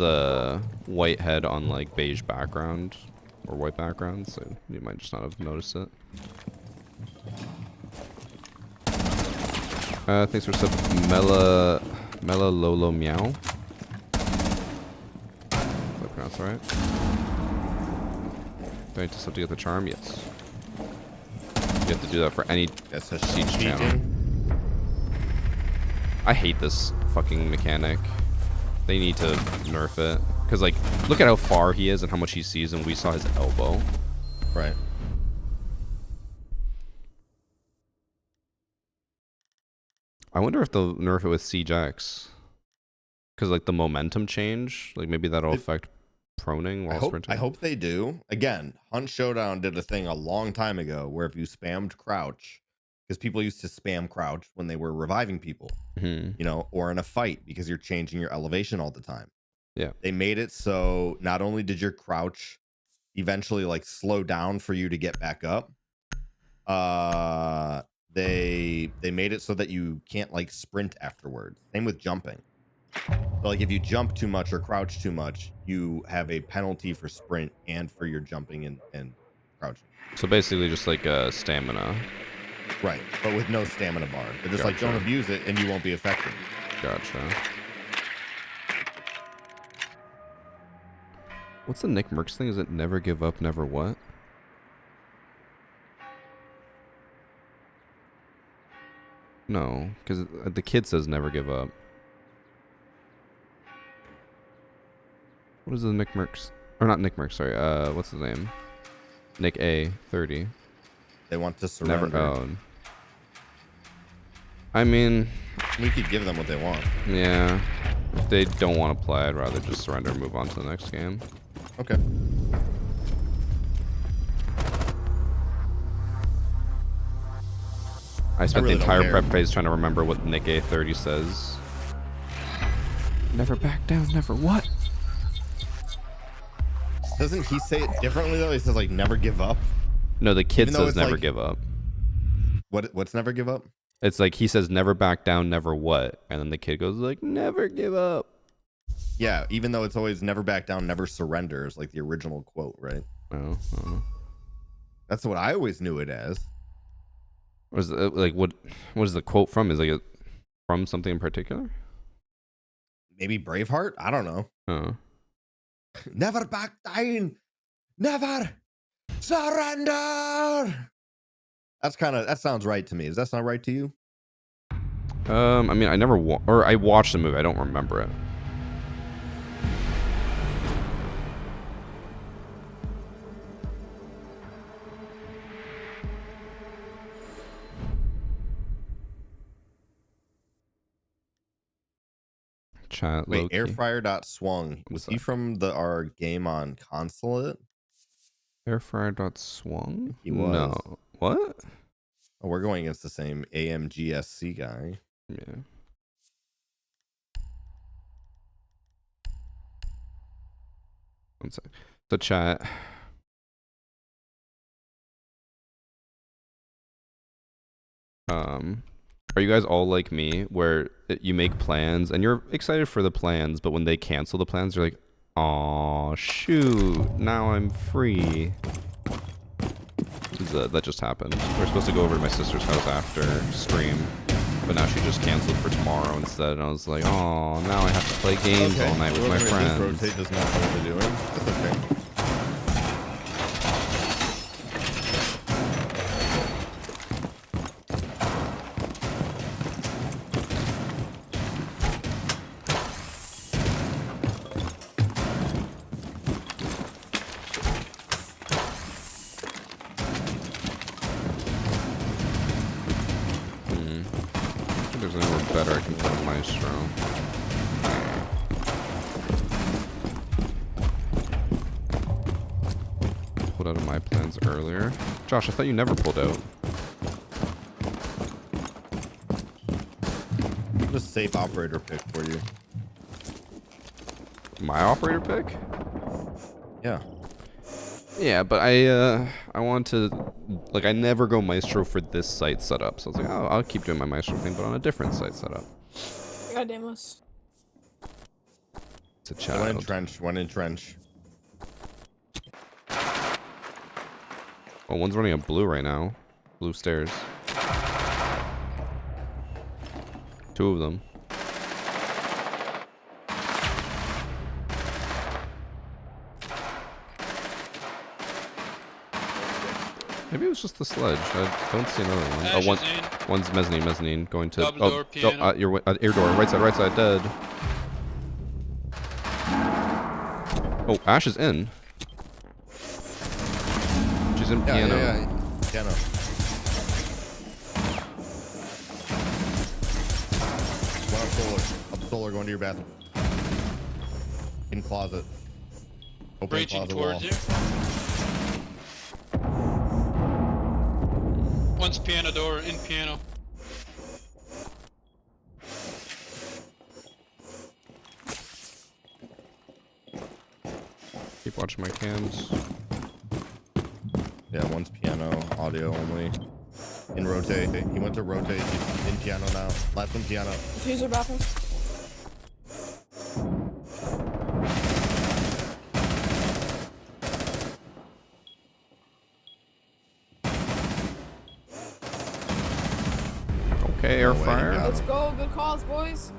white head on like beige background or white background, so you might just not have noticed it. Thanks for sub Mela Lolo Meow. If I pronounce it right. Do I need to sub to get the charm? Yes. You have to do that for any siege channel. I hate this fucking mechanic. They need to nerf it. Because, like, look at how far he is and how much he sees, and we saw his elbow. Right. I wonder if they'll nerf it with Siege X. Because, like, the momentum change, like, maybe that'll affect proning while sprinting. I hope they do. Again, Hunt Showdown did a thing a long time ago where if you spammed crouch, because people used to spam crouch when they were reviving people, you know, or in a fight because you're changing your elevation all the time. Yeah. They made it so not only did your crouch eventually like slow down for you to get back up, they made it so that you can't like sprint afterwards. Same with jumping. So like if you jump too much or crouch too much, you have a penalty for sprint and for your jumping and crouching. So basically just like stamina. Right, but with no stamina bar. They're just like, don't abuse it and you won't be affected. Gotcha. What's the Nick Merckx thing? Is it never give up, never what? No, because the kid says never give up. What is the Nick Merckx? Or not Nick Merckx, sorry. What's his name? Nick A, 30. They want to surrender. Never own. I mean... We could give them what they want. Yeah. If they don't want to play, I'd rather just surrender and move on to the next game. Okay. I spent the entire prep phase trying to remember what Nick A30 says. Never back down, never what? Doesn't he say it differently though? He says like never give up. No, the kid says never give up. What's never give up? It's like he says never back down, never what? And then the kid goes like never give up. Yeah, even though it's always never back down, never surrender is like the original quote, right? Oh, I don't know. That's what I always knew it as. What is it, like what is the quote from? Is like it from something in particular? Maybe Braveheart? I don't know. Oh. Never back down. Never surrender. That sounds right to me. Does that sound right to you? I mean, I never I watched the movie. I don't remember it. chat. Wait, low-key. airfryer.swung. Was he from our game on consulate? Airfryer.swung? He was. No. What? Oh, we're going against the same AMGSC guy. Yeah. One sec. So chat. Are you guys all like me, where you make plans and you're excited for the plans, but when they cancel the plans, you're like, "Aw, shoot! Now I'm free." That just happened. We were supposed to go over to my sister's house after stream, but now she just canceled for tomorrow instead. And I was like, "Oh, now I have to play games all night with my friends." Rotate does not know what they're doing. That's okay. There's anywhere better I can put Maestro. Pulled out of my plans earlier. Josh, I thought you never pulled out. Just safe operator pick for you. My operator pick? Yeah. Yeah, but I want to, like, I never go Maestro for this site setup. So I was like, oh, I'll keep doing my Maestro thing, but on a different site setup. God damn us. It's a child. One in trench, one in trench. Well, one's running a blue right now. Blue stairs. Two of them. Maybe it was just the sledge. I don't see another one. Oh, one's mezzanine, going to. Double door, piano. Your air door, right side, dead. Oh, Ash is in. She's in piano. Yeah. Piano. One up solar, going to your bathroom. In closet. Open Breaching closet towards wall. you. One's piano door, in piano. Keep watching my cams. Yeah, one's piano, audio only. In rotate. He went to rotate. He's in piano now. Last one piano. Diffuser bathroom. Okay, air fryer. Let's go. Good calls, boys.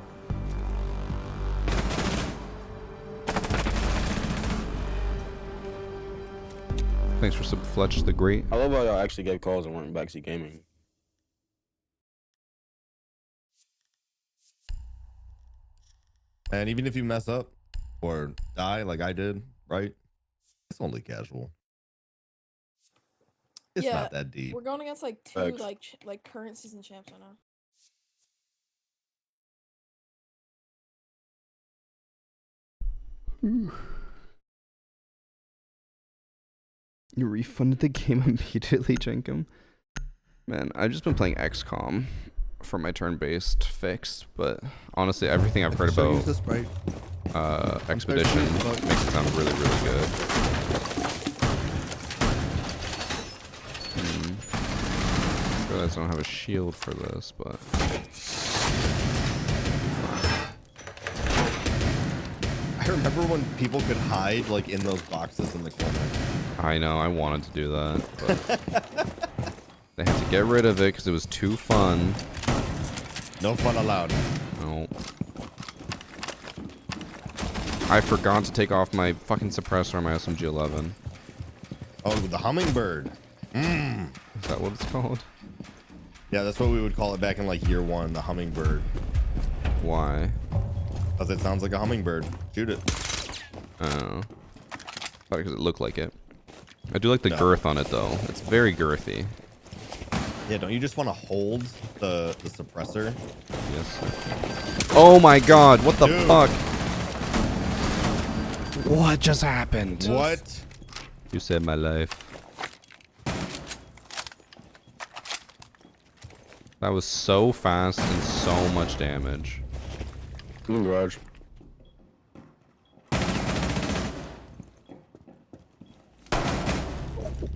Thanks for Fletch the Great. I love how y'all actually gave calls and weren't VarsityGaming. And even if you mess up or die like I did, right? It's only casual. It's Yeah, not that deep. We're going against like two Facts. like current season champs right now. You refunded the game immediately, Jenkum. Man, I've just been playing XCOM for my turn-based fix, but honestly, everything I've heard about Expedition makes it sound really, really good. I realize I don't have a shield for this, but I remember when people could hide like in those boxes in the corner. I know, I wanted to do that, but they had to get rid of it because it was too fun. No fun allowed. No. I forgot to take off my fucking suppressor on my SMG-11. Oh, the hummingbird. Is that what it's called? Yeah, that's what we would call it back in like year one, the hummingbird. Why? Because it sounds like a hummingbird. Shoot it. Oh. Probably because it looked like it. I do like the girth on it, though. It's very girthy. Yeah, don't you just want to hold the suppressor? Yes. Oh my god, what the Dude. fuck? What just happened? What? You saved my life. That was so fast and so much damage. Garage.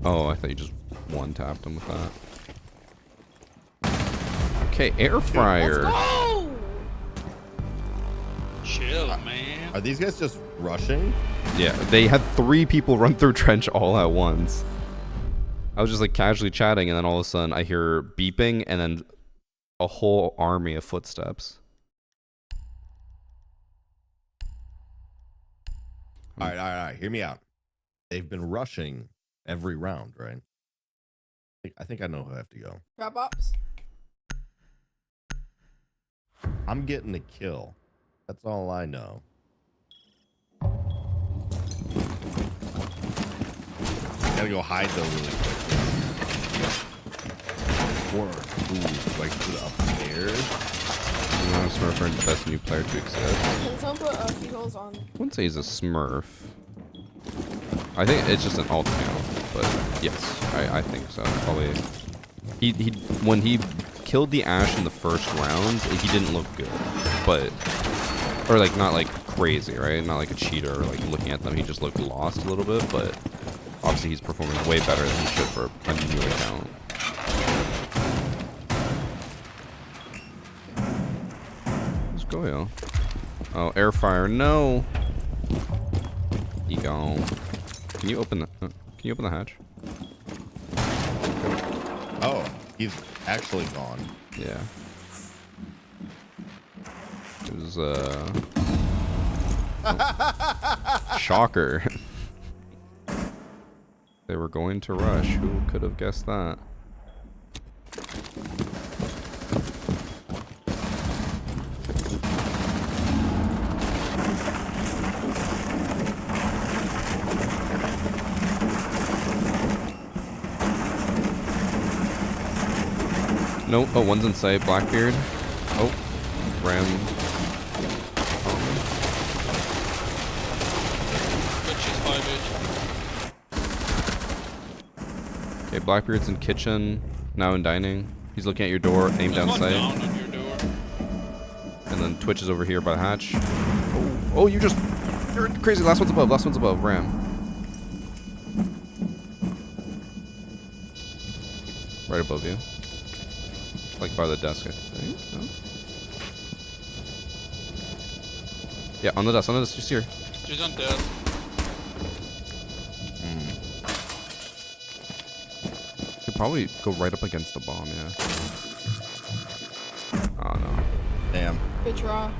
Oh, I thought you just one-tapped him with that. Okay, air fryer. Let's go! Chill, man. Are these guys just rushing? Yeah, they had 3 people run through trench all at once. I was just like casually chatting, and then all of a sudden I hear beeping, and then a whole army of footsteps. All right. Hear me out. They've been rushing every round, right? I think I know who I have to go. Grab ops. I'm getting a kill. That's all I know. Gotta go hide though really quick. Or like to the upstairs. I'm Smurf earned the best new player to exist. Can someone put feed holes on? I wouldn't say he's a Smurf. I think it's just an alt account, but yes, I think so. Probably. He when he killed the Ash in the first round, he didn't look good, but or like not like crazy, right? Not like a cheater. Or like looking at them, he just looked lost a little bit, but obviously he's performing way better than he should for a new account. Let's go, yo. Oh, air fryer, no. He gone. Can you open the? Can you open the hatch? Oh, he's actually gone. Yeah. It was shocker. They were going to rush. Who could have guessed that? No, oh, one's in sight. Blackbeard. Oh, Ram. Okay, Blackbeard's in kitchen, now in dining. He's looking at your door, aim down sight. And then Twitch is over here by the hatch. Oh, you're crazy. Last one's above, Ram. Right above you. Like by the desk, I think. No? Yeah, on the desk, you see her. She's on death. Could probably go right up against the bomb, yeah. Oh no. Damn. Bitch raw.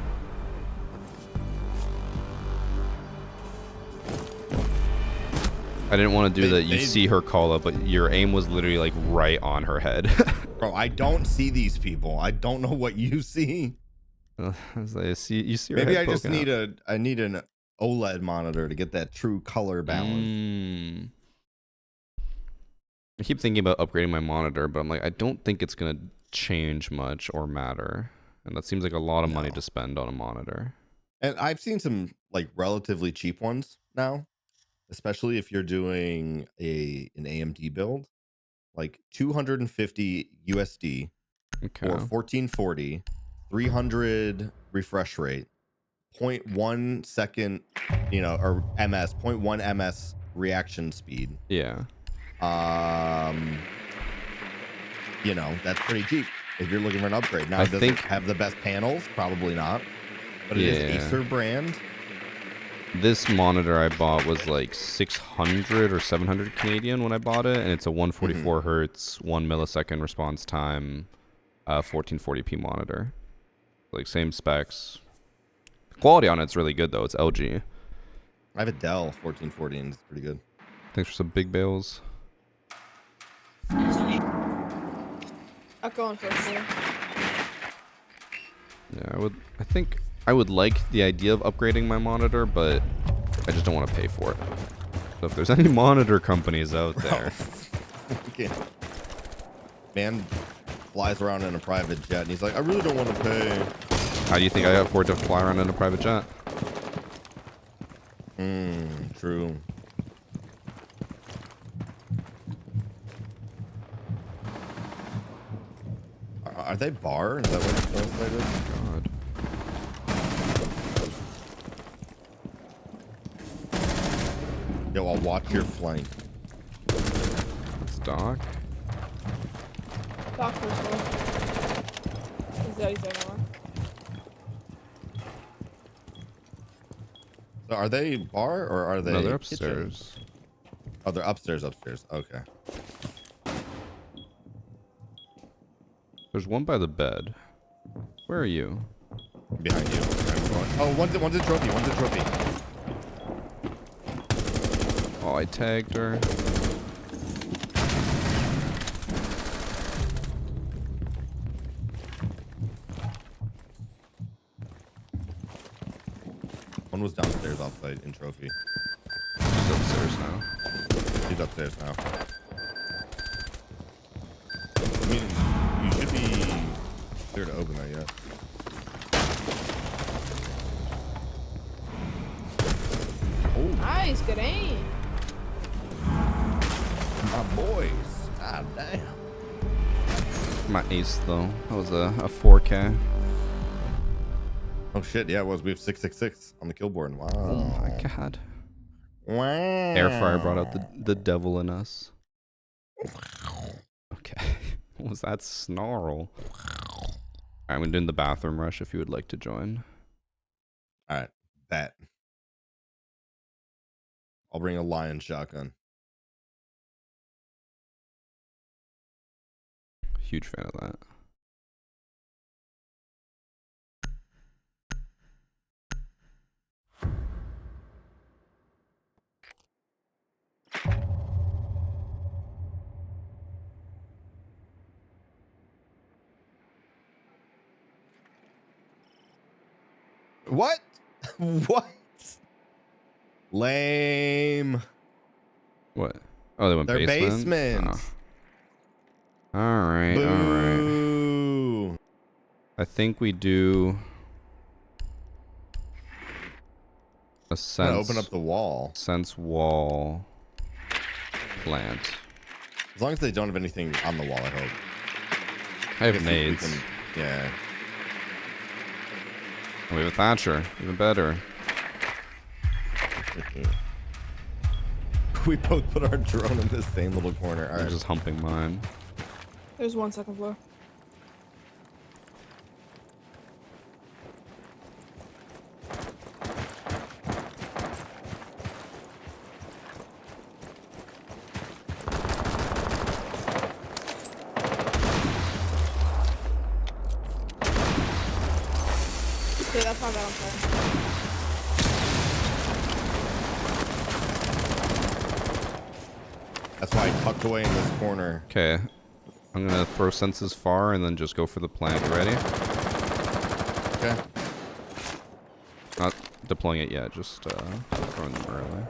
I didn't want to do that. You see her call up, but your aim was literally like right on her head. Bro, I don't see these people. I don't know what you see. I was like, you see her Maybe head I just poking need out. I need an OLED monitor to get that true color balance. I keep thinking about upgrading my monitor, but I'm like, I don't think it's gonna change much or matter, and that seems like a lot of money to spend on a monitor. And I've seen some like relatively cheap ones now, especially if you're doing an AMD build, like 250 USD Okay. or 1440, 300 refresh rate, 0.1 second, or ms, 0.1 ms reaction speed. Yeah. That's pretty cheap if you're looking for an upgrade. Now, does it have the best panels? Probably not, but it is Acer brand. This monitor I bought was like 600 or 700 Canadian when I bought it, and it's a 144 hertz, 1 millisecond response time, 1440p monitor. Like same specs. Quality on it's really good though. It's LG. I have a Dell 1440 and it's pretty good. Thanks for some big bales. I'm going for it here. Yeah, I think I would like the idea of upgrading my monitor, but I just don't want to pay for it. So if there's any monitor companies out there, Man flies around in a private jet, and he's like, I really don't want to pay. How do you think I got afford to fly around in a private jet? True. Are they bar? Is that what it is? God. Yo, I'll watch your flank. It's Doc. Doc first floor. His daddy's everywhere. So are they bar or are they? No, they're kitchen? upstairs. Oh, they're upstairs. Okay. There's one by the bed. Where are you? Behind you. Oh, one's a trophy. One's a trophy. Oh, I tagged her. One was downstairs outside in trophy. She's upstairs now. He's upstairs now. I mean, you should be clear to open that yet. Nice, good aim. My boys. God damn. My ace though. That was a 4K. Oh shit, yeah, it was. We have 666 on the kill board. Wow. Oh my god. Wow. Airfryer brought out the devil in us. Okay. What was that snarl? Alright, I'm doing the bathroom rush if you would like to join. Alright, bet. I'll bring a lion shotgun. Huge fan of that. What? What? Lame. What? Oh, they went They're basement? basements. Oh. Alright, alright. I think we do a sense. Open up the wall. Sense wall plant. As long as they don't have anything on the wall, I hope. I have nades. Yeah. We have a Thatcher. Even better. We both put our drone in the same little corner. All I'm right. just humping mine. There's one second floor. Okay, that's not bad, I'm sorry. That's why I tucked away in this corner. Okay. I'm gonna throw senses far and then just go for the plant. You ready? Okay. Not deploying it yet, just throwing them early.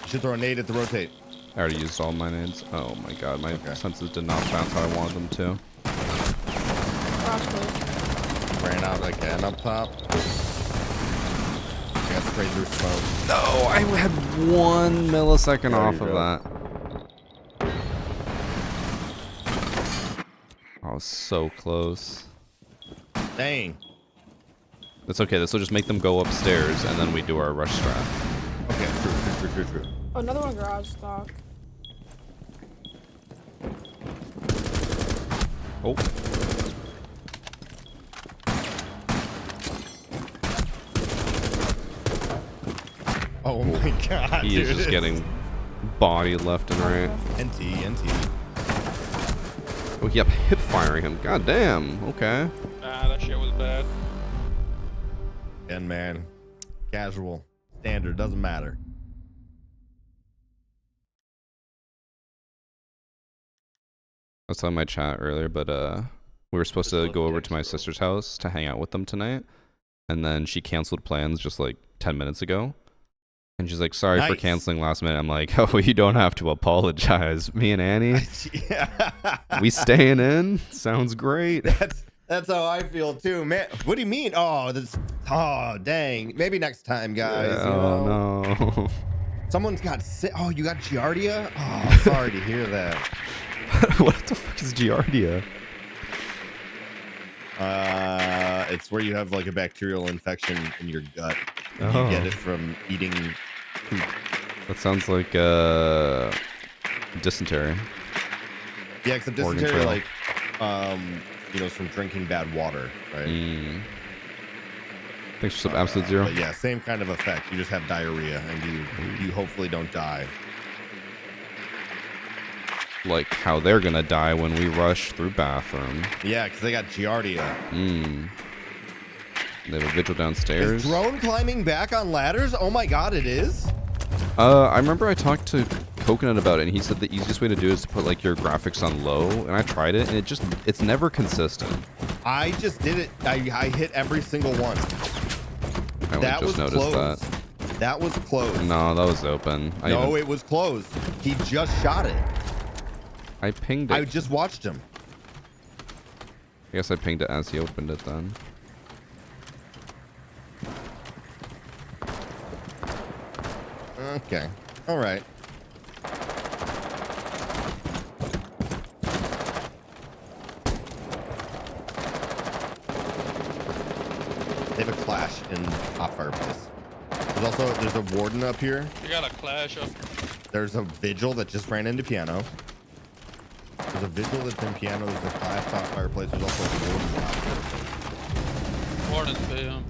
You should throw a nade at the rotate. I already used all my nades. Oh my god, my senses did not bounce how I wanted them to. Ran out again up top. I got straight through smoke. No, I had 1 millisecond off of that. I was so close. Dang. That's okay, this will just make them go upstairs and then we do our rush strat. Okay, true. Oh, another one garage stock. Oh. Oh my god, He is just getting body left and right. NT. Oh, yep, hip firing him. God damn. Okay. Nah, that shit was bad. And man, casual, standard, doesn't matter. I was telling my chat earlier, but we were supposed to go over to my sister's house to hang out with them tonight, and then she canceled plans just like 10 minutes ago. And she's like, sorry for Nice. canceling last minute. I'm like, oh, you don't have to apologize. Me and Annie, we staying in? Sounds great. That's how I feel too, man. What do you mean? Oh, dang. Maybe next time, guys. Yeah, you know? oh, no. Someone's got sick. Oh, you got Giardia? Oh, sorry to hear that. What the fuck is Giardia? It's where you have like a bacterial infection in your gut. And Oh. You get it from eating poop. That sounds like dysentery. Yeah, except Organ dysentery, trail. like, you know, it's from drinking bad water, right? Thanks for some absolute zero. But yeah, same kind of effect. You just have diarrhea, and you hopefully don't die. Like how they're gonna die when we rush through bathroom. Yeah, because they got Giardia. They have a vigil downstairs. Is drone climbing back on ladders? Oh my god, it is? I remember I talked to Coconut about it, and he said the easiest way to do it is to put like your graphics on low, and I tried it, and it's never consistent. I just did it. I hit every single one. I only just noticed closed. that. That was closed. No, that was open. No, it was closed. He just shot it. I pinged it. I just watched him. I guess I pinged it as he opened it then. Okay. All right. They have a clash in Hot Fireplace. There's a warden up here. You got a clash up. There's a vigil that just ran into piano. There's a vigil that's in piano. There's a clash Hot Fireplace. There's also a warden in Hot Fireplace. Warden's film.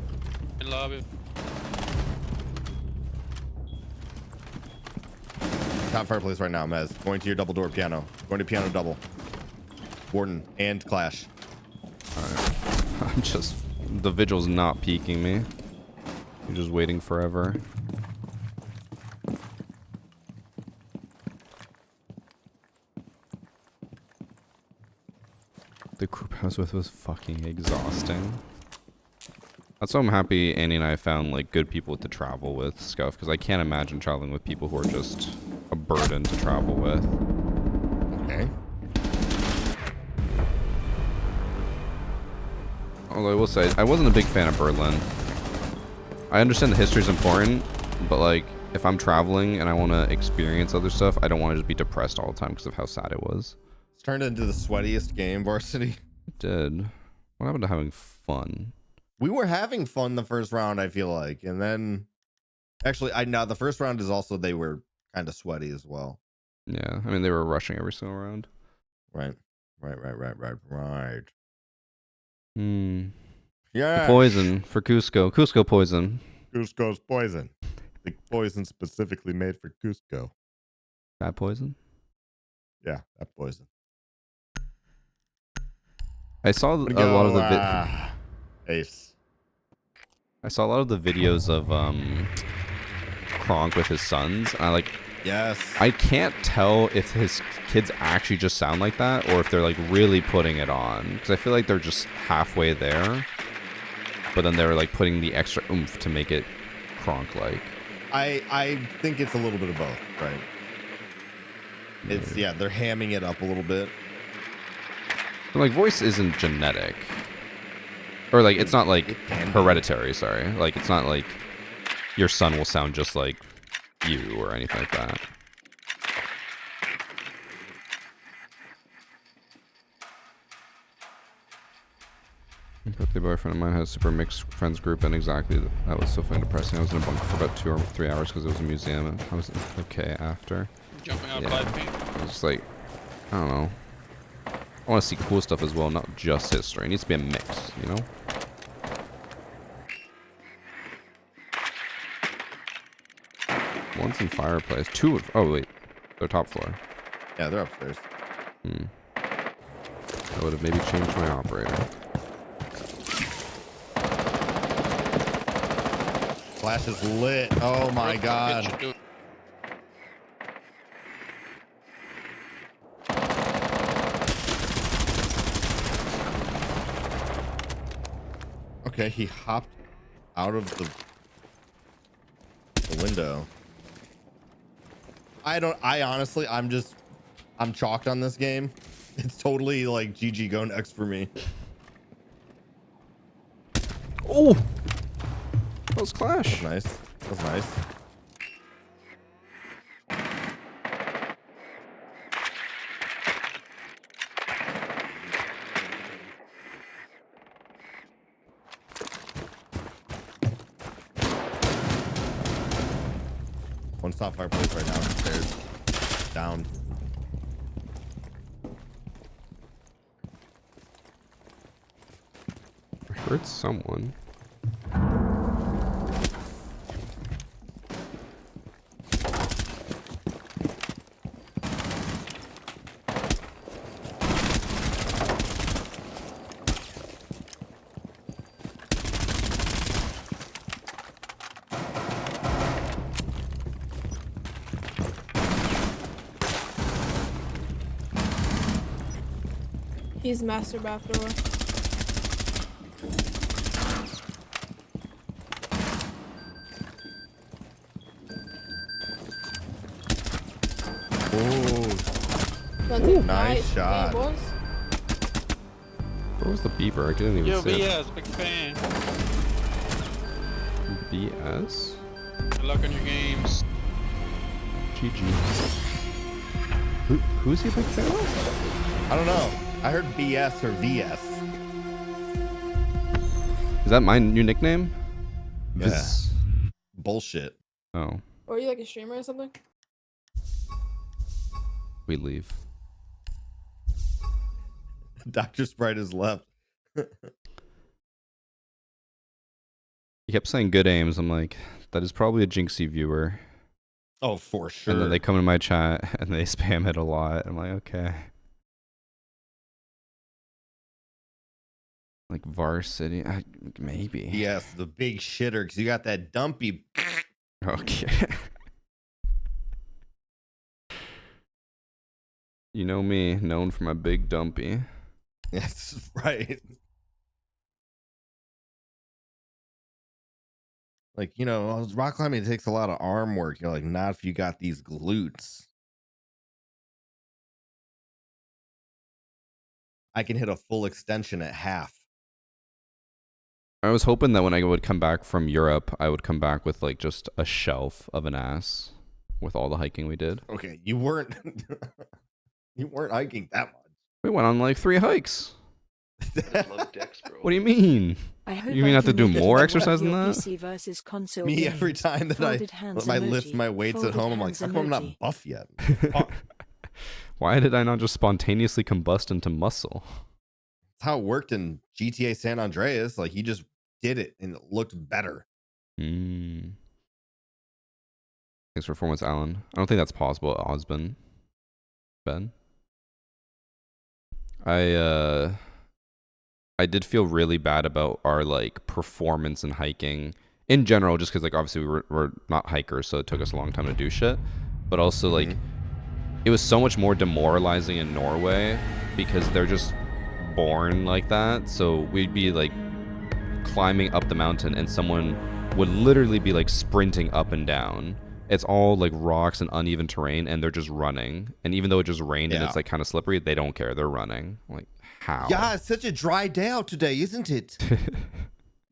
In lobby. Top Fireplace right now, Mez. Going to your double door piano. Going to piano double. Warden and clash. Alright. I'm just... The vigil's not peeking me. You're just waiting forever. The group I was with was fucking exhausting. That's why I'm happy Annie and I found like good people to travel with, Scuff, because I can't imagine traveling with people who are just a burden to travel with. Okay. Although I will say, I wasn't a big fan of Berlin. I understand the history is important, but like, if I'm traveling and I want to experience other stuff, I don't want to just be depressed all the time because of how sad it was. It's turned into the sweatiest game, Varsity. It did. What happened to having fun? We were having fun the first round, I feel like. And then, actually, now the first round is also, they were kind of sweaty as well. Yeah, I mean, they were rushing every single round. Right. Yeah. Poison for Cusco. Cusco poison. Cusco's poison. The poison specifically made for Cusco. That poison? Yeah, that poison. I saw a lot of the Ace. I saw a lot of the videos of Kronk with his sons. And yes. I can't tell if his kids actually just sound like that or if they're like really putting it on, because I feel like they're just halfway there, but then they're like putting the extra oomph to make it Kronk-like. I think it's a little bit of both, right? It's they're hamming it up a little bit. But, like, voice isn't genetic, or like it's not like hereditary. Sorry, like it's not like your son will sound just like you or anything like that. A birthday boyfriend of mine has a super mixed friends group, and exactly that was so fucking depressing. I was in a bunker for about 2 or 3 hours because it was a museum, and I was okay after. Jumping out 5 feet. I was just like, I don't know. I want to see cool stuff as well, not just history. It needs to be a mix, you know? One's in fireplace. 2 of... Oh, wait. They're top floor. Yeah, they're upstairs. I would have maybe changed my operator. Flash is lit. Oh my god. Okay, he hopped out of the the window. I honestly, I'm chalked on this game. It's totally like GG go next for me. Oh, close clash. That was nice. That was nice. One stop fireplace right now. Stairs. Down. I heard someone. He's master back door. Ooh, nice shot. Boys. Where was the beeper? I couldn't even Yo, see it. BS, big fan. BS? Good luck on your games. GG. Who's he a big fan of? I don't know. I heard BS or VS. Is that my new nickname? Yeah. Bullshit. Oh, Or are you like a streamer or something? we leave. Dr. Sprite is left. He kept saying good aims. I'm like, that is probably a Jinxie viewer. Oh, for sure. And then they come in my chat and they spam it a lot. I'm like, okay. Like Varsity, maybe. Yes, the big shitter, because you got that dumpy. Okay. You know me, known for my big dumpy. That's right. Like, you know, rock climbing takes a lot of arm work. You're like, not if you got these glutes. I can hit a full extension at half. I was hoping that when I would come back from Europe, I would come back with like just a shelf of an ass with all the hiking we did. Okay, you weren't you weren't hiking that much. We went on like 3 hikes. I love dicks, bro. What do you mean? I hope You mean I have to do can more make exercise than your that? PC versus console Me games. every time that Folded hands I emoji. lift my weights at Folded home, I'm like, hands how come I'm not emoji. buff yet? Why did I not just spontaneously combust into muscle? That's how it worked in GTA San Andreas. Like, he just did it and it looked better. Thanks for performance, Alan. I don't think that's possible at Osbin. Ben? I did feel really bad about our like performance in hiking in general, just because like obviously we're not hikers, so it took us a long time to do shit. But also like it was so much more demoralizing in Norway because they're just born like that. So we'd be like climbing up the mountain and someone would literally be like sprinting up and down. It's all like rocks and uneven terrain and they're just running. And even though it just rained and it's like kind of slippery, they don't care. They're running. Like, how? Yeah, it's such a dry day out today, isn't it?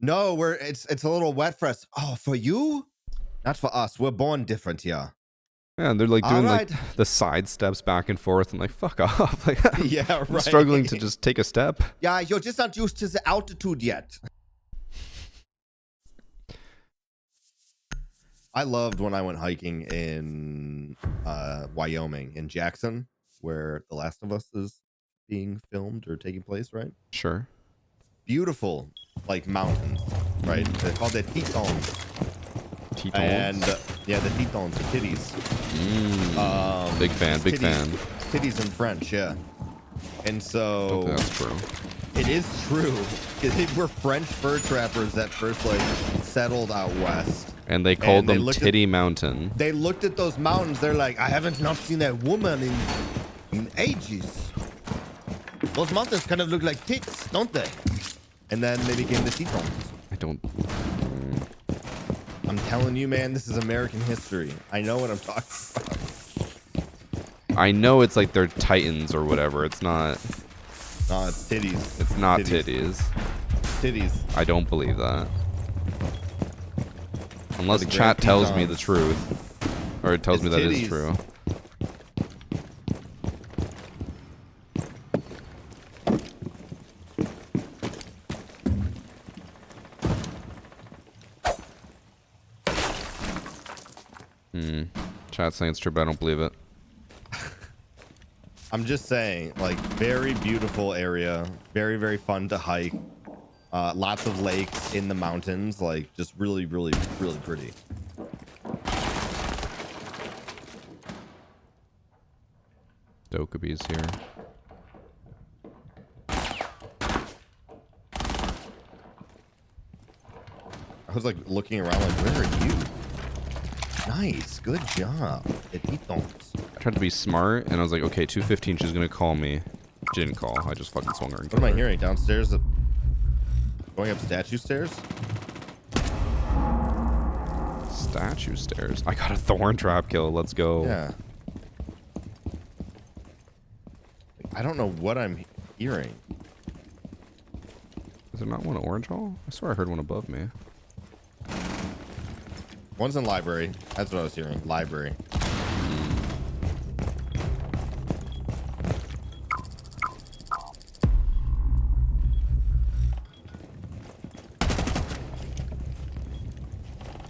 No, it's a little wet for us. Oh, for you? Not for us. We're born different here. Yeah, and they're like doing right. like the side steps back and forth and like, fuck off. Like, Yeah, I'm right. struggling to just take a step. Yeah, you're just not used to the altitude yet. I loved when I went hiking in Wyoming, in Jackson, where The Last of Us is being filmed or taking place, right? Sure. Beautiful, like, mountains, right? They're called the Tetons. And yeah, the Tetons, the titties. Big fan, big fan. Titties in French, yeah. And so Don't think that's true. it is true. They were French fur trappers that first like settled out west. And they called them looked Titty Mountain. They looked at those mountains. They're like, I haven't not seen that woman in ages. Those mountains kind of look like tits, don't they? And then they became the Tetons. I don't. I'm telling you, man, this is American history. I know what I'm talking about. I know it's like they're titans or whatever. It's not. No, it's titties. It's not titties. Titties. I don't believe that. Unless the chat Grand tells me Tetons. the truth. Or it tells It's me that titties. is true. Chat saying it's true, but I don't believe it. I'm just saying, like, very beautiful area. Very, very fun to hike. Lots of lakes in the mountains. Like, just really, really, really pretty. Dokubi's here. I was like looking around like, where are you? Nice. Good job. I tried to be smart and I was like, okay, 2:15, she's gonna call me. She didn't call. I just fucking swung her. What am I hearing? Downstairs? Going up statue stairs? Statue stairs. I got a thorn trap kill. Let's go. Yeah. I don't know what I'm hearing. Is there not one at Orange Hall? I swear I heard one above me. One's in library. That's what I was hearing. Library.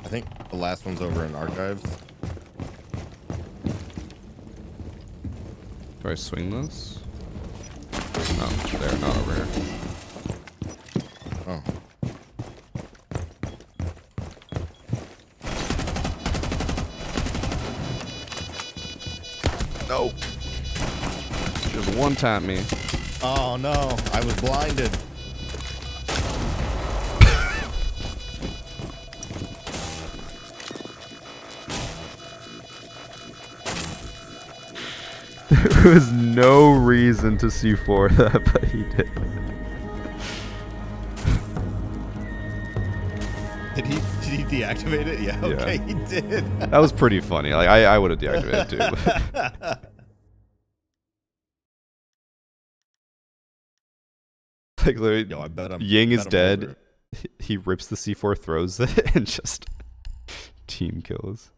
I think the last one's over in archives. Do I swing this? No, there, not over here. Oh. No. Just one tap me. Oh no, I was blinded. There was no reason to C4 that, but he did. Did he deactivate it? Yeah, okay, he did. That was pretty funny. Like I would have deactivated too. Like literally, Yo, I bet Ying is I'm dead. over. He rips the C4, throws it, and just team kills.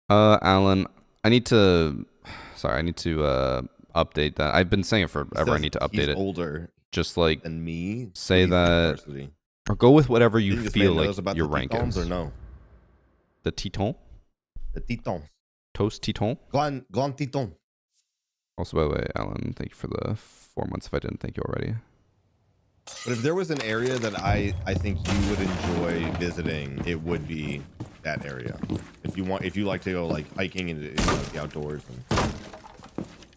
Alan, I need to update that. I've been saying it forever. I need to update He's it. older Just like than me. say He's in that, varsity. or go with whatever you think this feel man like knows about your the rank Tetons is. or no? The Teton? The Tetons. Toast Teton? Grand Teton. Also, by the way, Alan, thank you for the 4 months if I didn't thank you already. But if there was an area that I think you would enjoy visiting, it would be that area. If you like to go like hiking in the outdoors.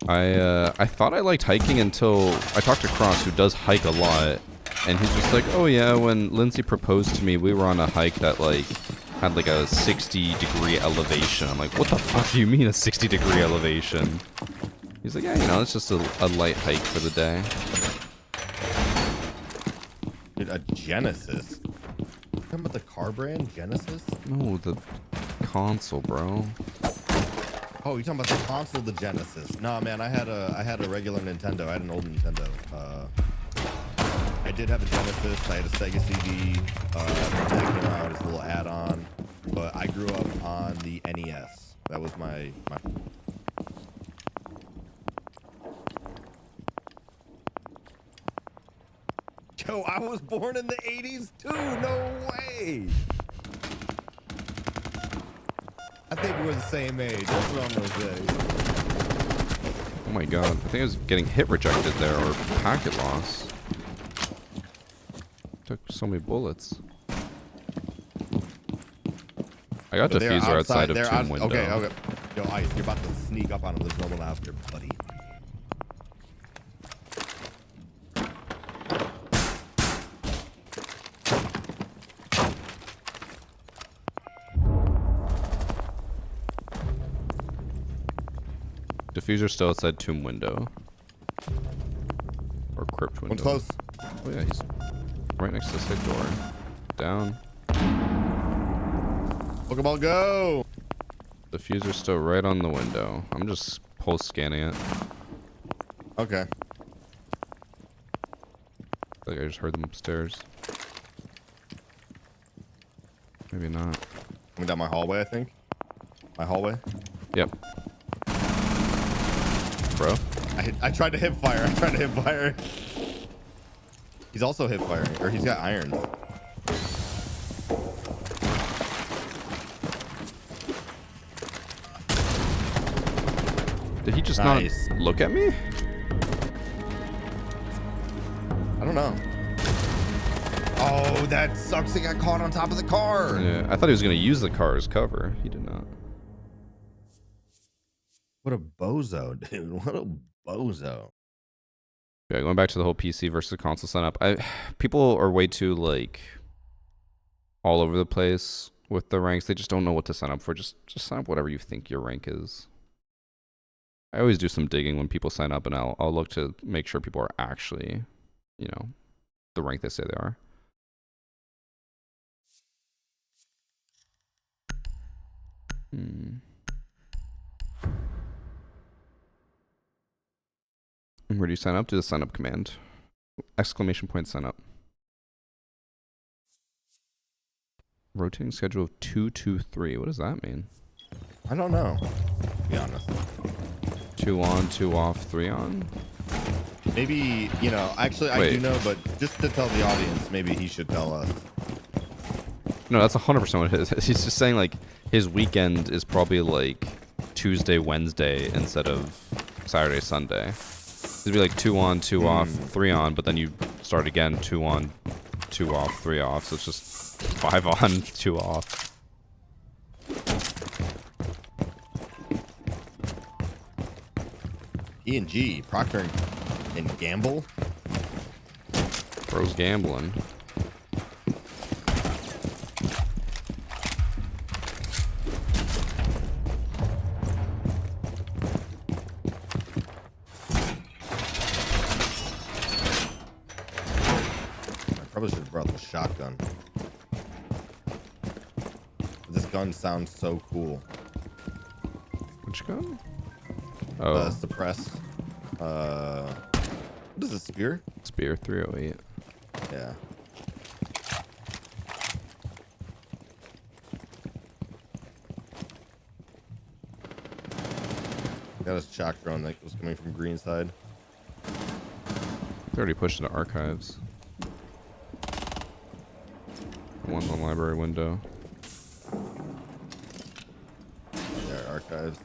I thought I liked hiking until I talked to Cross, who does hike a lot, and he's just like, oh yeah, when Lindsay proposed to me, we were on a hike that like had like a 60-degree elevation. I'm like, what the fuck do you mean a 60-degree elevation? He's like, yeah, you know, it's just a light hike for the day. Dude, a Genesis. You talking about the car brand Genesis? No, the console, bro. Oh, you're talking about the console, the Genesis. Nah, man, I had a regular Nintendo. I had an old Nintendo. I did have a Genesis. I had a Sega CD. That came out as a little add-on. But I grew up on the NES. That was my. Yo, I was born in the 80s too. No way. I think we're the same age. That's what I'm gonna say. Oh my god, I think I was getting hit rejected there, or packet loss. Took so many bullets. I got diffuser outside of tomb window. Okay, okay. Yo, Ice, you're about to sneak up on him. There's no one out there, buddy. Diffuser still outside tomb window. Or crypt window. One's close. Oh yeah, he's right next to the safe door. Down. Pokeball, go! Diffuser's still right on the window. I'm just pulse scanning it. Okay. I think I just heard them upstairs. Maybe not. Coming down my hallway, I think. My hallway. Yep. Bro. I tried to hip fire. He's also hip firing, or he's got irons. Did he just Nice. not look at me? I don't know. Oh, that sucks. He got caught on top of the car. Yeah, I thought he was going to use the car as cover. He did not. What a bozo, dude. What a bozo. Yeah, going back to the whole PC versus console setup. People are way too like all over the place with the ranks. They just don't know what to sign up for. Just sign up whatever you think your rank is. I always do some digging when people sign up, and I'll look to make sure people are actually, you know, the rank they say they are. And where do you sign up? Do the sign up command. Exclamation point sign up. Rotating schedule of 2-2-3. What does that mean? I don't know, to be honest. 2 on, 2 off, 3 on? Maybe, you know, actually I do know, but just to tell the audience, maybe he should tell us. No, that's 100% what it is. He's just saying like his weekend is probably like Tuesday, Wednesday instead of Saturday, Sunday. It'd be like 2 on, 2 off, 3 on, but then you start again 2 on, 2 off, 3 off. So it's just 5 on, 2 off. E&G, Procter and Gamble. Bro's gambling. Probably should have brought the shotgun. This gun sounds so cool. Which gun? Oh. Suppress. What is it, spear? Spear 308. Yeah. Got a shock drone that was coming from green side. They already pushed into archives. One in the library window. Yeah, archives.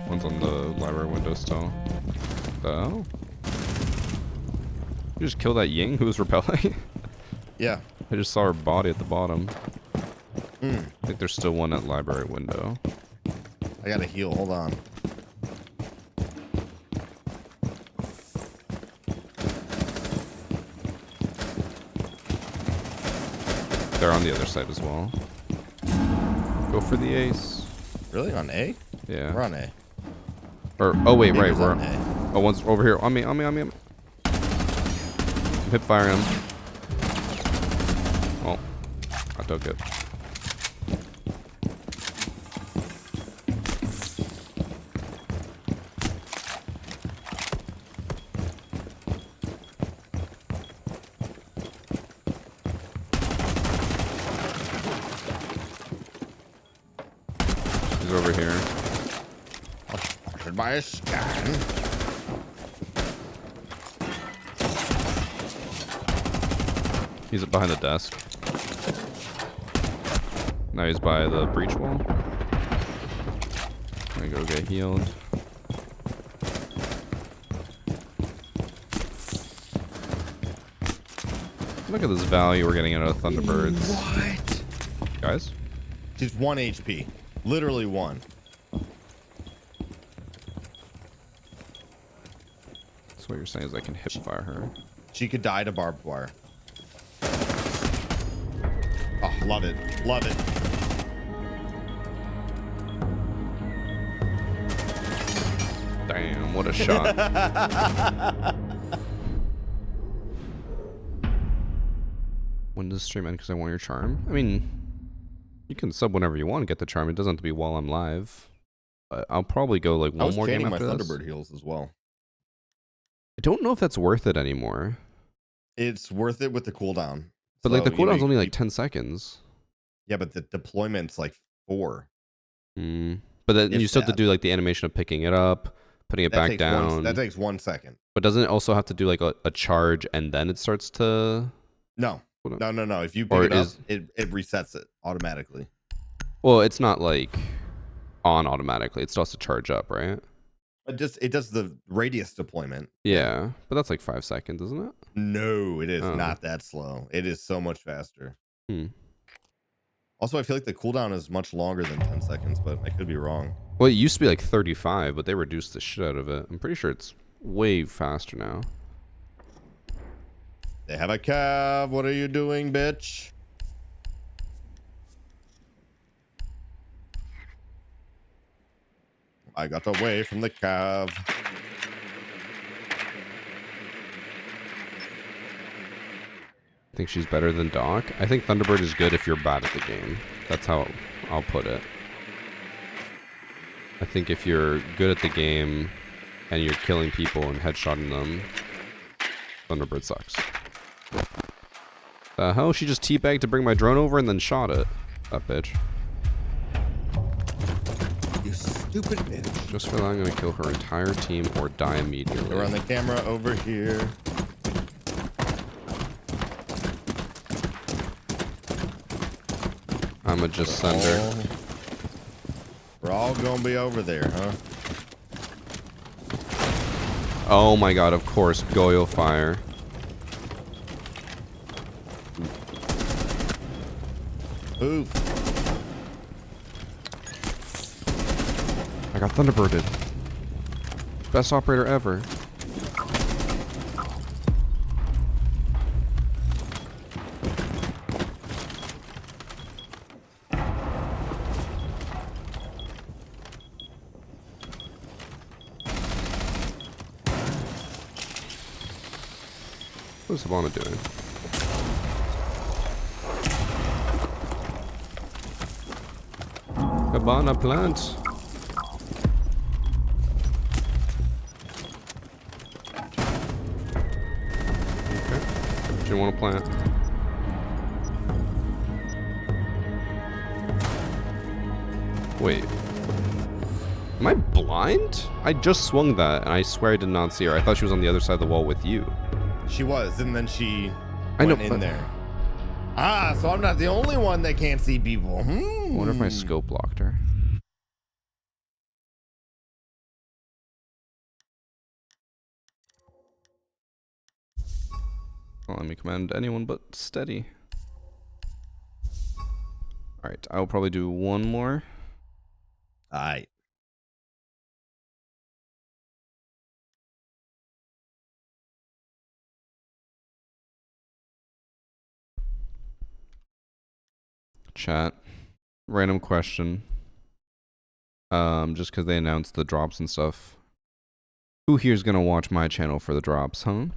One's on the library window still. Oh. You just killed that Ying who was repelling? Yeah. I just saw her body at the bottom. I think there's still one at library window. I gotta heal. Hold on. They're on the other side as well. Go for the ace. Really? On A? Yeah. We're on A. Or, oh wait, right, we're on A. Oh, one's over here. On me. I'm hip firing him. Oh, I took it. He's over here. I should buy a scan. He's behind the desk. Now he's by the breach wall. I'm gonna go get healed. Look at this value we're getting out of Thunderbirds. What? Guys? She's 1 HP. Literally 1. So what you're saying is I can hip fire her. She could die to barbed wire. Love it. Love it. Damn, what a shot. When does stream end? Because I want your charm? I mean, you can sub whenever you want to get the charm. It doesn't have to be while I'm live. But I'll probably go like one more game after my this. Thunderbird heals as well. I don't know if that's worth it anymore. It's worth it with the cooldown. But like the cooldown's only like 10 seconds. Yeah, but the deployment's like 4. But then you still have to do like the animation of picking it up, putting it back down. That takes 1 second. But doesn't it also have to do like a charge and then it starts to... No. No. If you pick it up, it resets it automatically. Well, it's not like on automatically. It still has to charge up, right? It does the radius deployment. Yeah, but that's like 5 seconds, isn't it? No, it is not that slow. It is so much faster. Also, I feel like the cooldown is much longer than 10 seconds, but I could be wrong. Well, it used to be like 35, but they reduced the shit out of it. I'm pretty sure it's way faster now. They have a cav. What are you doing, bitch? I got away from the cav. I think she's better than Doc. I think Thunderbird is good if you're bad at the game. That's how I'll put it. I think if you're good at the game and you're killing people and headshotting them, Thunderbird sucks. The hell? She just teabagged to bring my drone over and then shot it. That bitch. You stupid bitch. Just for that, I'm gonna kill her entire team or die immediately. We're on the camera over here. I'ma just send her. We're all gonna be over there, huh? Oh my god, of course, Goyo fire. Oof. I got Thunderbirded. Best operator ever. What is Havana doing? Havana plant. Okay. Do you want to plant? Wait. Am I blind? I just swung that, and I swear I did not see her. I thought she was on the other side of the wall with you. She was, and then she went in there. Ah, so I'm not the only one that can't see people. I wonder if my scope blocked her. Well, let me command anyone but steady. Alright, I will probably do one more. Alright. Chat. Random question. Just because they announced the drops and stuff. Who here's gonna watch my channel for the drops, huh?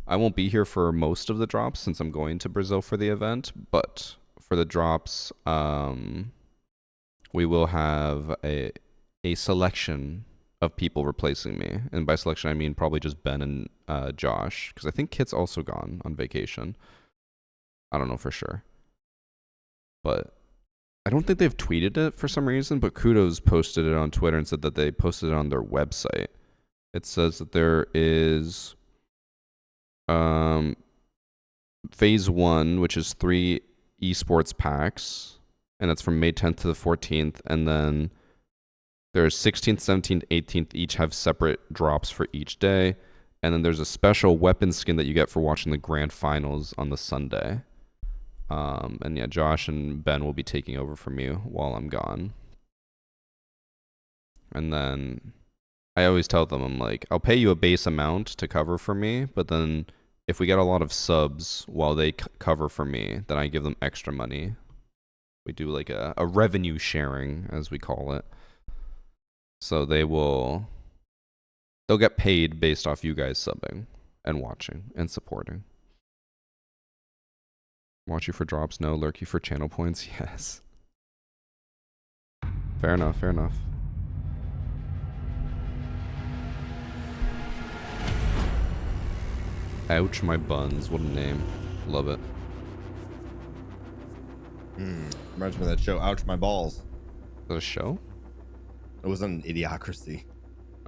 I won't be here for most of the drops since I'm going to Brazil for the event, but for the drops, we will have a selection of people replacing me. And by selection, I mean probably just Ben and Josh, because I think Kit's also gone on vacation. I don't know for sure. But I don't think they've tweeted it for some reason, but Kudos posted it on Twitter and said that they posted it on their website. It says that there is phase 1, which is 3 esports packs, and that's from May 10th to the 14th, and then there's 16th, 17th, 18th, each have separate drops for each day, and then there's a special weapon skin that you get for watching the grand finals on the Sunday. And yeah, Josh and Ben will be taking over from you while I'm gone. And then I always tell them, I'm like, I'll pay you a base amount to cover for me, but then if we get a lot of subs while they cover for me, then I give them extra money. We do like a revenue sharing, as we call it. So they'll get paid based off you guys subbing and watching and supporting. Watch you for drops? No. Lurk you for channel points? Yes. Fair enough, fair enough. Ouch my buns. What a name. Love it. Reminds me of that show, Ouch My Balls. Is that a show? It was an Idiocracy.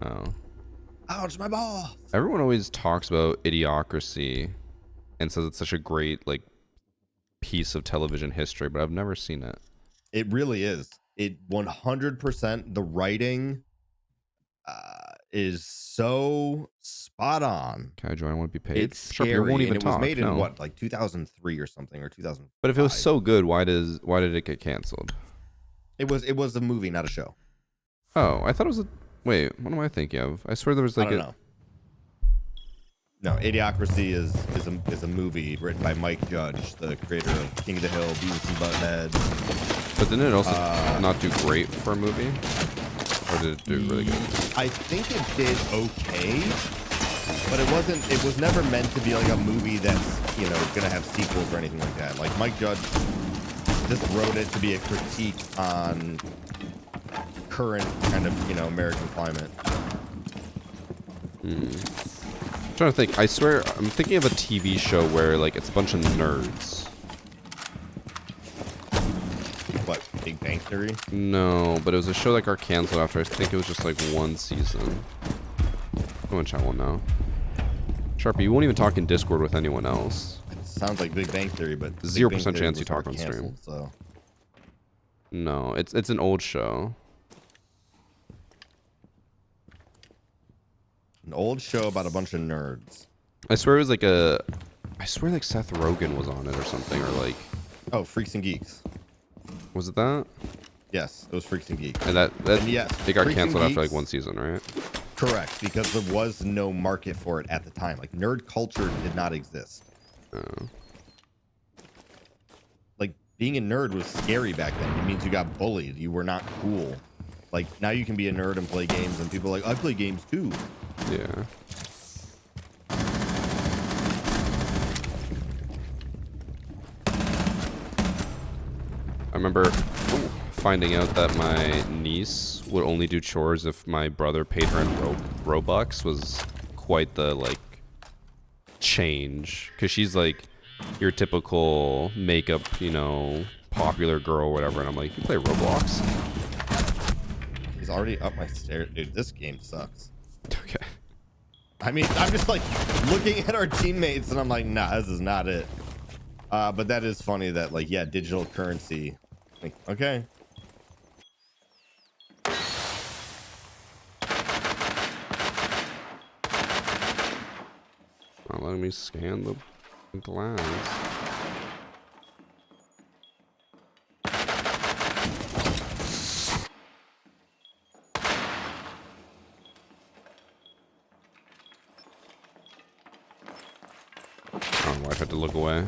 Oh. Ouch my balls. Everyone always talks about Idiocracy and says it's such a great like piece of television history, but I've never seen it. It really is. It 100%. The writing is so spot on. Can I join? I want to be paid. It's Sharpie scary. won't even and it was talk. made in No. what, like 2003 or something, or 2000. But if it was so good, why did it get canceled? It was a movie, not a show. Oh, I thought it was a. Wait, what am I thinking of? I swear there was like I don't know. No, Idiocracy is a movie written by Mike Judge, the creator of King of the Hill, Beavis and Butthead. But didn't it also not do great for a movie? Or did it do really good? I think it did okay, but it was never meant to be like a movie that's, gonna have sequels or anything like that. Like Mike Judge just wrote it to be a critique on current kind of, American climate. I'm trying to think. I swear, I'm thinking of a TV show where like it's a bunch of nerds. What, Big Bang Theory? No, but it was a show that got canceled after I think it was just like one season. I'm gonna chat one now. Sharpie, you won't even talk in Discord with anyone else. It sounds like Big Bang Theory, but 0% chance you talk on stream. So. No, it's an old show. An old show about a bunch of nerds. I swear it was like I swear like Seth Rogen was on it or something, or like. Oh, Freaks and Geeks. Was it that? Yes, it was Freaks and Geeks. And that yes, it got Freaks canceled and after like Geeks- one season, right? Correct, because there was no market for it at the time. Like nerd culture did not exist. Oh. Like being a nerd was scary back then. It means you got bullied. You were not cool. Like now you can be a nerd and play games, and people are like, I play games too. Yeah. I remember finding out that my niece would only do chores if my brother paid her in Robux was quite the like change, because she's like your typical makeup, popular girl or whatever, and I'm like, you play Roblox? He's already up my stairs, dude. This game sucks. Okay. I mean, I'm just like looking at our teammates, and I'm like, nah, this is not it. But that is funny that like, yeah, digital currency. Like, okay. Not letting me scan the glass. Oh, I had to look away.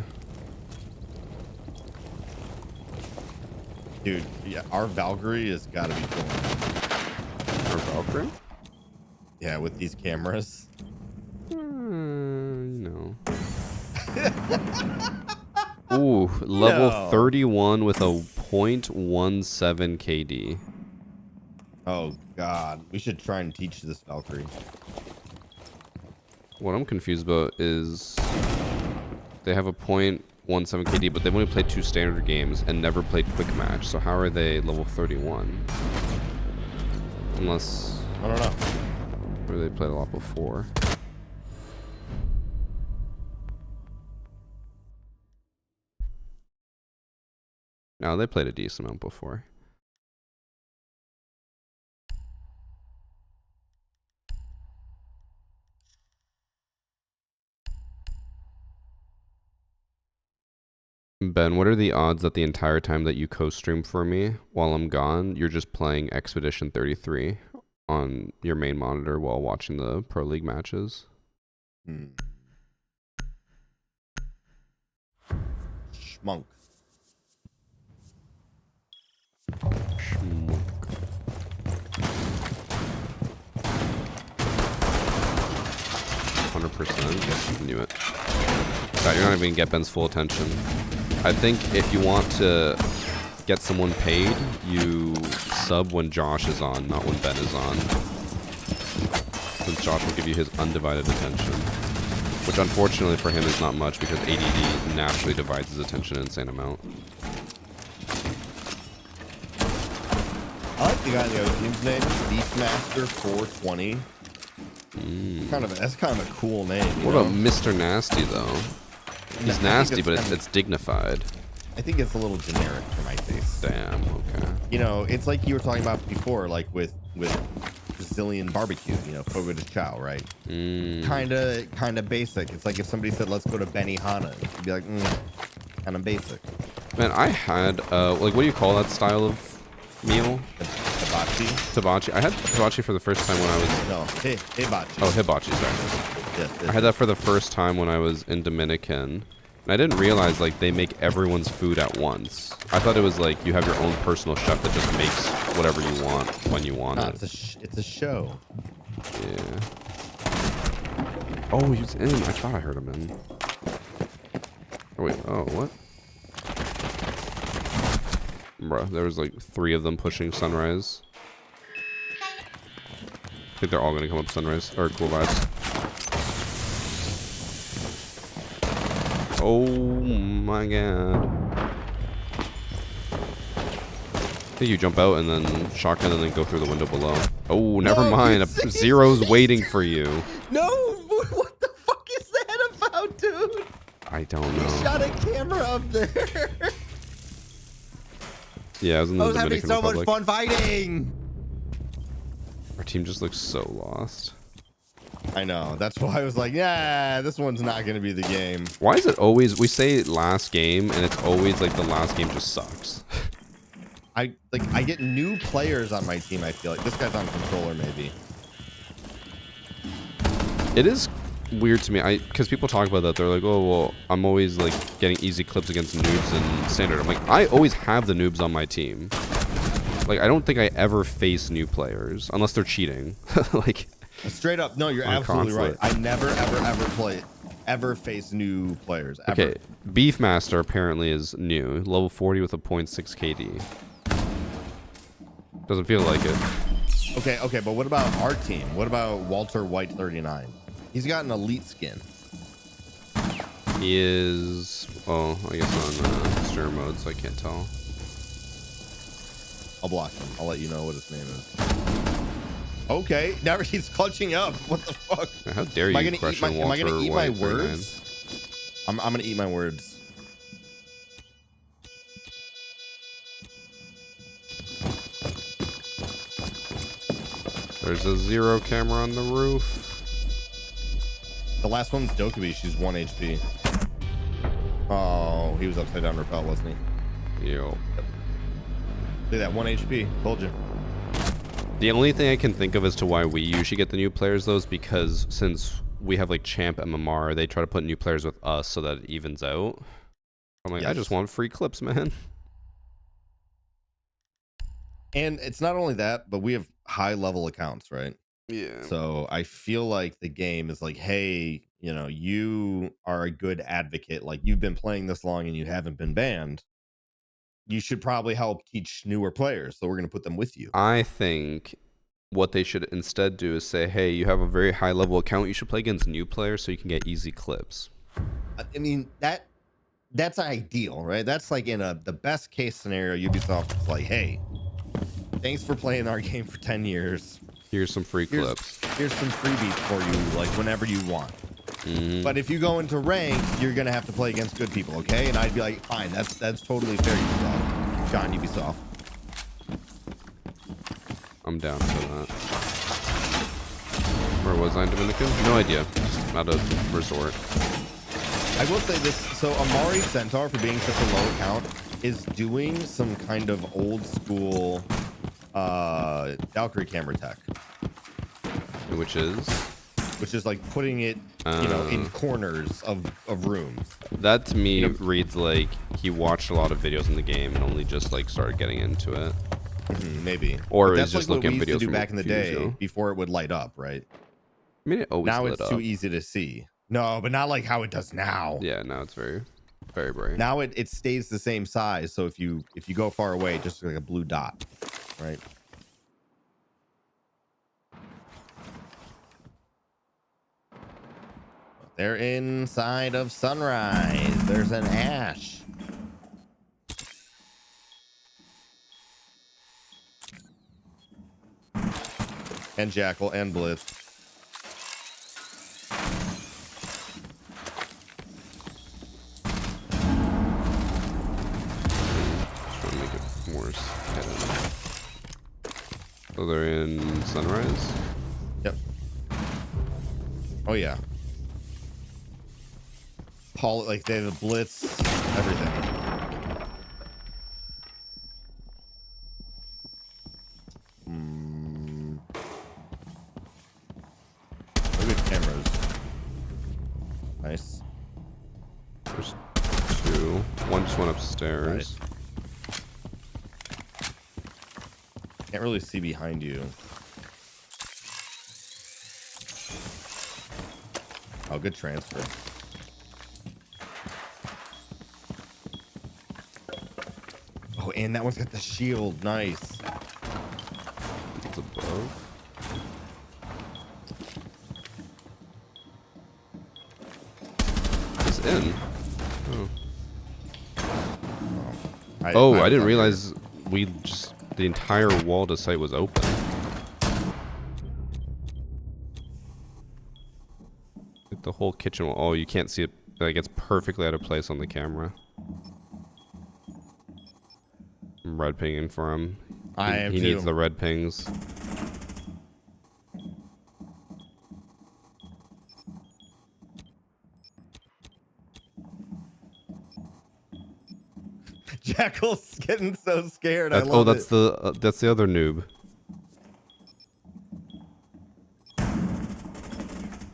Dude, yeah, our Valkyrie has got to be cool. Our Valkyrie? Yeah, with these cameras. Ooh, level No. 31 with a 0.17 KD. Oh God, we should try and teach this Valkyrie. What I'm confused about is they have a 0.17 KD, but they've only played 2 standard games and never played quick match. So how are they level 31? Unless I don't know. Or they played a lot before. No, they played a decent amount before. Ben, what are the odds that the entire time that you co-stream for me while I'm gone, you're just playing Expedition 33 on your main monitor while watching the Pro League matches? Schmunk. 100%. Knew it. God, you're not even gonna get Ben's full attention. I think if you want to get someone paid, you sub when Josh is on, not when Ben is on. Since Josh will give you his undivided attention. Which unfortunately for him is not much because ADD naturally divides his attention an insane amount. I like the guy in the other team's name, Beefmaster420. That's kind of a cool name. What about Mr. Nasty though? He's nasty, but it's dignified. I think it's a little generic for my taste. Damn. Okay. You know, it's like you were talking about before, like with Brazilian barbecue. You know, fogo de chao, right? Kind of basic. It's like if somebody said, "Let's go to Benihana," you'd be like, kind of basic. Man, I had like, what do you call that style of meal? Hibachi. Hibachi. I had hibachi for the first time when I was. No, hibachi. Oh, hibachi. Sorry. Yes, I had that for the first time when I was in Dominican. And I didn't realize like they make everyone's food at once. I thought it was like you have your own personal chef that just makes whatever you want when you want it. It's a show. Yeah. Oh, he's in. I thought I heard him in. Oh wait. Oh, what? Bruh, there was like 3 of them pushing Sunrise. I think they're all gonna come up Sunrise or Cool Vibes. Oh my god. I think you jump out and then shotgun and then go through the window below. Oh, never mind. Zero's waiting for you. No, what the fuck is that about, dude? I don't know. He shot a camera up there. Yeah, I was in the Dominican having so Republic. much fun fighting. Our team just looks so lost. I know. That's why I was like, yeah, this one's not going to be the game. Why is it always, we say last game, and it's always like the last game just sucks. I get new players on my team, I feel like. This guy's on controller, maybe. It is weird to me, because people talk about that. They're like, oh, well, I'm always like getting easy clips against noobs and standard. I'm like, I always have the noobs on my team. Like, I don't think I ever face new players, unless they're cheating. Like... Straight up, no, you're absolutely right. I never, ever face new players. Ever. Okay, Beefmaster apparently is new, level 40 with a 0.6 KD. Doesn't feel like it. Okay, but what about our team? What about Walter White 39? He's got an elite skin. He is, oh, I guess on streamer mode, so I can't tell. I'll block him. I'll let you know what his name is. Okay, now he's clutching up. What the fuck? How dare you question Walter? Am I gonna eat my White words? I'm gonna eat my words. There's a Zero camera on the roof. The last one's Dokubi. She's 1 HP. Oh, he was upside down repel, wasn't he? Yo. Yep. Look at that, 1 HP. Told you. The only thing I can think of as to why we usually get the new players, though, is because since we have like Champ MMR, they try to put new players with us so that it evens out. I'm like, yes. I just want free clips, man. And it's not only that, but we have high level accounts, right? Yeah. So I feel like the game is like, hey, you know, you are a good advocate. Like, you've been playing this long and you haven't been banned. You should probably help teach newer players. So we're going to put them with you. I think what they should instead do is say, hey, you have a very high level account. You should play against new players so you can get easy clips. I mean, that's ideal, right? That's like in the best case scenario, Ubisoft is like, hey, thanks for playing our game for 10 years. Here's some free clips. Here's some freebies for you, like whenever you want. But if you go into rank, you're gonna have to play against good people, okay? And I'd be like, fine, that's totally fair, Ubisoft. John, Ubisoft. I'm down for that. Where was I in Dominican? No idea. Not a resort. I will say this. So Amari Centaur, for being such a low account, is doing some kind of old school Valkyrie camera tech. Which is like putting it you know, in Uh, corners of rooms. That to me You know- reads like he watched a lot of videos in the game and only just like started getting into it. Maybe. Or But he's that's just like what looking we at used to videos do from back in a the few years day ago. before it would light up, right? I mean, it always Now lit it's up. too easy to see. No, but not like how it does now. Yeah, now it's very, very bright. Now it stays the same size. So if you go far away, it just looks like a blue dot, right? They're inside of Sunrise. There's an Ash. And Jackal and Blitz. Trying to make it worse. So they're in Sunrise? Yep. Oh yeah. Paul, like they have the Blitz, everything. Look at cameras. Nice. There's two. One just went upstairs. Can't really see behind you. Oh, good transfer. Oh, and that one's got the shield. Nice. It's above. It's in. Oh. I I was didn't up realize the entire wall to site was open. Like the whole kitchen wall. Oh, you can't see it. Like it's perfectly out of place on the camera. I'm red pinging for him. I am He too. needs the red pings. Jackal's getting so scared. That's, I love that's it. that's the other noob.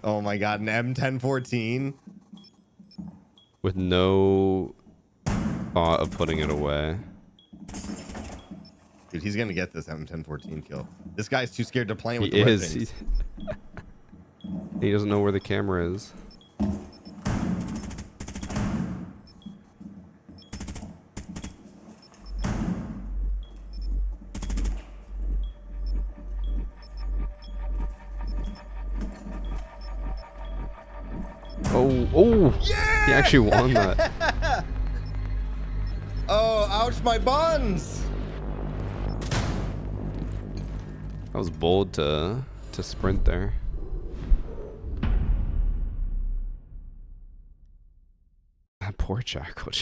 Oh my god, an M1014 With no thought of putting it away. Dude, he's gonna get this M1014 kill. This guy's too scared to play with He the red is. things. He doesn't know where the camera is. Oh, yeah! He actually won that. Oh, ouch, my buns! That was bold to sprint there. Poor Jackal.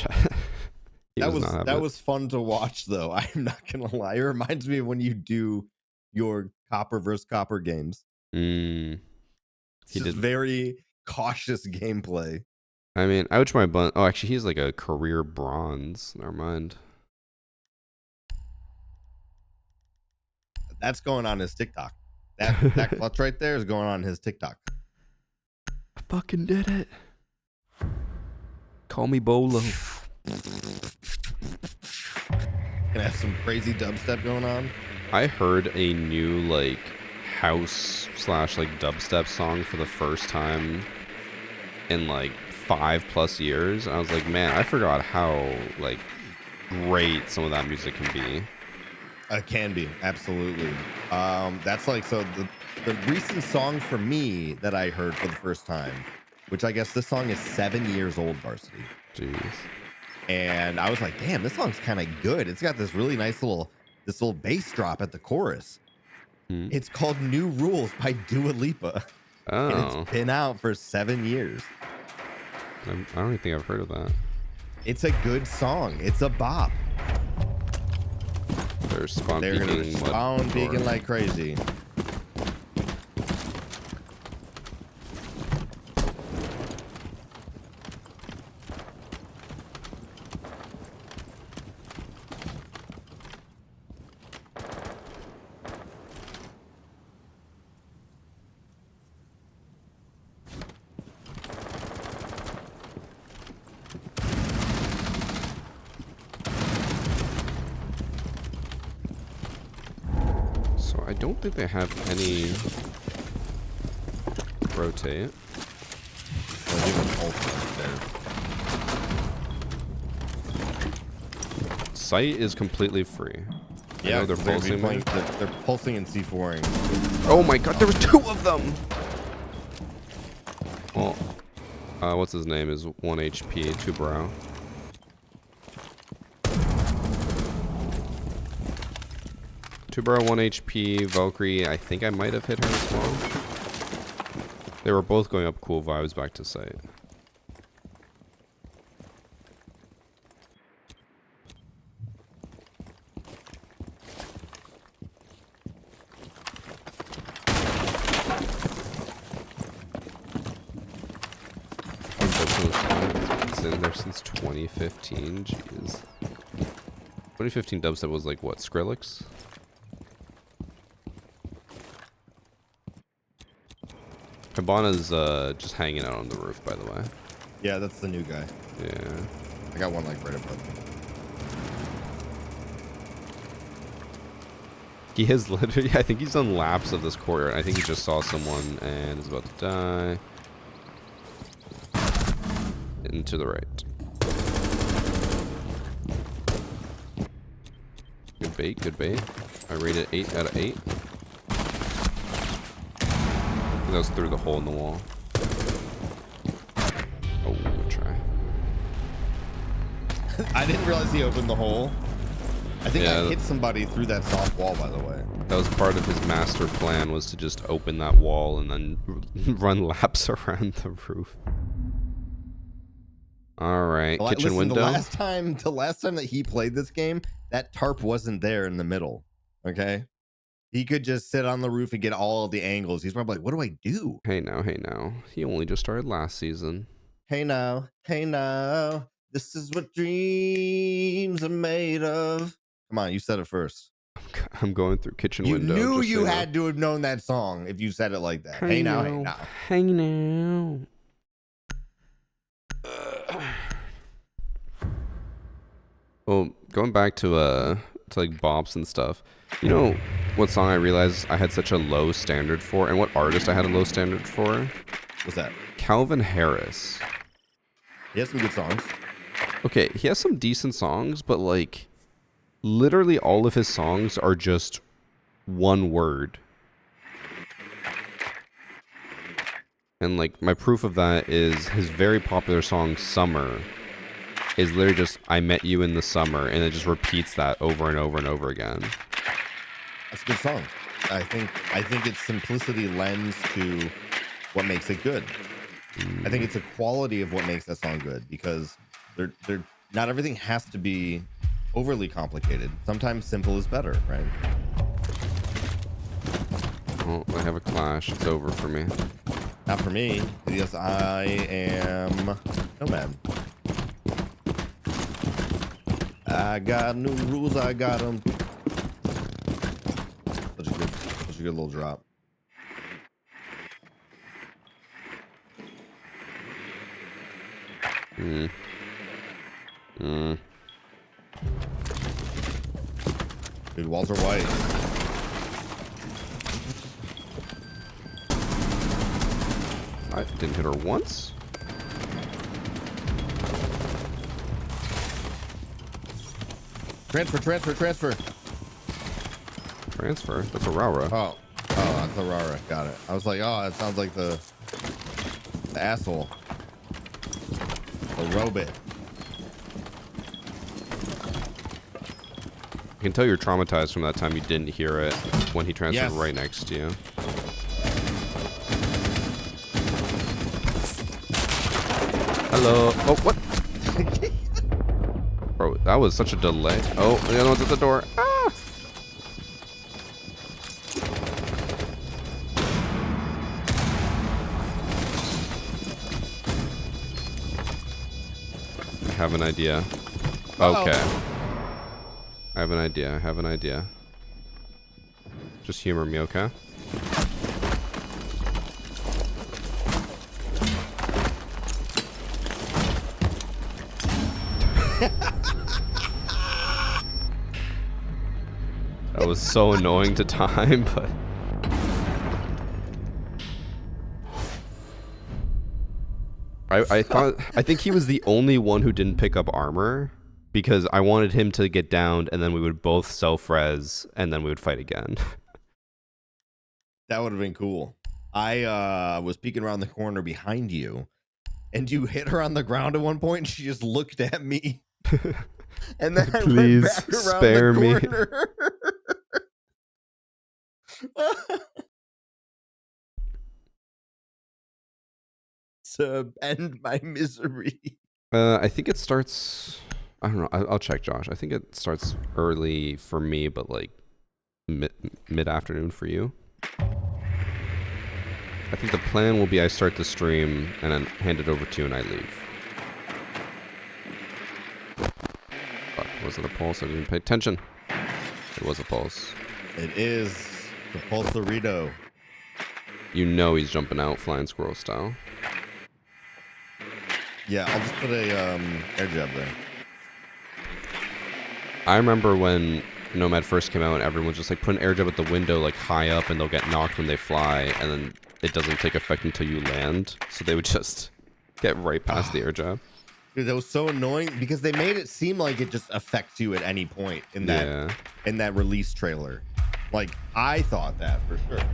That was fun to watch though. I'm not gonna lie. It reminds me of when you do your copper versus copper games. He It's just very cautious gameplay. I mean, ouch my bun. Oh, actually, he's like a career bronze. Never mind. That's going on his TikTok. That clutch right there is going on his TikTok. I fucking did it. Call me Bolo. Gonna have some crazy dubstep going on. I heard a new like house / like dubstep song for the first time in like 5+ years. I was like, man, I forgot how like great some of that music can be. It can be, absolutely. That's like, so the recent song for me that I heard for the first time, which I guess this song is 7 years old, Varsity. Jeez. And I was like, damn, this song's kind of good. It's got this really nice little bass drop at the chorus. It's called New Rules by Dua Lipa. Oh. And it's been out for 7 years. I don't even think I've heard of that. It's a good song. It's a bop. They're spawn They're gonna peeking. spawn peeking like crazy. I don't think they have any rotate. Sight is completely free. Yeah, they're pulsing. They're pulsing and C4ing. Oh my god, there was 2 of them! Well, what's his name is 1 HP, 2 brow. Brow 1 HP, Valkyrie, I think I might have hit her as well. They were both going up cool vibes back to site. It's in there since 2015, jeez. 2015 dubstep was like what, Skrillex? Cabana's just hanging out on the roof, by the way. Yeah, that's the new guy. Yeah. I got one like right above me. He has literally, I think he's done laps of this courtyard. I think he just saw someone and is about to die. And to the right. Good bait, good bait. I rated 8 out of 8. That was through the hole in the wall. Oh, good try. I didn't realize he opened the hole. I think Yeah, I hit somebody through that soft wall, by the way. That was part of his master plan, was to just open that wall and then run laps around the roof. All right, kitchen Listen, window. the last time that he played this game, that tarp wasn't there in the middle. Okay, he could just sit on the roof and get all of the angles. He's probably like, "What do I do?" Hey now, hey now. He only just started last season. Hey now, this is what dreams are made of. Come on, you said it first. I'm going through kitchen You window. knew just you so had to have known that song if you said it like that. Hey Hey now, now. hey now. Hey now. Well, going back to like bops and stuff. You know what song I realized I had such a low standard for, and what artist I had a low standard for? What's that? Calvin Harris. He has some good songs. Okay, he has some decent songs, but like literally all of his songs are just one word. And like my proof of that is his very popular song Summer is literally just I met you in the summer, and it just repeats that over and over and over again. That's a good song. I think its simplicity lends to what makes it good. I think it's a quality of what makes that song good, because they're not everything has to be overly complicated. Sometimes simple is better, right? Oh, I have a clash. It's over for me. Not for me, because I am Nomad. I got new rules, I got them. Such a good little drop. Dude, walls are white. I didn't hit her once. Transfer. Transfer? That's a Rara. Oh, that's a Rara. Got it. I was like, oh, that sounds like the asshole. The robot. I can tell you're traumatized from that time you didn't hear it when he transferred right next to you. Hello. Oh, what? Bro, that was such a delay. Oh, the other one's at the door. Ah! I have an idea. Okay. I have an idea. Just humor me, okay? That was so annoying to time, but I think he was the only one who didn't pick up armor because I wanted him to get downed and then we would both self-res and then we would fight again. That would have been cool. I was peeking around the corner behind you and you hit her on the ground at one point and she just looked at me. And then I Please went back around spare the me. corner. To end my misery. I think it starts, I don't know, I'll check, Josh. I think it starts early for me, but like mid-afternoon for you. I think the plan will be I start the stream and then hand it over to you and I leave. Fuck, was it a pulse? I didn't pay attention. It was a pulse. It is the Pulsarito. You know he's jumping out flying squirrel style. Yeah, I'll just put a air jab there. I remember when Nomad first came out and everyone was just like put an air jab at the window like high up and they'll get knocked when they fly and then it doesn't take effect until you land. So they would just get right past the air jab. Dude, that was so annoying because they made it seem like it just affects you at any point in that release trailer. Like I thought that for sure.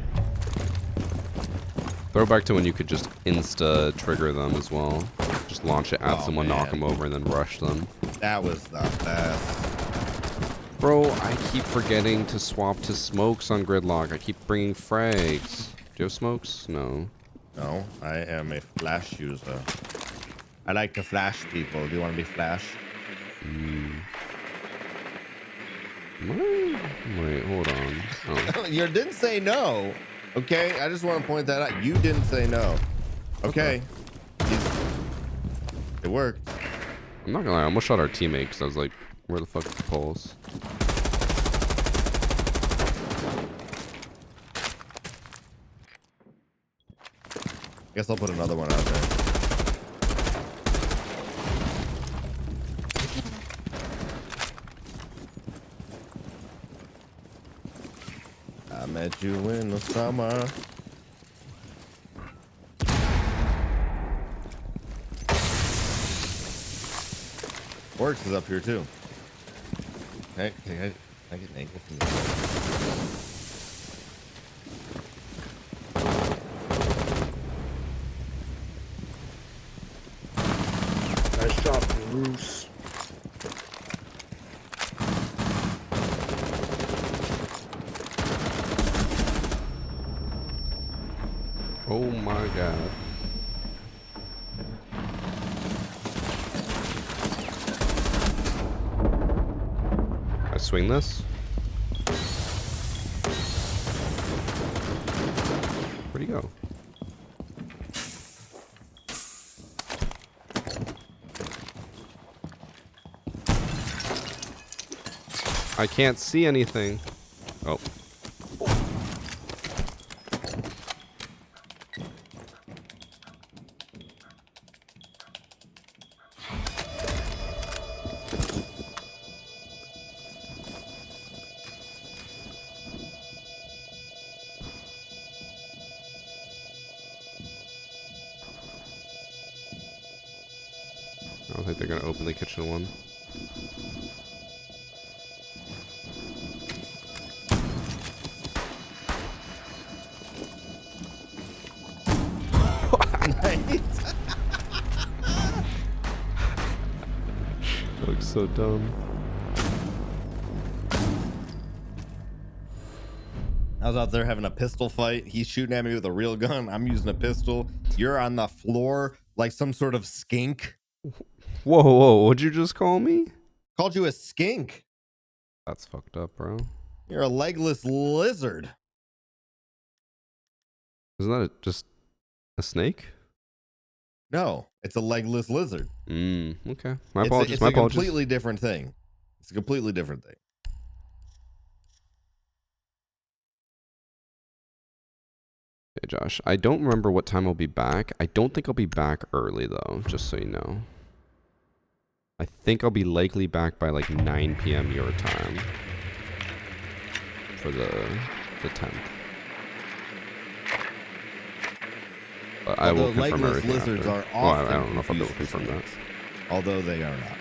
Throwback to when you could just insta trigger them as well. Just launch it at someone, knock them over, and then rush them. That was the best. Bro, I keep forgetting to swap to smokes on Gridlock. I keep bringing frags. Do you have smokes? No. No, I am a flash user. I like to flash people. Do you want to be flash? Wait, hold on. Oh. You didn't say no. Okay, I just want to point that out. You didn't say no. Okay. It worked. I'm not gonna lie, I almost shot our teammate because I was like, where the fuck is the pulse? I guess I'll put another one out there. I met you in the summer. Works is up here too. Hey, can I get naked from Nice job, Bruce. Oh my god. I swing this? Where'd he go? I can't see anything. Oh. I don't think they're gonna open the kitchen one. That looks so dumb. I was out there having a pistol fight. He's shooting at me with a real gun. I'm using a pistol. You're on the floor like some sort of skink. Whoa, what'd you just call me? Called you a skink. That's fucked up, bro. You're a legless lizard. Isn't that just a snake? No, it's a legless lizard. Okay. My apologies. It's a completely different thing. It's a completely different thing. Okay, Josh. I don't remember what time I'll be back. I don't think I'll be back early, though, just so you know. I think I'll be likely back by like 9 p.m. your time. for the 10th. But I will Although confirm legless everything lizards after. are Well, I often don't know if I'll be able to confused confirm with that. snakes, although they are not.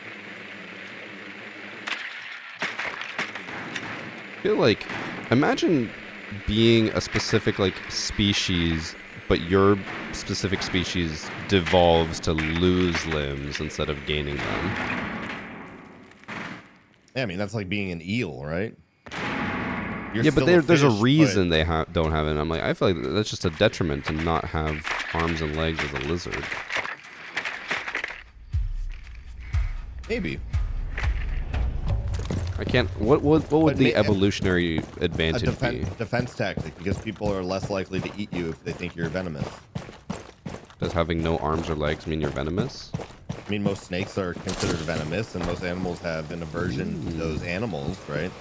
I feel like, imagine being a specific like species, but your specific species devolves to lose limbs instead of gaining them. Yeah, I mean that's like being an eel, right? You're Yeah, but still there's a fish, reason they don't have it. I'm like, I feel like that's just a detriment to not have arms and legs as a lizard. Maybe. I can't. What would the may- evolutionary A advantage be? defense tactic, because people are less likely to eat you if they think you're venomous. Does having no arms or legs mean you're venomous? I mean, most snakes are considered venomous, and most animals have an aversion to those animals, right?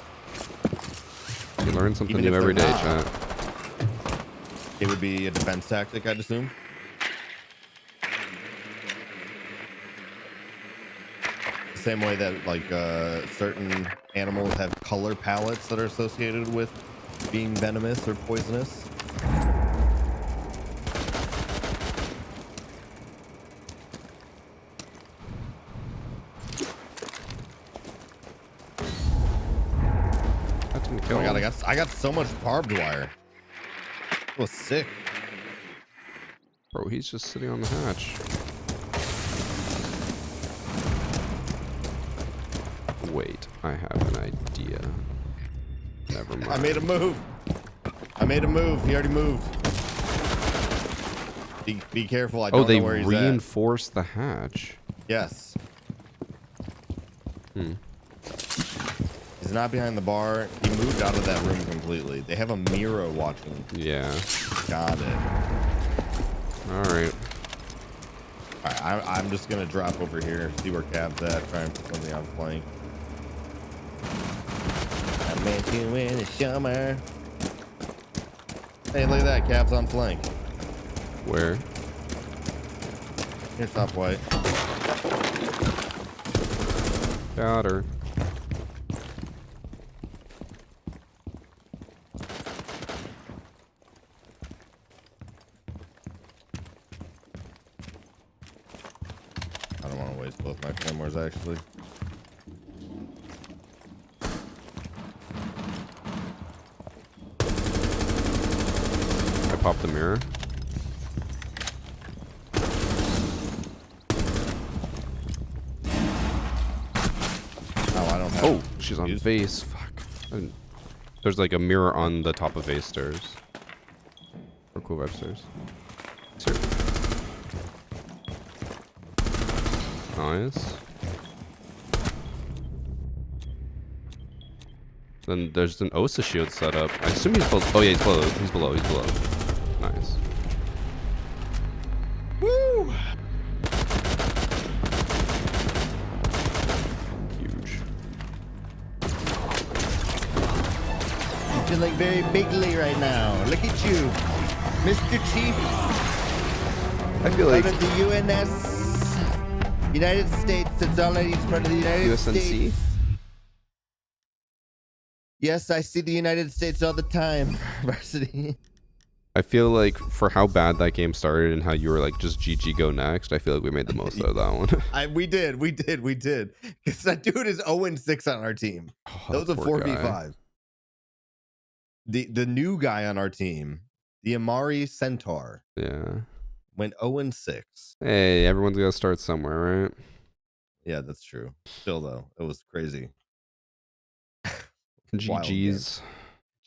You learn something Even new if every they're day, not, chat. It would be a defense tactic, I'd assume. The same way that like certain animals have color palettes that are associated with being venomous or poisonous. That didn't Oh kill my god, him. I got so much barbed wire. It was sick. Bro, he's just sitting on the hatch. Wait, I have an idea. Never mind. I made a move. He already moved. Be careful. I don't know where he's at. reinforced the hatch. Yes. Hmm. He's not behind the bar. He moved out of that room completely. They have a mirror watching. Yeah. Got it. Alright. Alright, I'm just gonna drop over here, see where Cab's at, try and put something on flank. I met you in the summer. Hey, look at that, Cab's on flank. Where? Here's top white. Got her. I don't want to waste both my claymores actually. I popped the mirror. Oh, I don't have. Oh, she's on vase. Fuck. There's like a mirror on the top of vase stairs. Or cool vibe stairs. It's here. Nice. Then there's an Osa shield set up. I assume he's below. Oh yeah, he's below. He's below. He's below. Nice. Woo! Huge. You feel like very bigly right now. Look at you, Mr. Chief. I feel like Part of the UNS, United States. It's already part of the United USNC. States. Yes, I see the United States all the time. Varsity. I feel like for how bad that game started and how you were like just GG go next, I feel like we made the most out of that one. We did. Because that dude is 0-6 on our team. Oh, That was a poor guy. 4v5. The new guy on our team, the Amari Centaur, Yeah. went 0-6. Hey, everyone's got to start somewhere, right? Yeah, that's true. Still though, it was crazy. Wild GG's.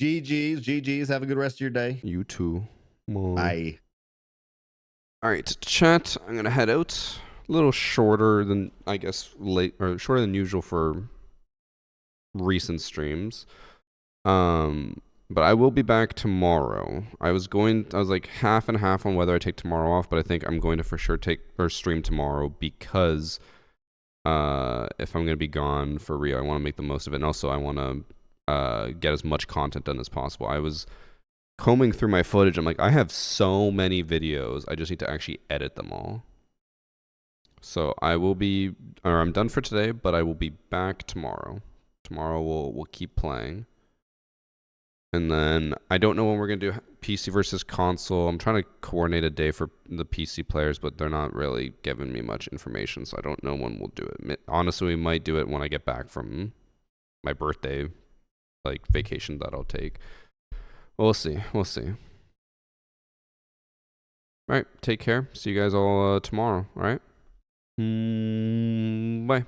GG's. Have a good rest of your day. You too. Bye. All right, chat. I'm gonna head out. A little shorter than I guess shorter than usual for recent streams. But I will be back tomorrow. I was like half and half on whether I take tomorrow off, but I think I'm going to for sure stream tomorrow because if I'm gonna be gone for Rio, I want to make the most of it, and also I want to get as much content done as possible. I was combing through my footage. I'm like, I have so many videos. I just need to actually edit them all. So I'm done for today, but I will be back tomorrow. Tomorrow we'll keep playing. And then I don't know when we're going to do PC versus console. I'm trying to coordinate a day for the PC players, but they're not really giving me much information, so I don't know when we'll do it. Honestly, we might do it when I get back from my birthday, like, vacation that I'll take. We'll see. We'll see. All right. Take care. See you guys all tomorrow. All right. Bye.